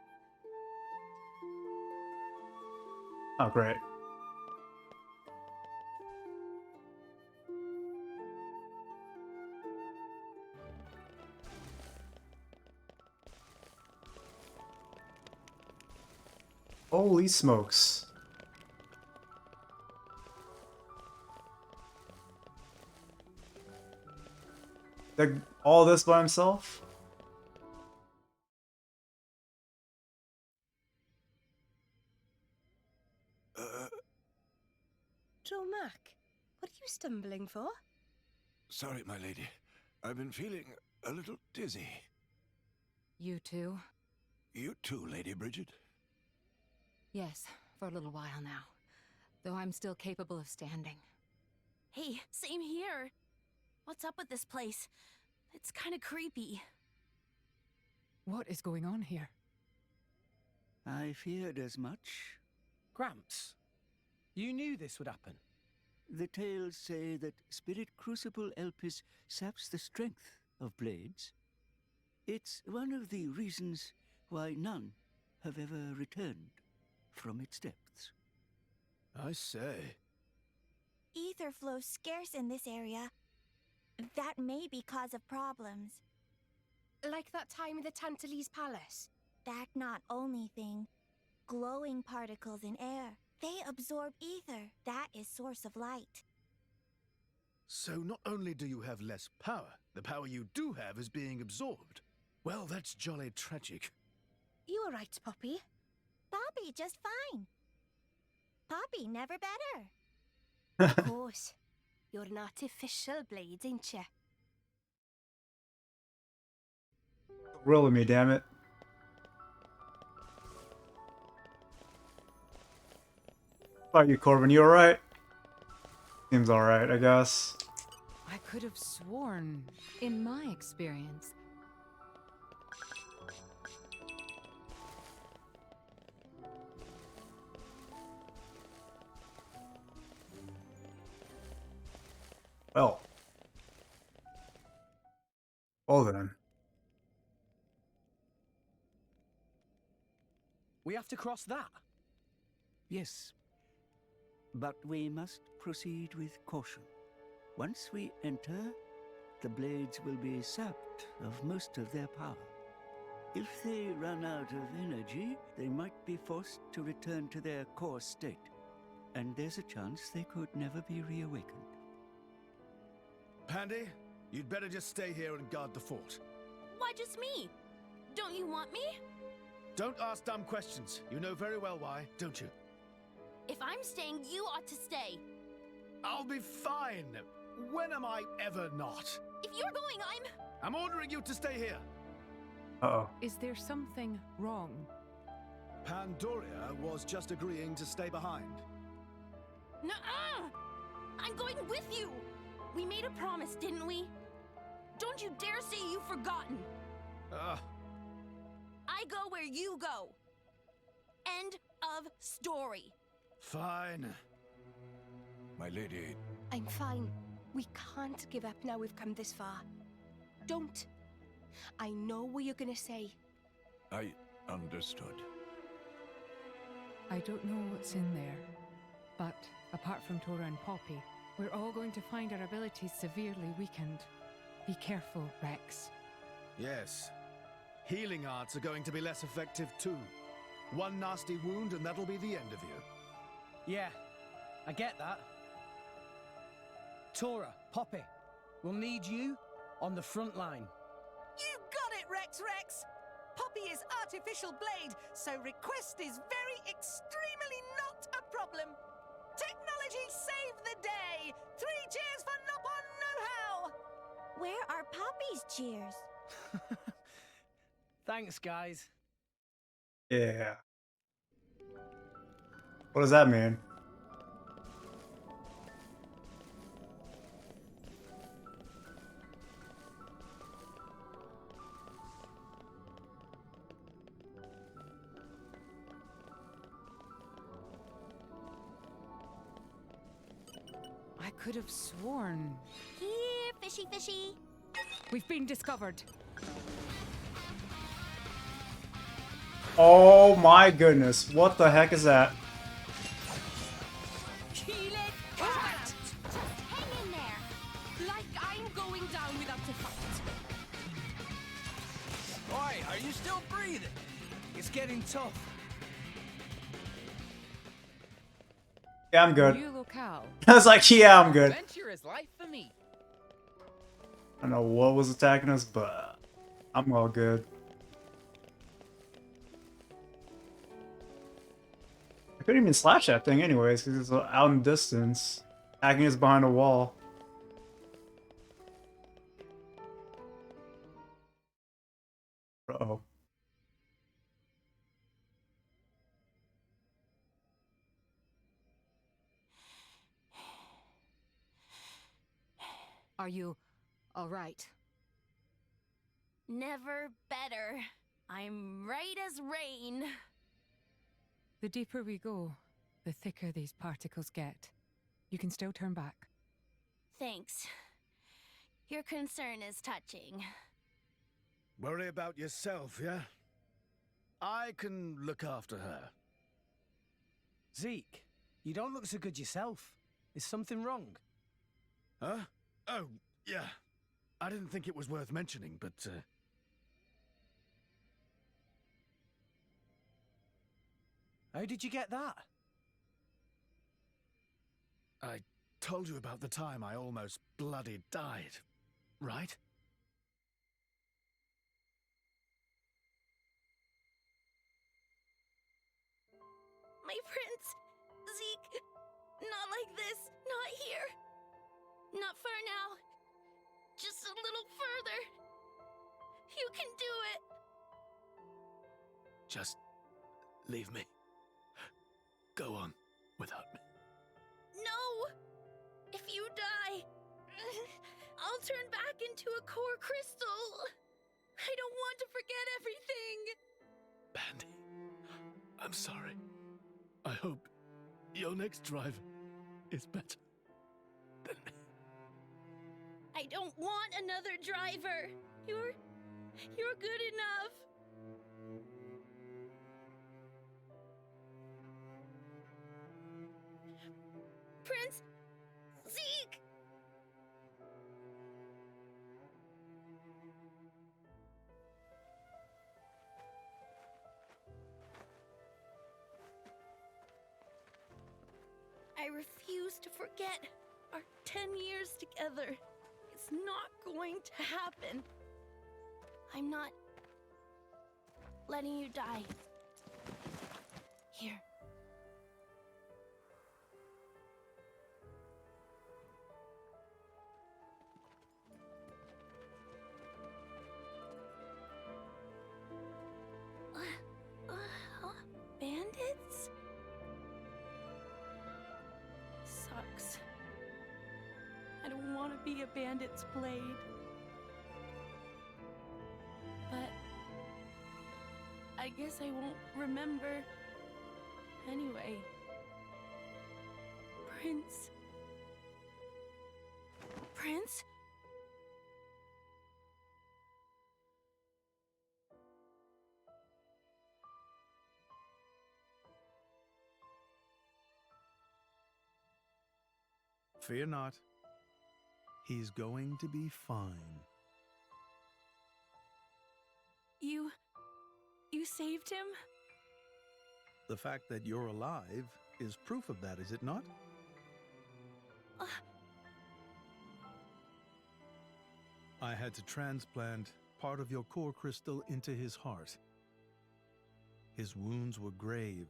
Oh, great. Holy smokes. Did all this by himself? Joe Mac, what are you stumbling for? Sorry, my lady. I've been feeling a little dizzy. You too? You too, Lady Bridget? Yes, for a little while now. Though I'm still capable of standing. Hey, same here. What's up with this place? It's kind of creepy. What is going on here? I feared as much. Gramps, you knew this would happen. The tales say that Spirit Crucible Elpis saps the strength of blades. It's one of the reasons why none have ever returned from its depths. I say. Ether flows scarce in this area. That may be cause of problems. Like that time in the Tantalese Palace? That not only thing. Glowing particles in air. They absorb ether. That is source of light. So not only do you have less power, the power you do have is being absorbed. Well, that's jolly tragic. You alright, Poppy? Poppy just fine. Poppy never better. Of course. You're an artificial blade, ain't you? Really me, damn it. How about you, Corbin? You alright? Seems alright, I guess. I could have sworn, in my experience. Well. Well then. We have to cross that. Yes. But we must proceed with caution. Once we enter, the blades will be sapped of most of their power. If they run out of energy, they might be forced to return to their core state, and there's a chance they could never be reawakened. Pandy, you'd better just stay here and guard the fort. Why just me? Don't you want me? Don't ask dumb questions. You know very well why, don't you? If I'm staying, you ought to stay. I'll be fine. When am I ever not? If you're going, I'm ordering you to stay here. Uh-oh. Is there something wrong? Pandoria was just agreeing to stay behind. Nuh-uh! I'm going with you! We made a promise, didn't we? Don't you dare say you've forgotten! I go where you go. End of story. Fine. My lady. I'm fine. We can't give up now we've come this far. Don't. I know what you're gonna say. I understood. I don't know what's in there, but apart from Tora and Poppy, we're all going to find our abilities severely weakened. Be careful, Rex. Yes. Healing arts are going to be less effective too. One nasty wound and that'll be the end of you. Yeah, I get that. Tora, Poppy, we'll need you on the front line. You got it, Rex! Poppy is artificial blade, so request is very extremely not a problem. Technology save the day! 3 cheers for Nopon know-how! Where are Poppy's cheers? Thanks, guys. Yeah. What does that mean? I could have sworn. Here, fishy fishy. We've been discovered. Oh my goodness. What the heck is that? Kill it! Just hang in there. Like I'm going down without a fight. Oi, are you still breathing? It's getting tough. Yeah, I'm good. New locale. I was like, yeah, I'm good. Adventure is life for me. I don't know what was attacking us, but I'm all good. I couldn't even slash that thing anyways, because it's out in distance. Attacking us behind a wall. Uh-oh. Are you all right? Never better. I'm right as rain. The deeper we go, the thicker these particles get. You can still turn back. Thanks. Your concern is touching. Worry about yourself, yeah? I can look after her. Zeke, you don't look so good yourself. Is something wrong? Huh? Oh, yeah. I didn't think it was worth mentioning, but, How did you get that? I told you about the time I almost bloody died, right? My prince! Zeke! Not like this! Not here! Not far now! Just a little further! You can do it! Just leave me. Go on without me. No! If you die, I'll turn back into a core crystal! I don't want to forget everything! Bandy, I'm sorry. I hope your next driver is better than me. I don't want another driver! You're good enough! Prince... Zeke! supposed to forget our 10 years together. It's not going to happen. I'm not letting you die. Here. Bandits? Sucks. I don't want to be a bandit's blade. But I guess I won't remember anyway. Prince? Prince? Fear not. He's going to be fine. You saved him? The fact that you're alive is proof of that, is it not? I had to transplant part of your core crystal into his heart. His wounds were grave.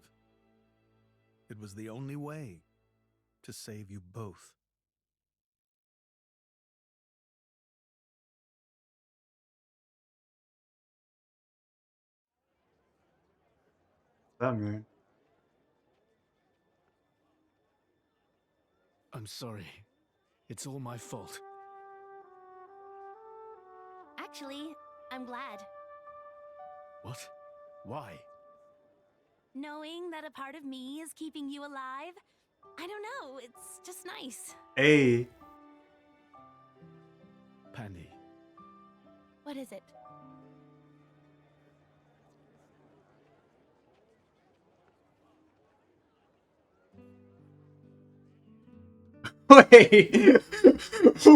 It was the only way to save you both. That man. I'm sorry. It's all my fault. Actually, I'm glad. What? Why? Knowing that a part of me is keeping you alive, I don't know, it's just nice. Hey. Pandy. What is it? Wait.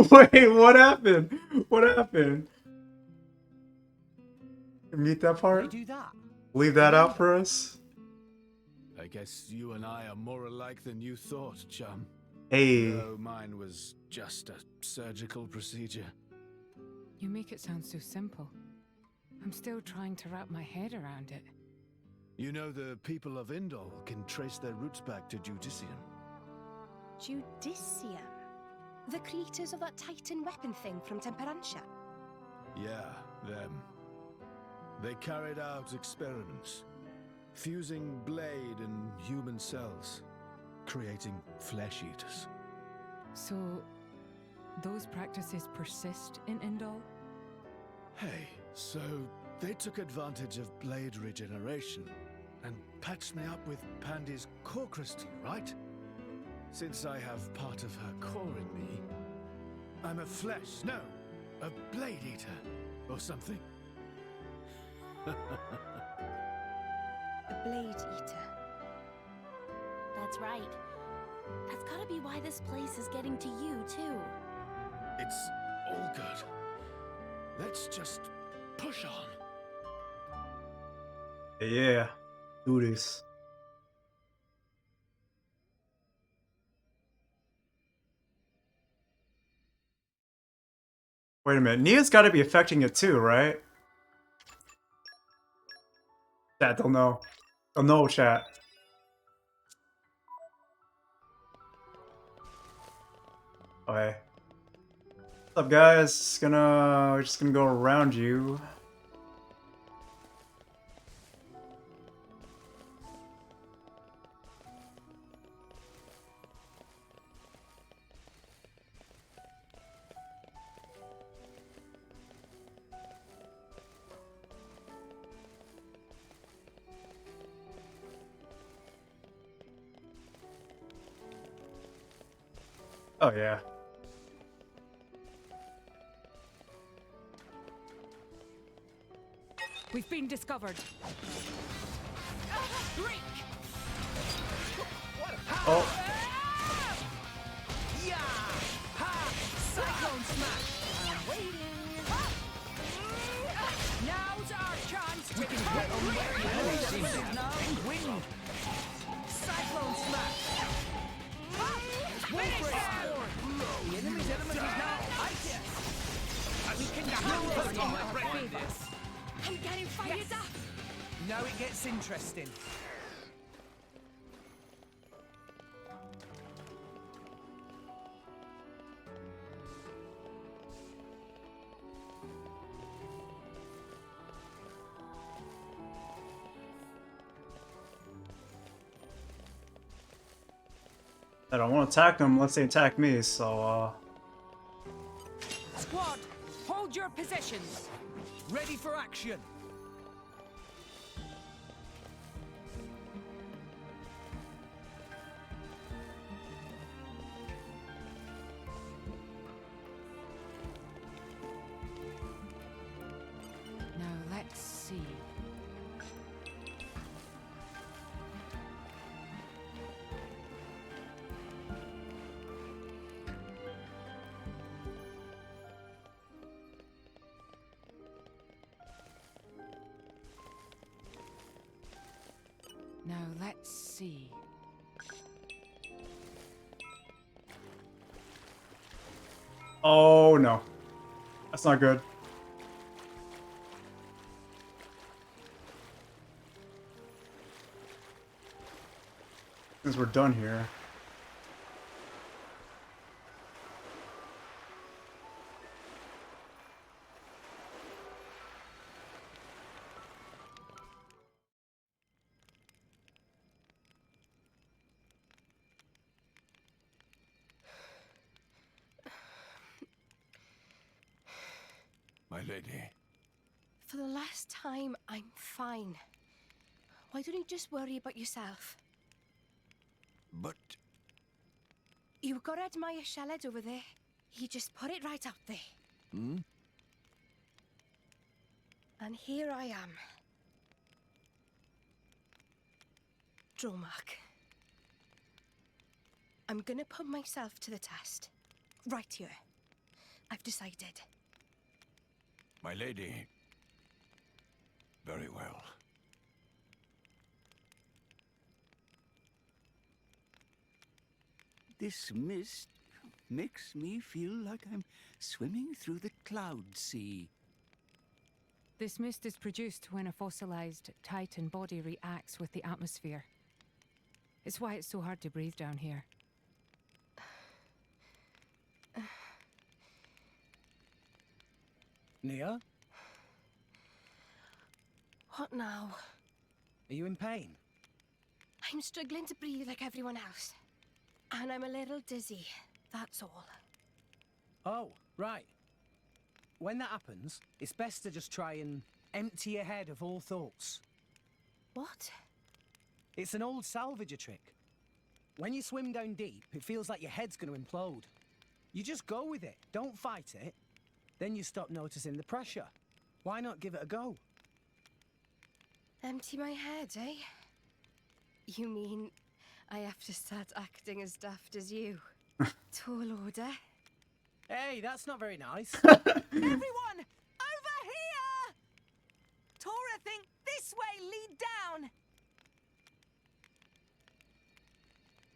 Wait, what happened? What happened? Mute that part? Do that? Leave that out for us? I guess you and I are more alike than you thought, chum. Hey. Though mine was just a surgical procedure. You make it sound so simple. I'm still trying to wrap my head around it. You know the people of Indol can trace their roots back to Judicium. Judicium? The creators of that Titan weapon thing from Temperantia? Yeah, them. They carried out experiments, fusing blade and human cells, creating flesh eaters. So, those practices persist in Indol? Hey, so they took advantage of blade regeneration and patched me up with Pandy's core crystal, right? Since I have part of her core in me, I'm a blade eater, or something. A blade eater. That's right. That's gotta be why this place is getting to you, too. It's all good. Let's just push on. Yeah. Do this. Wait a minute. Nia's gotta be affecting it too, right? Chat, don't know. Don't know, chat. Okay. What's up, guys? We're just gonna go around you. Oh, yeah. We've been discovered. Oh. Yeah! Ha! Cyclone smash! I'm waiting! Now's our chance to get on where the enemy seems now. Wind! Cyclone smash! I'm getting fired up. Now it gets interesting. I don't want to attack them unless they attack me, so Squad, hold your positions. Ready for action. Now let's see. Now let's see. oh no, that's not good. Since we're done here. My lady. For the last time, I'm fine. Why don't you just worry about yourself? But... You gotta admire Sheled over there. He just put it right out there. Hmm? And here I am. Dromark. I'm gonna put myself to the test. Right here. I've decided. My lady. Very well. This mist makes me feel like I'm swimming through the cloud sea. This mist is produced when a fossilized Titan body reacts with the atmosphere. It's why it's so hard to breathe down here. Nia? What now? Are you in pain? I'm struggling to breathe like everyone else. And I'm a little dizzy, that's all. Oh, right. When that happens, it's best to just try and empty your head of all thoughts. What? It's an old salvager trick. When you swim down deep, it feels like your head's going to implode. You just go with it, don't fight it. Then you stop noticing the pressure. Why not give it a go? Empty my head, eh? You mean I have to start acting as daft as you? Tall order? Hey, that's not very nice. Everyone, over here! Tora, think this way, lead down!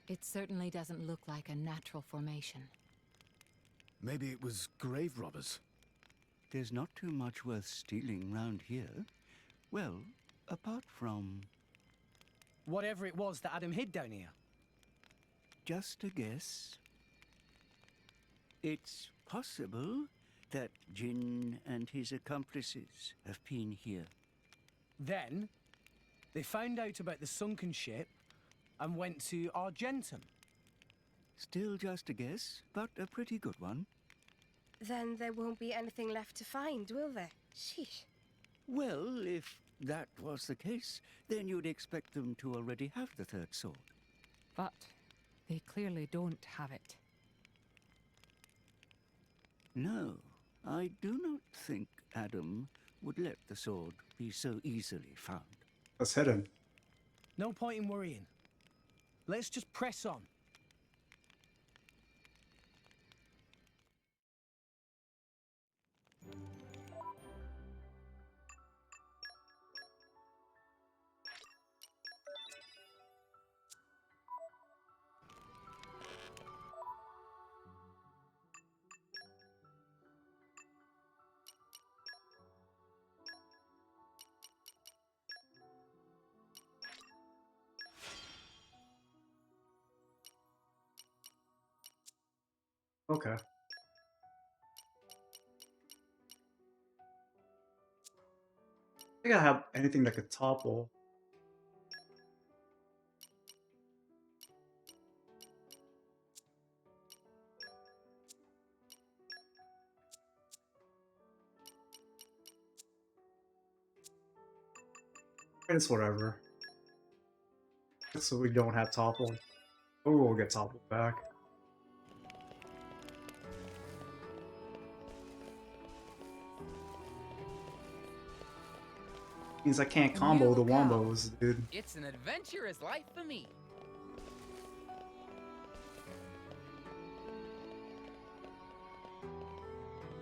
It certainly doesn't look like a natural formation. Maybe it was grave robbers. There's not too much worth stealing round here. Well, apart from... Whatever it was that Adam hid down here. Just a guess. It's possible that Jin and his accomplices have been here. Then, they found out about the sunken ship and went to Argentum. Still just a guess, but a pretty good one. Then there won't be anything left to find, will there? Sheesh. Well, if that was the case, then you'd expect them to already have the third sword. But they clearly don't have it. No, I do not think Adam would let the sword be so easily found. That's hidden. No point in worrying. Let's just press on. Okay. I think I have anything that could topple. It's whatever. So we don't have topple. Oh, we'll get toppled back. Means I can't combo the wombos, dude. It's an adventurous life for me.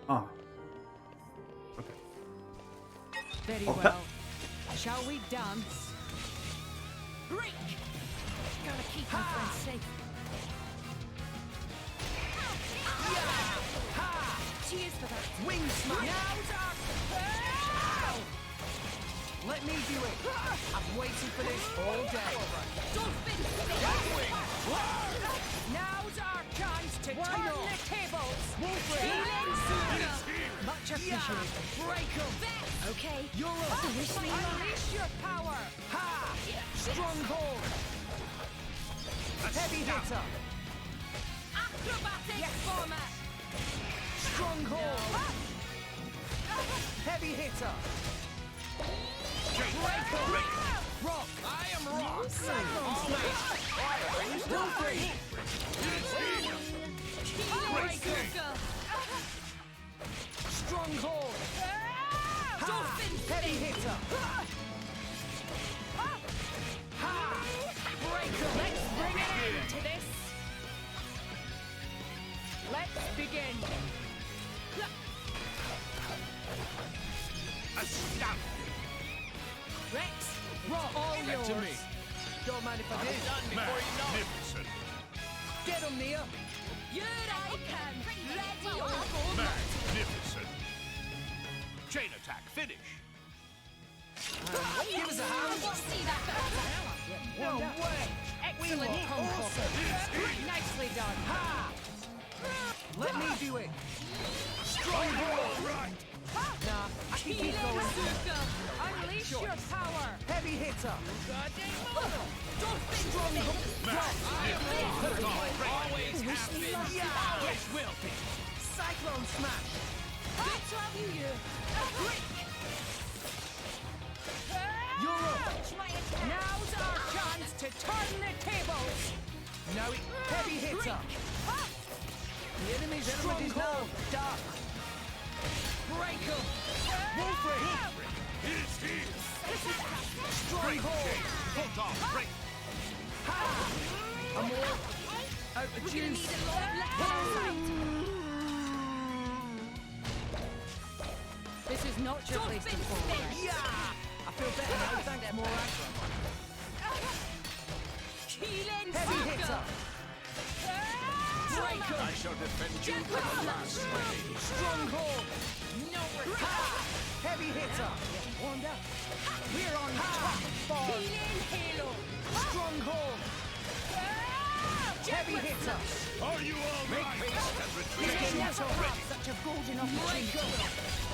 Oh. Okay. Very Okay. well. Shall we dance? Break! Gotta keep my friends safe. Cheers for that. Wing smash! Now's our... Let me do it. I've waited for this all day. Dolphin! Now's our chance to turn the tables. Feeling sooner. Much appreciated. Break 'em. Okay. You're up. Unleash your power. Ha! Stronghold. Heavy hitter. Acrobatic format. Stronghold. Heavy hitter. Break 'em. Rock. I am rock. Cyclone smash. Wolverine. Stronghold. Heavy hitter. Ha! Breaker. Let's bring an end to this. Let's begin. Rex, Rock. all yours. To me. Don't mind if I do. Done before you know it. Get him, Nia. Here I come. Ready or go. Magnificent. Chain attack, finish. Give us a hand. See that? No way. Excellent combo. Nicely done. Ha! Let me do it. Stronghold. Right. Nah, I can keep going. Unleash your power. Heavy hitter. Stronghold. Always have been. Yeah. Always will be. Cyclone smash. Good to have you here. You're up. Now's our chance to turn the tables. Now it. Heavy hitter. The enemy's element is now dark. Break 'em. Wolverine. It is here. Stronghold. Hold on, break. Ha! I'm all out of We're gonna juice. need a lot of left. This is not your place to fall. Yeah! I feel better now, thanks, more aggro. Heavy hitter. Break 'em. I shall defend you to the last. Stronghold. No ha! Heavy hitter. Warmed up. We're on top. Healing halo. Stronghold. Heavy hitter. Are you all right? And retreat. He's getting Never tough. had such a golden opportunity.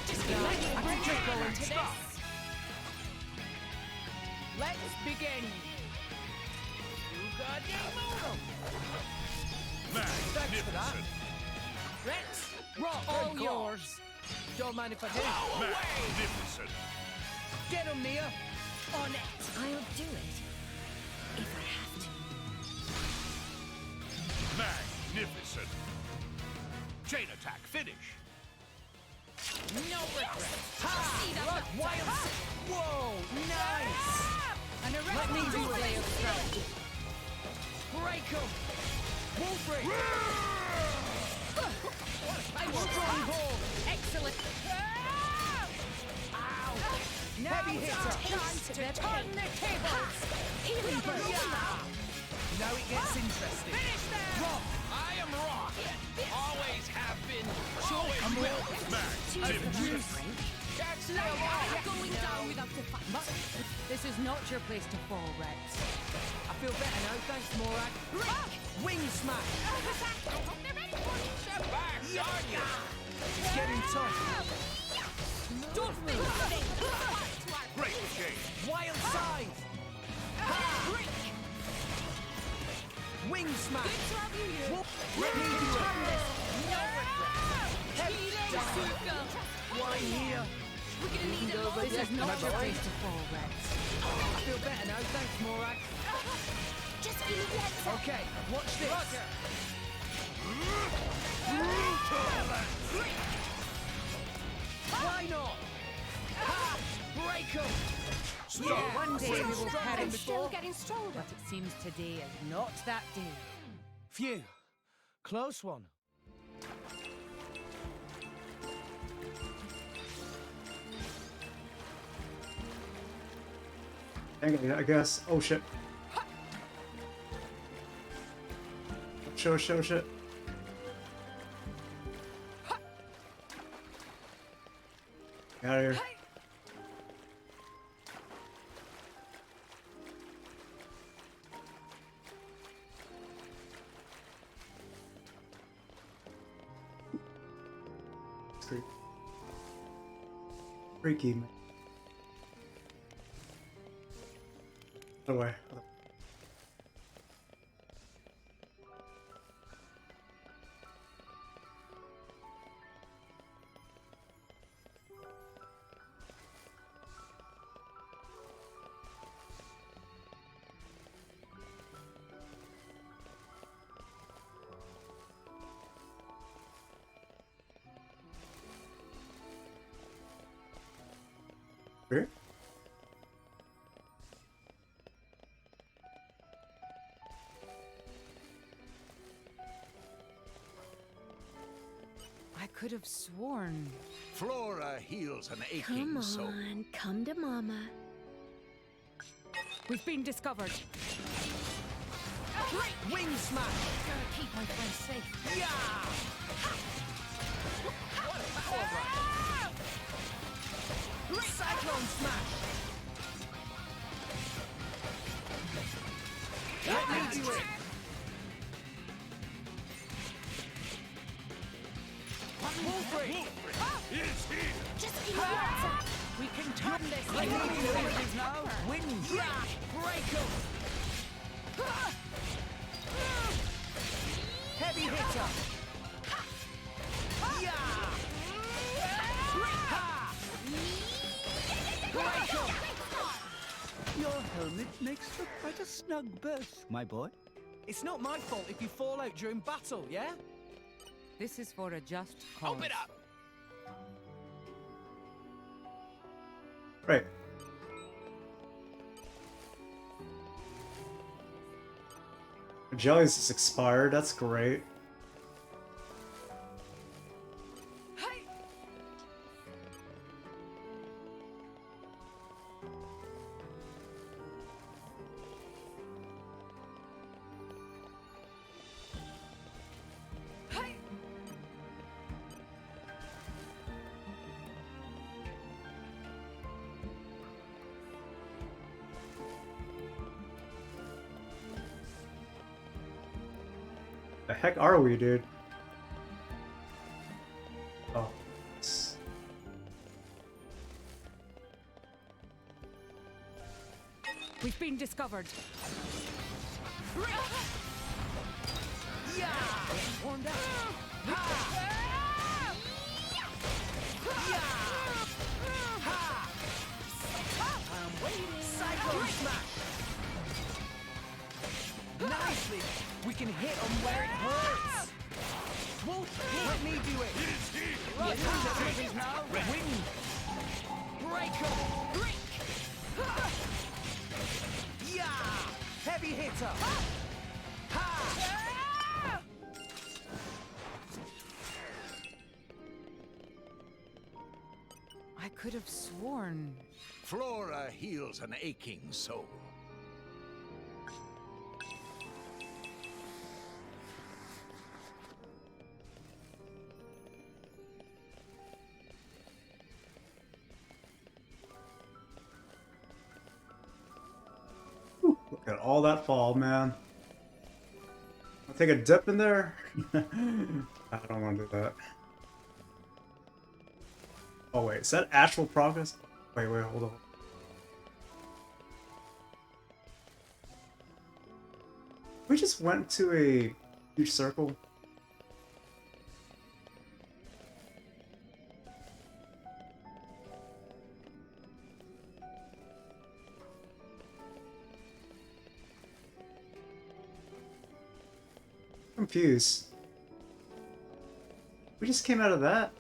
Just Nah, let me I can bring keep it going. into this. Let's begin. You goddamn move. Thanks for that. Magnificent. Rex, Rock. all Good call. yours. Don't mind if I do. Magnificent. Get him, Nia. On it. I'll do it. If I have to. Magnificent. Chain attack, finish. No regret. Ha! See that? Rock wild. Whoa, nice. And a Let me do it. play of strategy. Break 'em. Wolverine. I'm Stronghold. Excellent. Ow. Now Heavy it's our hitter. chance to turn the tables. Healing burst. Yeah. Now it gets interesting. Finish them. Rock. I am rock. Always have been. I'm Always will. Magnificent. That's Going down without a fight. This is not your place to fall, Rex. I feel better now, thanks, Morag. Wing smash! It's getting tough. Don't think Great shade. Wild scythe! Wing smash! Good to have you here. Let me do it! Heavy down. Why here? We're gonna need it all. This is not your place to fall, Rex. I feel better now, thanks, Morag. Just give me the heads up. Okay, watch this. Why not? Ha! Break 'em! Yeah, one day we will I'm perish, still getting stronger. but it seems today is not that day. Phew. Close one. Hang on, I guess. Oh shit. Shit. Get out of here. It's creepy. Freaky, man. Other way. Here? I could have sworn. Flora heals an aching Come soul. on, come to Mama. We've been discovered. Wing smash! Gotta keep my friends safe. Yeah! Cyclone smash! Let me do it! Wolfrey! Is here. Just give me the heads up. We can turn this. Let me do it now! Win! Yeah! Break 'em! Heavy hitter! Yeah! Ha! Break 'em! Your helmet makes for quite a snug berth, my boy. It's not my fault if you fall out during battle, yeah? This is for a just cause. Open up! Right. Jelly's is expired, that's great. The heck are we, dude? Oh. We've been discovered. Yeah! Warmed up! Ha! Yeah! Ha! I'm waiting! Cyclone smash! Nicely! We can hit them where it hurts! Wolf, let me do it! Right now! Win! Break 'em! Yeah! Heavy hitter! Ha! I could have sworn. Flora heals an aching soul. all that fall, man. I'll take a dip in there. I don't want to do that. Oh wait, is that actual progress? Wait, hold on. We just went to a huge circle. Confused. We just came out of that.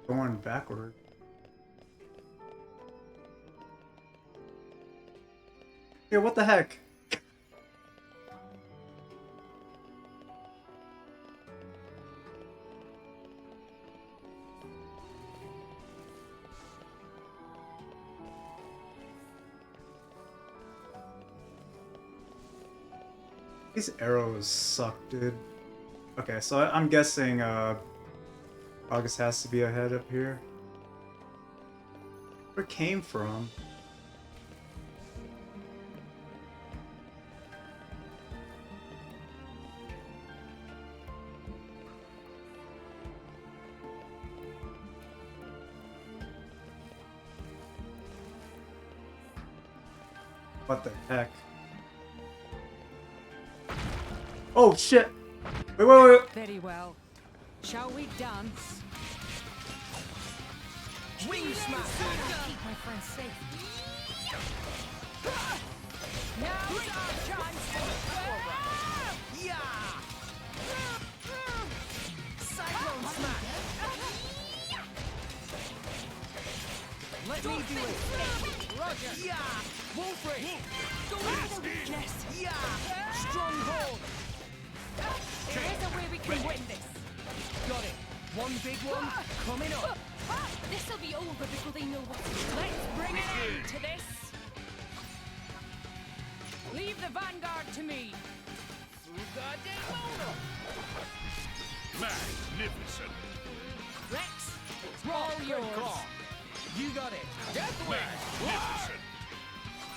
Going backward. Yeah, what the heck? These arrows suck, dude. Okay, so I'm guessing August has to be ahead up here. Where it came from? What the heck? Oh shit! Wait. Very well. Shall we dance? Wing smash! Keep my friends safe. Now's our chance! Yeah! Cyclone smash! Let me do it! Roger! Yeah! Wolf ring! Go with the weakness! Yeah! Stronghold! There is a way we can win this. Got it! One big one coming up! This'll be over before they know what to do. Let's bring an end to this. Leave the vanguard to me. Magnificent. Rex, it's all yours. Call. You got it! Deathwing! Magnificent.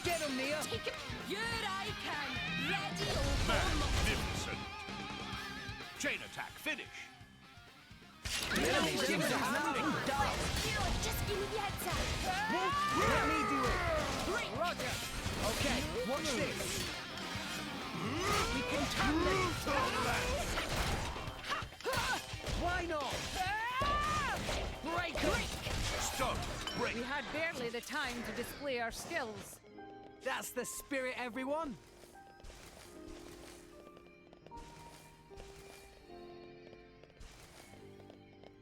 Get him, Nia! Take it. Here I can. Ready or Magnificent. Chain attack finish. Enemies in the hand! Just give me the heads up. Let me do it! Roger! Okay, watch this! We can turn this! Why not? Break 'em! Stop. Break. We had barely the time to display our skills. That's the spirit, everyone!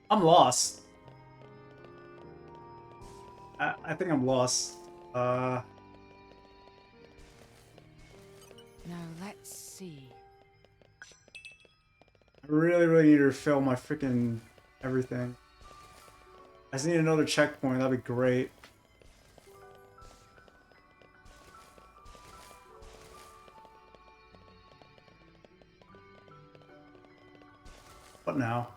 I'm lost. I think I'm lost. Now let's see. I really need to refill my freaking everything. I just need another checkpoint, that'd be great. What now?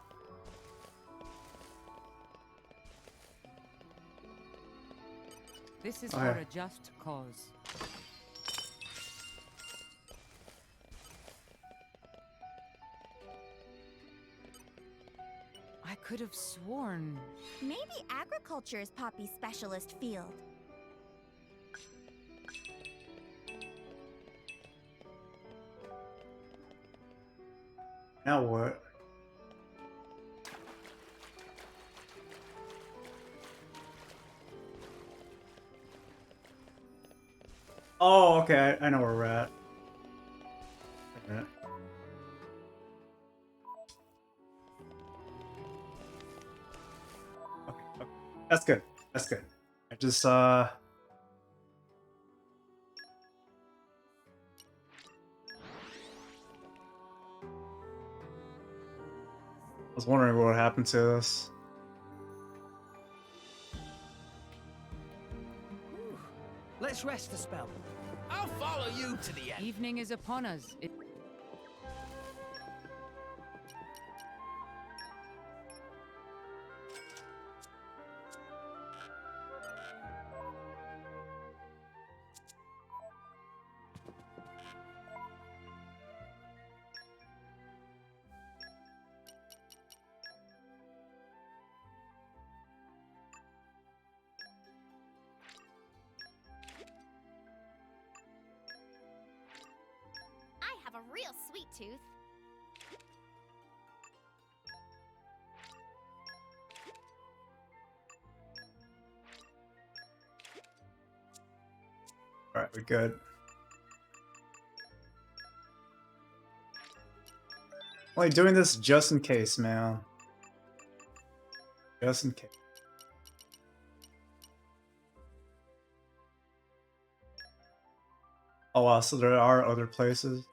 This is Okay. for a just cause. I could have sworn. Maybe agriculture is Poppy's specialist field. Now what? Oh, okay, I know where we're at. Wait a minute. Okay. That's good. That's good. I just, I was wondering what happened to this. Let's rest a spell. I'll follow you to the end. Evening is upon us. tooth. Alright, we're good. Only doing this just in case, man. Just in case. Oh wow, so there are other places.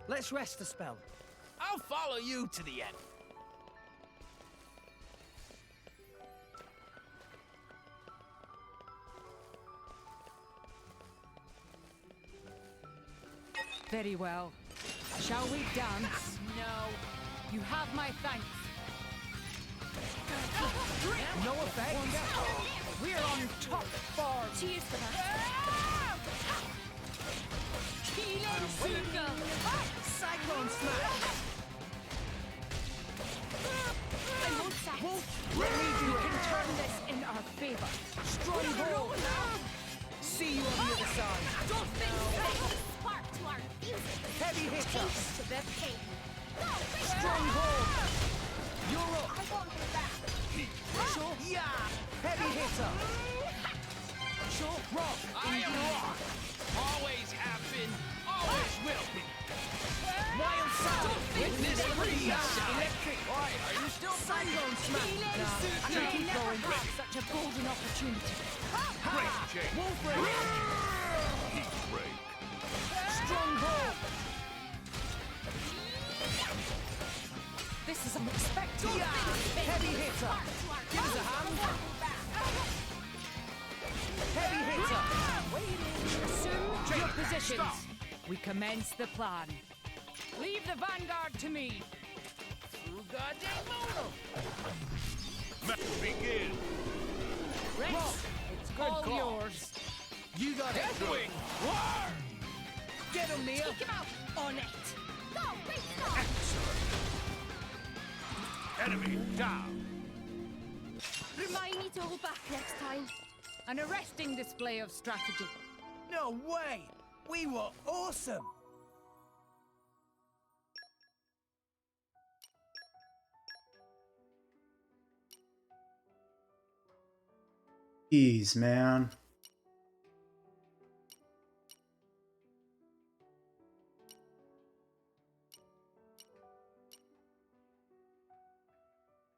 Let's rest a spell. I'll follow you to the end. Very well. Shall we dance? No. You have my thanks. No effect. We're on top form. Cheers for that. Cyclone smash. I won't sack. We can turn this in our favor. Stronghold. See you on the other side. Don't think spark to our music. Heavy hitter. Taste to the pain. Stronghold. You're up. I won't be back. Sure. Yeah. Heavy hitter. Sure. Rock. I am rock. Always have been. Always will be. Wild sound. Witness free shot. Electric. Why? Are you still cyclone smash? I can never have such a golden opportunity. Break change. Wolf break. Heat break. Stronghold. This is unexpected. Yeah. Heavy hitter. Give us a hand. Heavy hitter. Assume your positions. We commence the plan. Leave the vanguard to me. Through goddamn mono. Match begin. Rex, it's all call. yours. You got it. Deathwing. War. Get him, Nia. Take him out. On it. Go, big go. Enemy down. Remind me to hold back next time. An arresting display of strategy. No way. We were awesome. Jeez, man.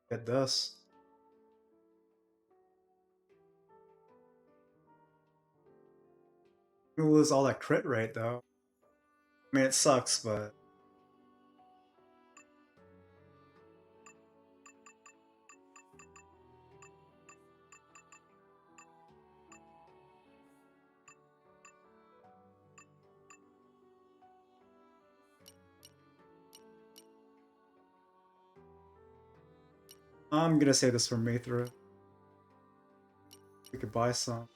Get this. I'm gonna lose all that crit rate though. I mean, it sucks, but I'm gonna save this for Mithra. We could buy some.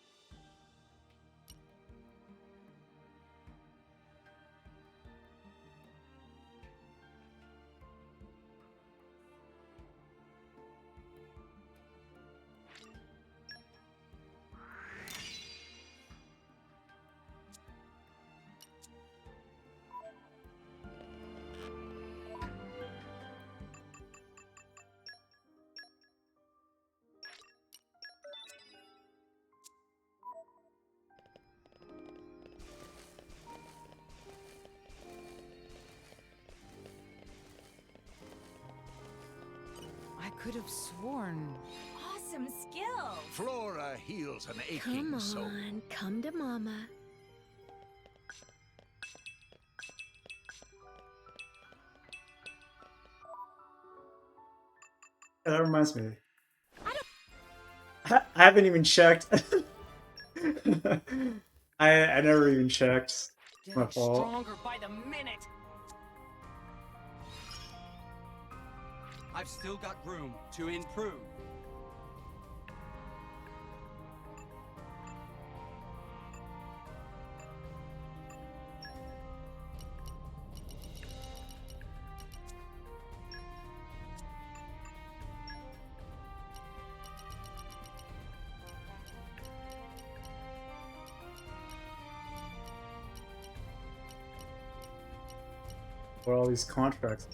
I could have sworn. Awesome skill. Flora heals an aching Come soul. on, come to Mama. Yeah, that reminds me. I haven't even checked. I never even checked. It's my fault. Stronger by the minute. I've still got room to improve. What are all these contracts?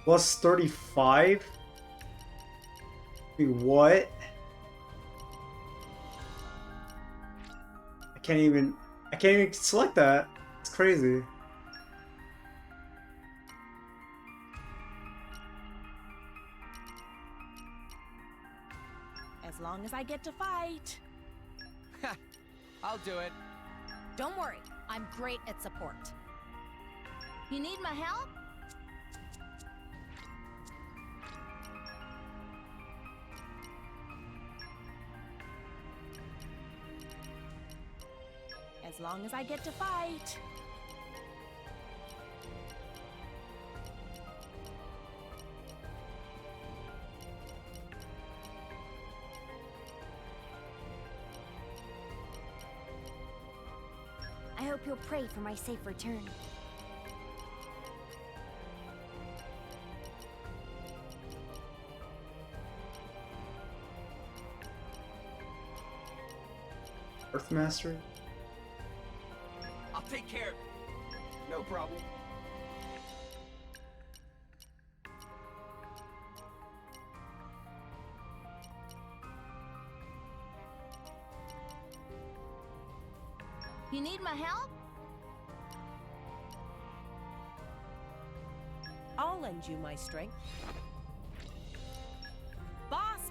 Plus 35? Wait, what? I can't even select that. It's crazy. As long as I get to fight. I'll do it. Don't worry, I'm great at support. You need my help? As long as I get to fight. I hope you'll pray for my safe return. Earth Mastery? I'll take care of it. No problem. You need my help? I'll lend you my strength. Boss!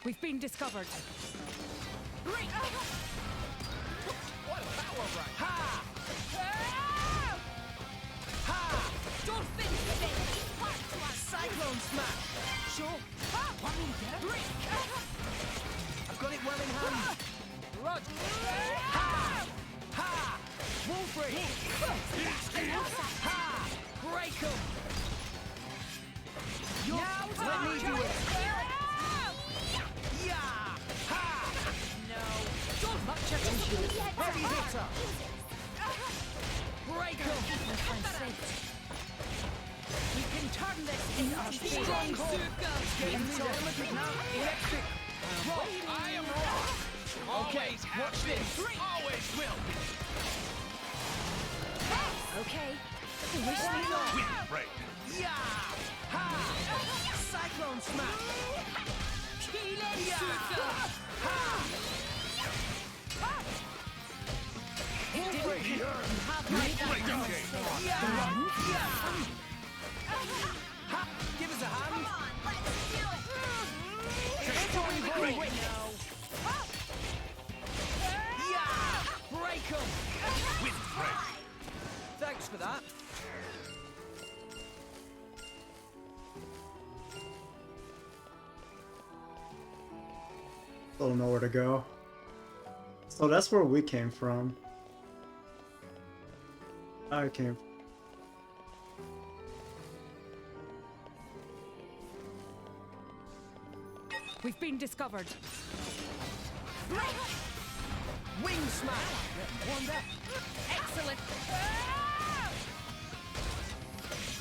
We've been discovered. Great! What a power run! Ha! Ha! Don't finish it! Part to us! Cyclone smash! Sure. Want me to get it? I've got it well in hand. Roger. Ha! Ha! Wolfrey! Ha! Break 'em! Now let me do it! Yeah! Ha! No. Don't much attention! Heavy hitter! Break 'em! We can turn this into a strong hold. Enemy's element is now electric. I am wrong. Okay, watch this. Always will. Okay. Wish me luck. Wind break. Yeah! Ha! Cyclone smash. Yeah! Ha! Wolfrey. Yeah! Yeah! Give us a hand. Come on, let's do it! Destroy great. Yeah! Break 'em. Wind break. Thanks for that. Don't know where to go. So that's where we came from. I came. We've been discovered. Wing smash. Wonder. Excellent!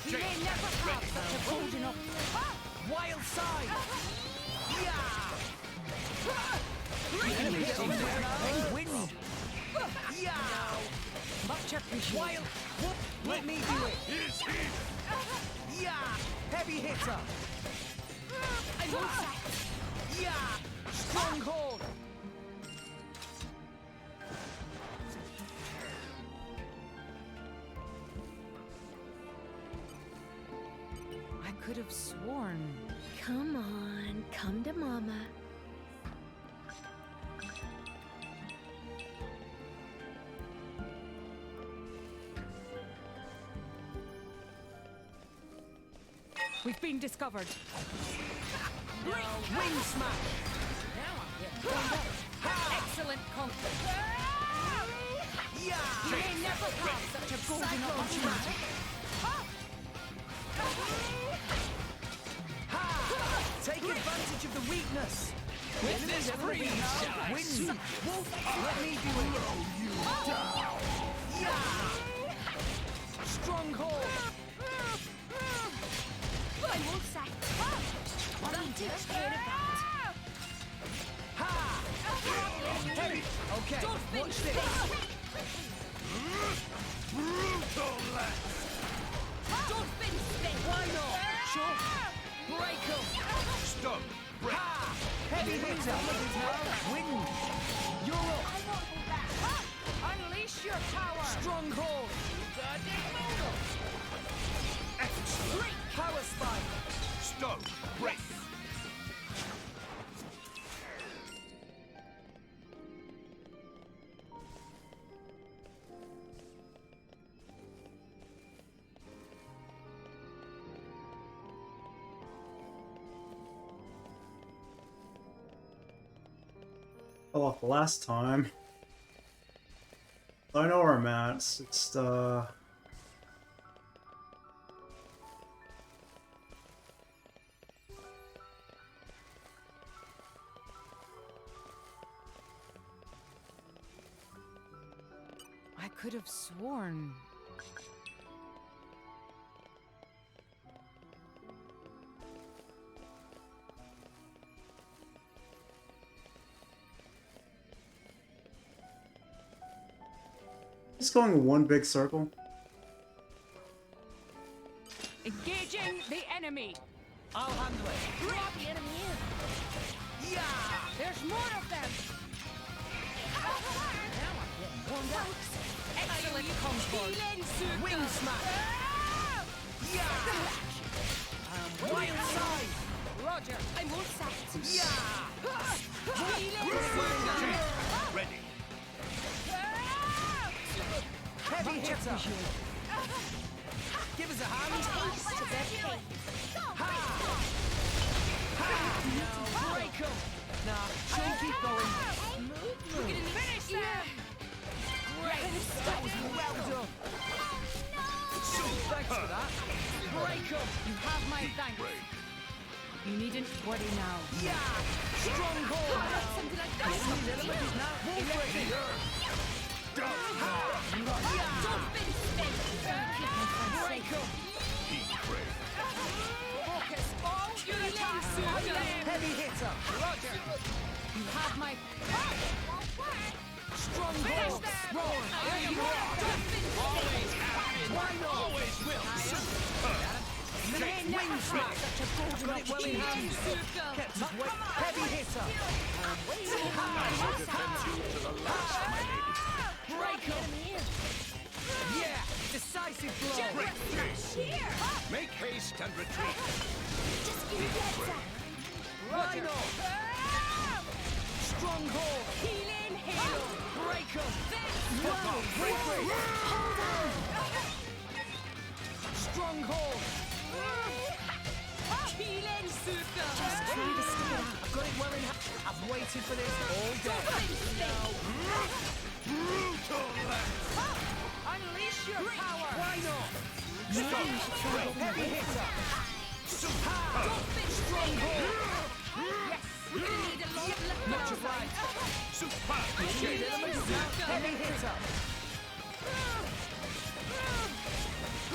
We may never have such a golden Wild side. Yeah! Wind. Yeah! Much appreciated. Wild. Whoop. Let me do it. Yeah! Heavy hitter. I won't say. Yeah! Stronghold. I could have sworn. Come on, come to Mama. We've been discovered. Wing smash! Excellent conflict. You may never have such a golden opportunity. Take advantage of the weakness! With this freeze, Win! Wolf, let me do it! Stronghold! I won't sack. That takes care of that. Heavy! Okay, watch this! Brutal left! Don't finish it. Why not? Sure! Break 'em! Stop! Break! Heavy hitter! Win! You're up! Unleash your power. Stronghold! Power spike! Stop! Break! Fell off last time. I know where I'm at. It's I could have sworn. just going one big circle. Engaging the enemy. I'll handle it! Drop the enemy in. Yeah! There's more of them. Excellent comfort. Wing smash! Yeah! Wild side! Roger. I won't sack. Ready! Heavy hitter! Give us a hand! Break 'em! Nah, she'll keep going. Finish them. Great! That was well done! Thanks for that! Break 'em! You have my thanks. You needn't worry now. Yeah! Stronghold! Something like This element is now wolf ready! Don't finish it. Break 'em! Focus all your attacks on them. Heavy hitter! Roger. You have my Stronghold! Roar! Why not? Always will! Wing smash! Got it well in hand! Kept his weight! Heavy hitter! Break 'em! Yeah! Decisive blow! Make haste and retreat! Just give me that sack. Rhino! Stronghold! healing halo. Break 'em! Whoa, Break! hold on. Stronghold! Healing suka. Just trying to stick it out. I've got it well in hand. I've waited for this all day. Brutal left! Unleash your power. Why not? Heavy hitter! Stronghold! Yes. We're gonna need a lot of left. Much obliged. Super! Heavy hitter!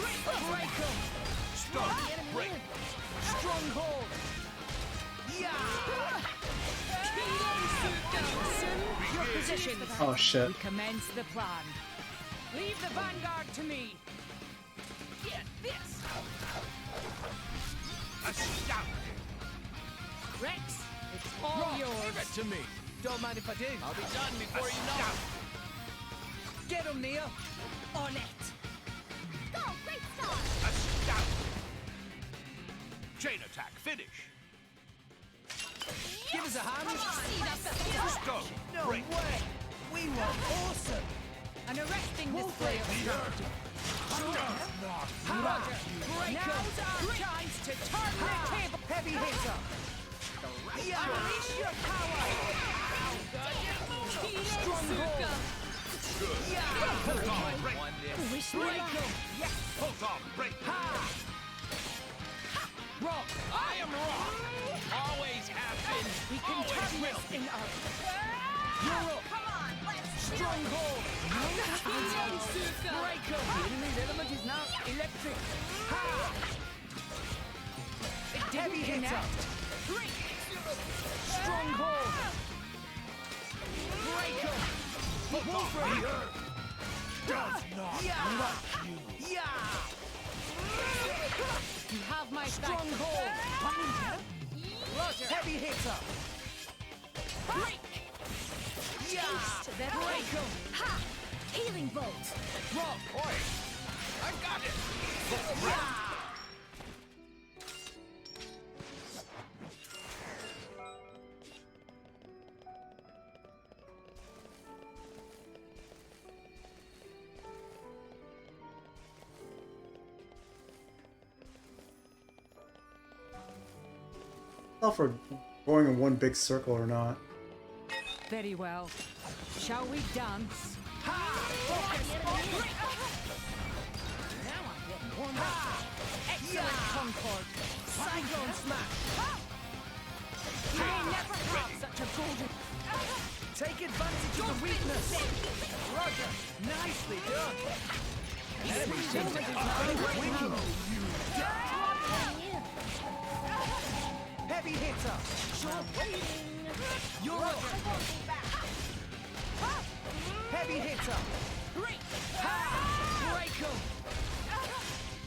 Break 'em! Stop! Break! Stronghold! Yeah! Your position. Oh shit. We commence the plan. Leave the vanguard to me. Get this. Astounding! Rex, it's all yours. Give it to me! Don't mind if I do. I'll be done before you know it. Get 'em, Nia! On it. Go, great start. Astounding! Chain attack, finish! Give us a hand! Stop! No Break! way! We were awesome! An arresting display of strategy. Roger! Break 'em! Now's our chance to turn the table. Heavy hitter! Unleash your power! Stronghold! Hold on, break! Wish me luck! Yes! Hold on, break! Rock! I am Rock! Always have been! We can turn this in up! You're up! Come on, let's Stronghold! Breaker! The enemy's element is now electric! Ha! Heavy hitter! Stronghold! Breaker! Wolfbreaker! Does not love you! Yeah! You have my Stronghold! Roger! Heavy hitter! Break! Yeah! Break 'em! Ha! Healing bolt! Rock! Oi! I got it! Yeah! I don't know if we're going in one big circle or not. Very well. Shall we dance? Excellent Concord! Cyclone smash! You may never have such a golden... Take advantage of the weakness! Roger! Nicely done! Enemy segment is now winning! Heavy hitter! Sure! You're up! Heavy hitter! Ha! Break 'em!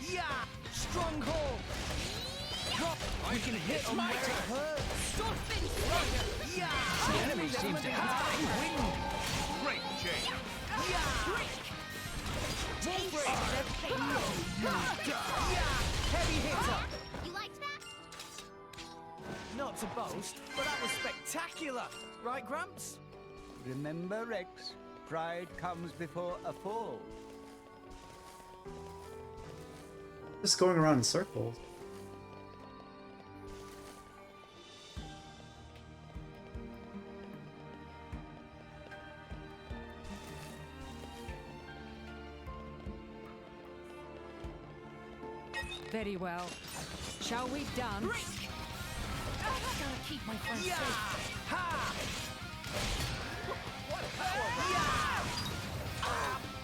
Yeah! Stronghold! We can hit them where it hurts! Yeah! The enemy seems to have wind! Great, Jane! Yeah! Wolfbreaker! Yeah! Heavy hitter! You liked that? Not to boast, but that was spectacular! Right, Gramps? Remember, Rex, pride comes before a fall. Just going around in circles. Very well. Shall we dance? Gotta keep my friends Yeah! safe. Ha! What power! Yeah!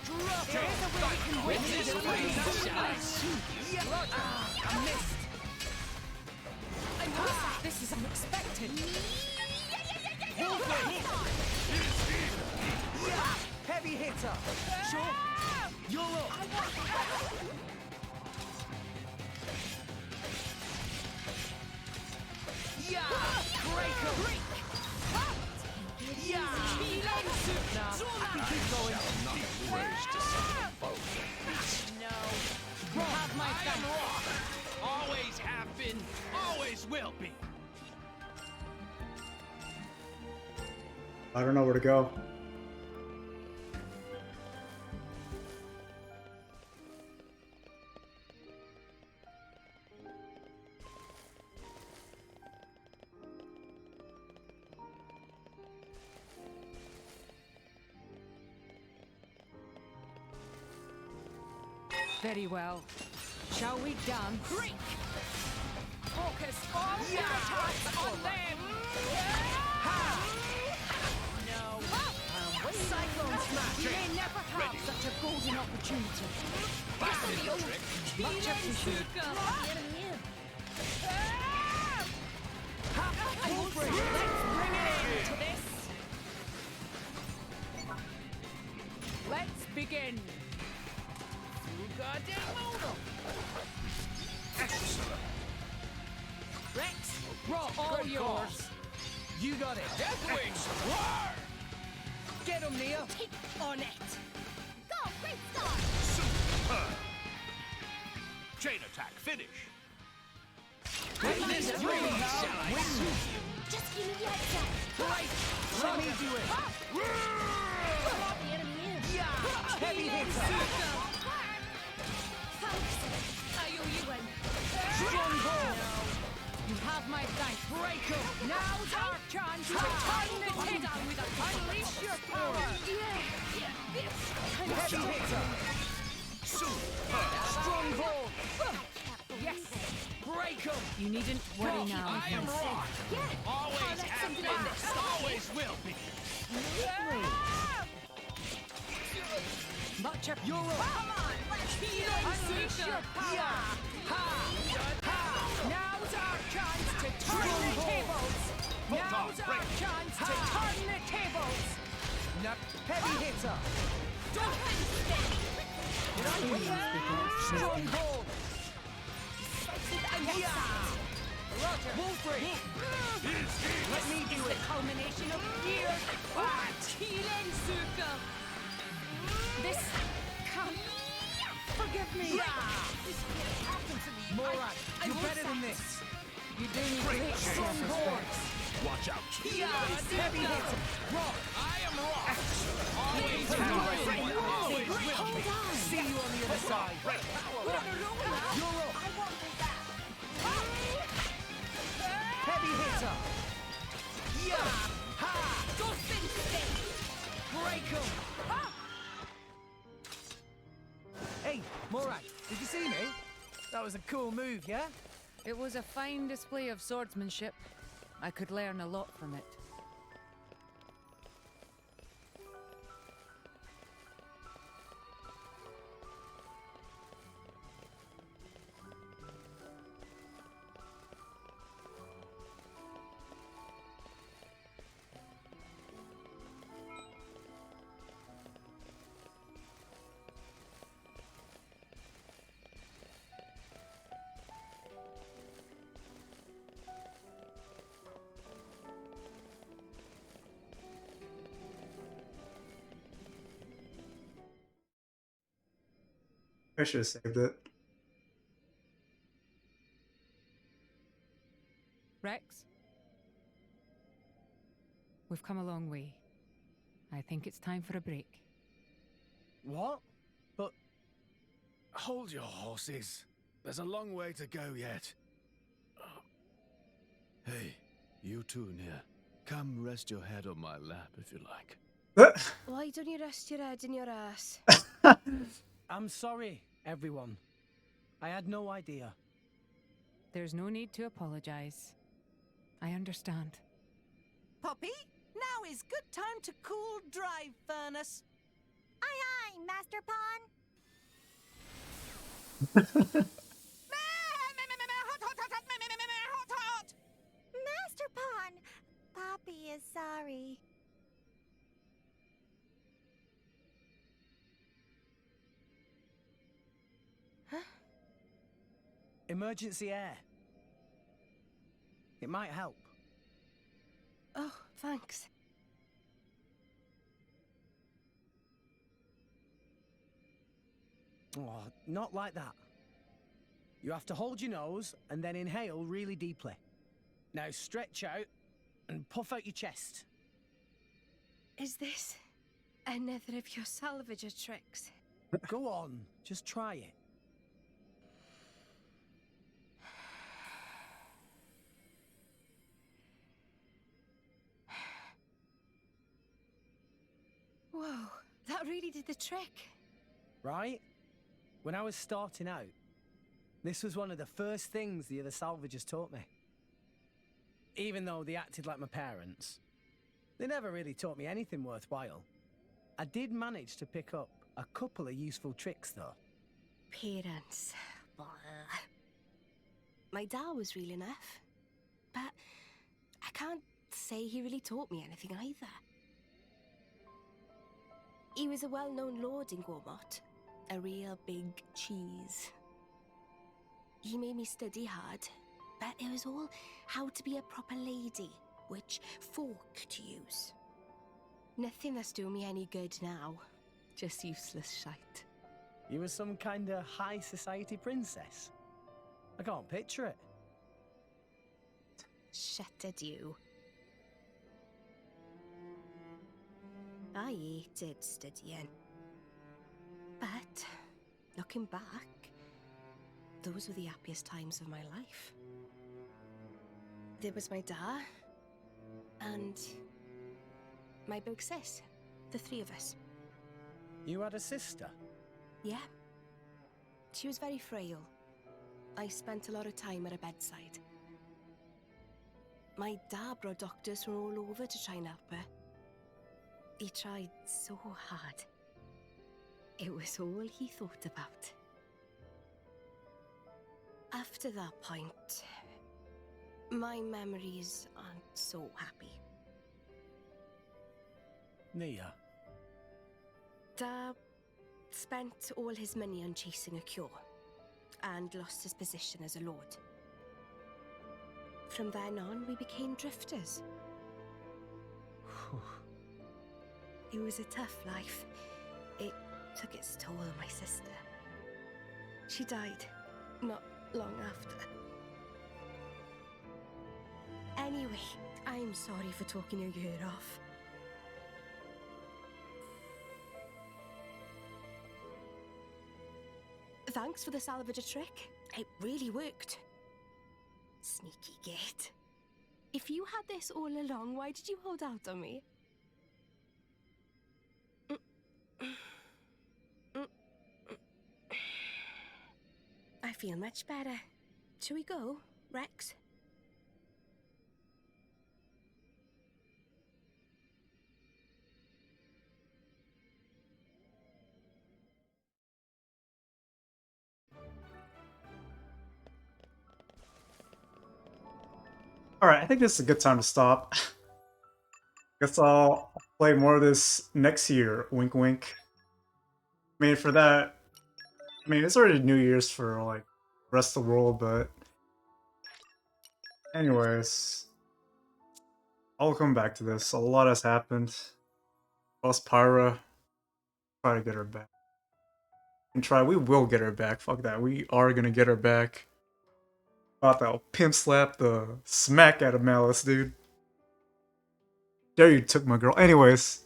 Drop There is a way we can win this Yeah! I missed! This is unexpected. Yeah! Heavy hitter! Sure! You're up! Yeah! Breaker! Yeah! Nah, I can keep going. You have my I am thanks. Rock! Always have been, always will be! I don't know where to go. Very well. Shall we dance? Focus all your attacks on them! No! Cyclone smash! You may never have such a golden opportunity. Much appreciated. Let's bring it into this. Let's begin. Excellent! Rex, Rock, all Good yours. call. You got it. Deathwings! Roar! Get him, Nia. Keep on it. Go, Great Star! Superb! Chain attack, finish! This really shall I soothe you? Just give me the headset. Right. Let me do it. Lock the enemy in. Yeah! Heavy hitter! Thanks. I owe you one. Stronghold! You have have my thanks. Break up. Now's our chance to turn the tide. Unleash your power. Heavy hitter. Stronghold. Yes. Break up. You needn't worry now. I am wrong. Always have been. Always will be. Much up. You're up. Come on, let's Unleash your power. Now's our chance to turn the tables. Now's our chance to turn the tables. Heavy hitter. Stronghold. Wolfrey. Let me do it. The culmination of years. This can't. Forgive me. This can't happen to me. Morat, you're better than this. You do need great Stronghold. Watch out. Heavy hitter. Rock. I am rock. Always will. Hold on. See you on the other side. You're up. I won't do that. Heavy hitter. Break 'em. Hey, Morat, did you see me? That was a cool move, yeah? It was a fine display of swordsmanship. I could learn a lot from it. I should have saved it. Rex? We've come a long way. I think it's time for a break. What? But... Hold your horses. There's a long way to go yet. Hey, you two near. Come rest your head on my lap if you like. Why don't you rest your head in your ass? I'm sorry, everyone. I had no idea. There's no need to apologize. I understand. Poppy, now is good time to cool drive furnace. Aye, aye, Master Pawn. Master Pawn, Poppy is sorry. Emergency air. It might help. Oh, thanks. Oh, not like that. You have to hold your nose and then inhale really deeply. Now stretch out and puff out your chest. Is this another of your salvager tricks? Go on, just try it. Whoa, that really did the trick. Right? When I was starting out, this was one of the first things the other salvagers taught me. Even though they acted like my parents, they never really taught me anything worthwhile. I did manage to pick up a couple of useful tricks, though. Parents. Blah. My dad was real enough, but I can't say he really taught me anything either. He was a well-known lord in Gormott, a real big cheese. He made me study hard, but it was all how to be a proper lady, which fork to use. Nothing that's doing me any good now, just useless shite. You were some kind of high society princess. I can't picture it. Shut it, you. I hated studying. But, looking back, those were the happiest times of my life. there was my dad and my big sis, the three of us. You had a sister? Yeah. She was very frail. I spent a lot of time at her bedside. My dad brought doctors from all over to try and help her. He tried so hard. It was all he thought about. After that point, my memories aren't so happy. Nia. Dad spent all his money on chasing a cure and lost his position as a lord. From then on, we became drifters. It was a tough life. It took its toll on my sister. She died not long after. Anyway, I'm sorry for talking your ear off. Thanks for the salvage trick. It really worked. Sneaky git. If you had this all along, why did you hold out on me? I feel much better. Shall we go, Rex? Alright, I think this is a good time to stop. Guess I'll play more of this next year. Wink wink. I mean, for that, I mean, it's already New Year's for, like, the rest of the world, but... Anyways... I'll come back to this. A lot has happened. Lost Pyra. Try to get her back. And try, we will get her back. Fuck that. We are gonna get her back. About that pimp slap the smack out of Malice, dude. There you took my girl. Anyways.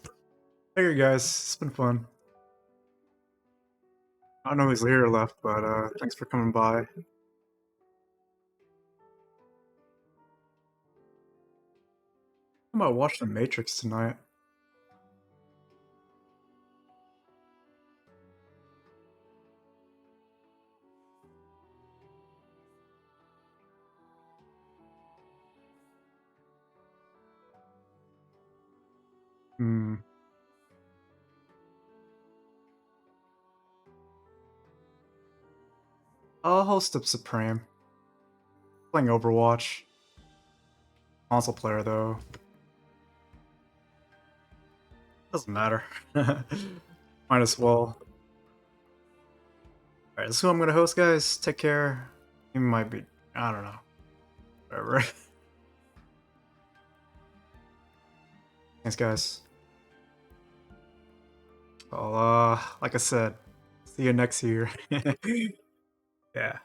There you guys. It's been fun. I don't know who's here left, but thanks for coming by. I might watch The Matrix tonight. Hmm. I'll host up Supreme. Playing Overwatch. Console player though. Doesn't matter. Might as well. Alright, this is who I'm gonna host, guys. Take care. It might be, I don't know. Whatever. Thanks, guys. Well, like I said, see you next year. Yeah.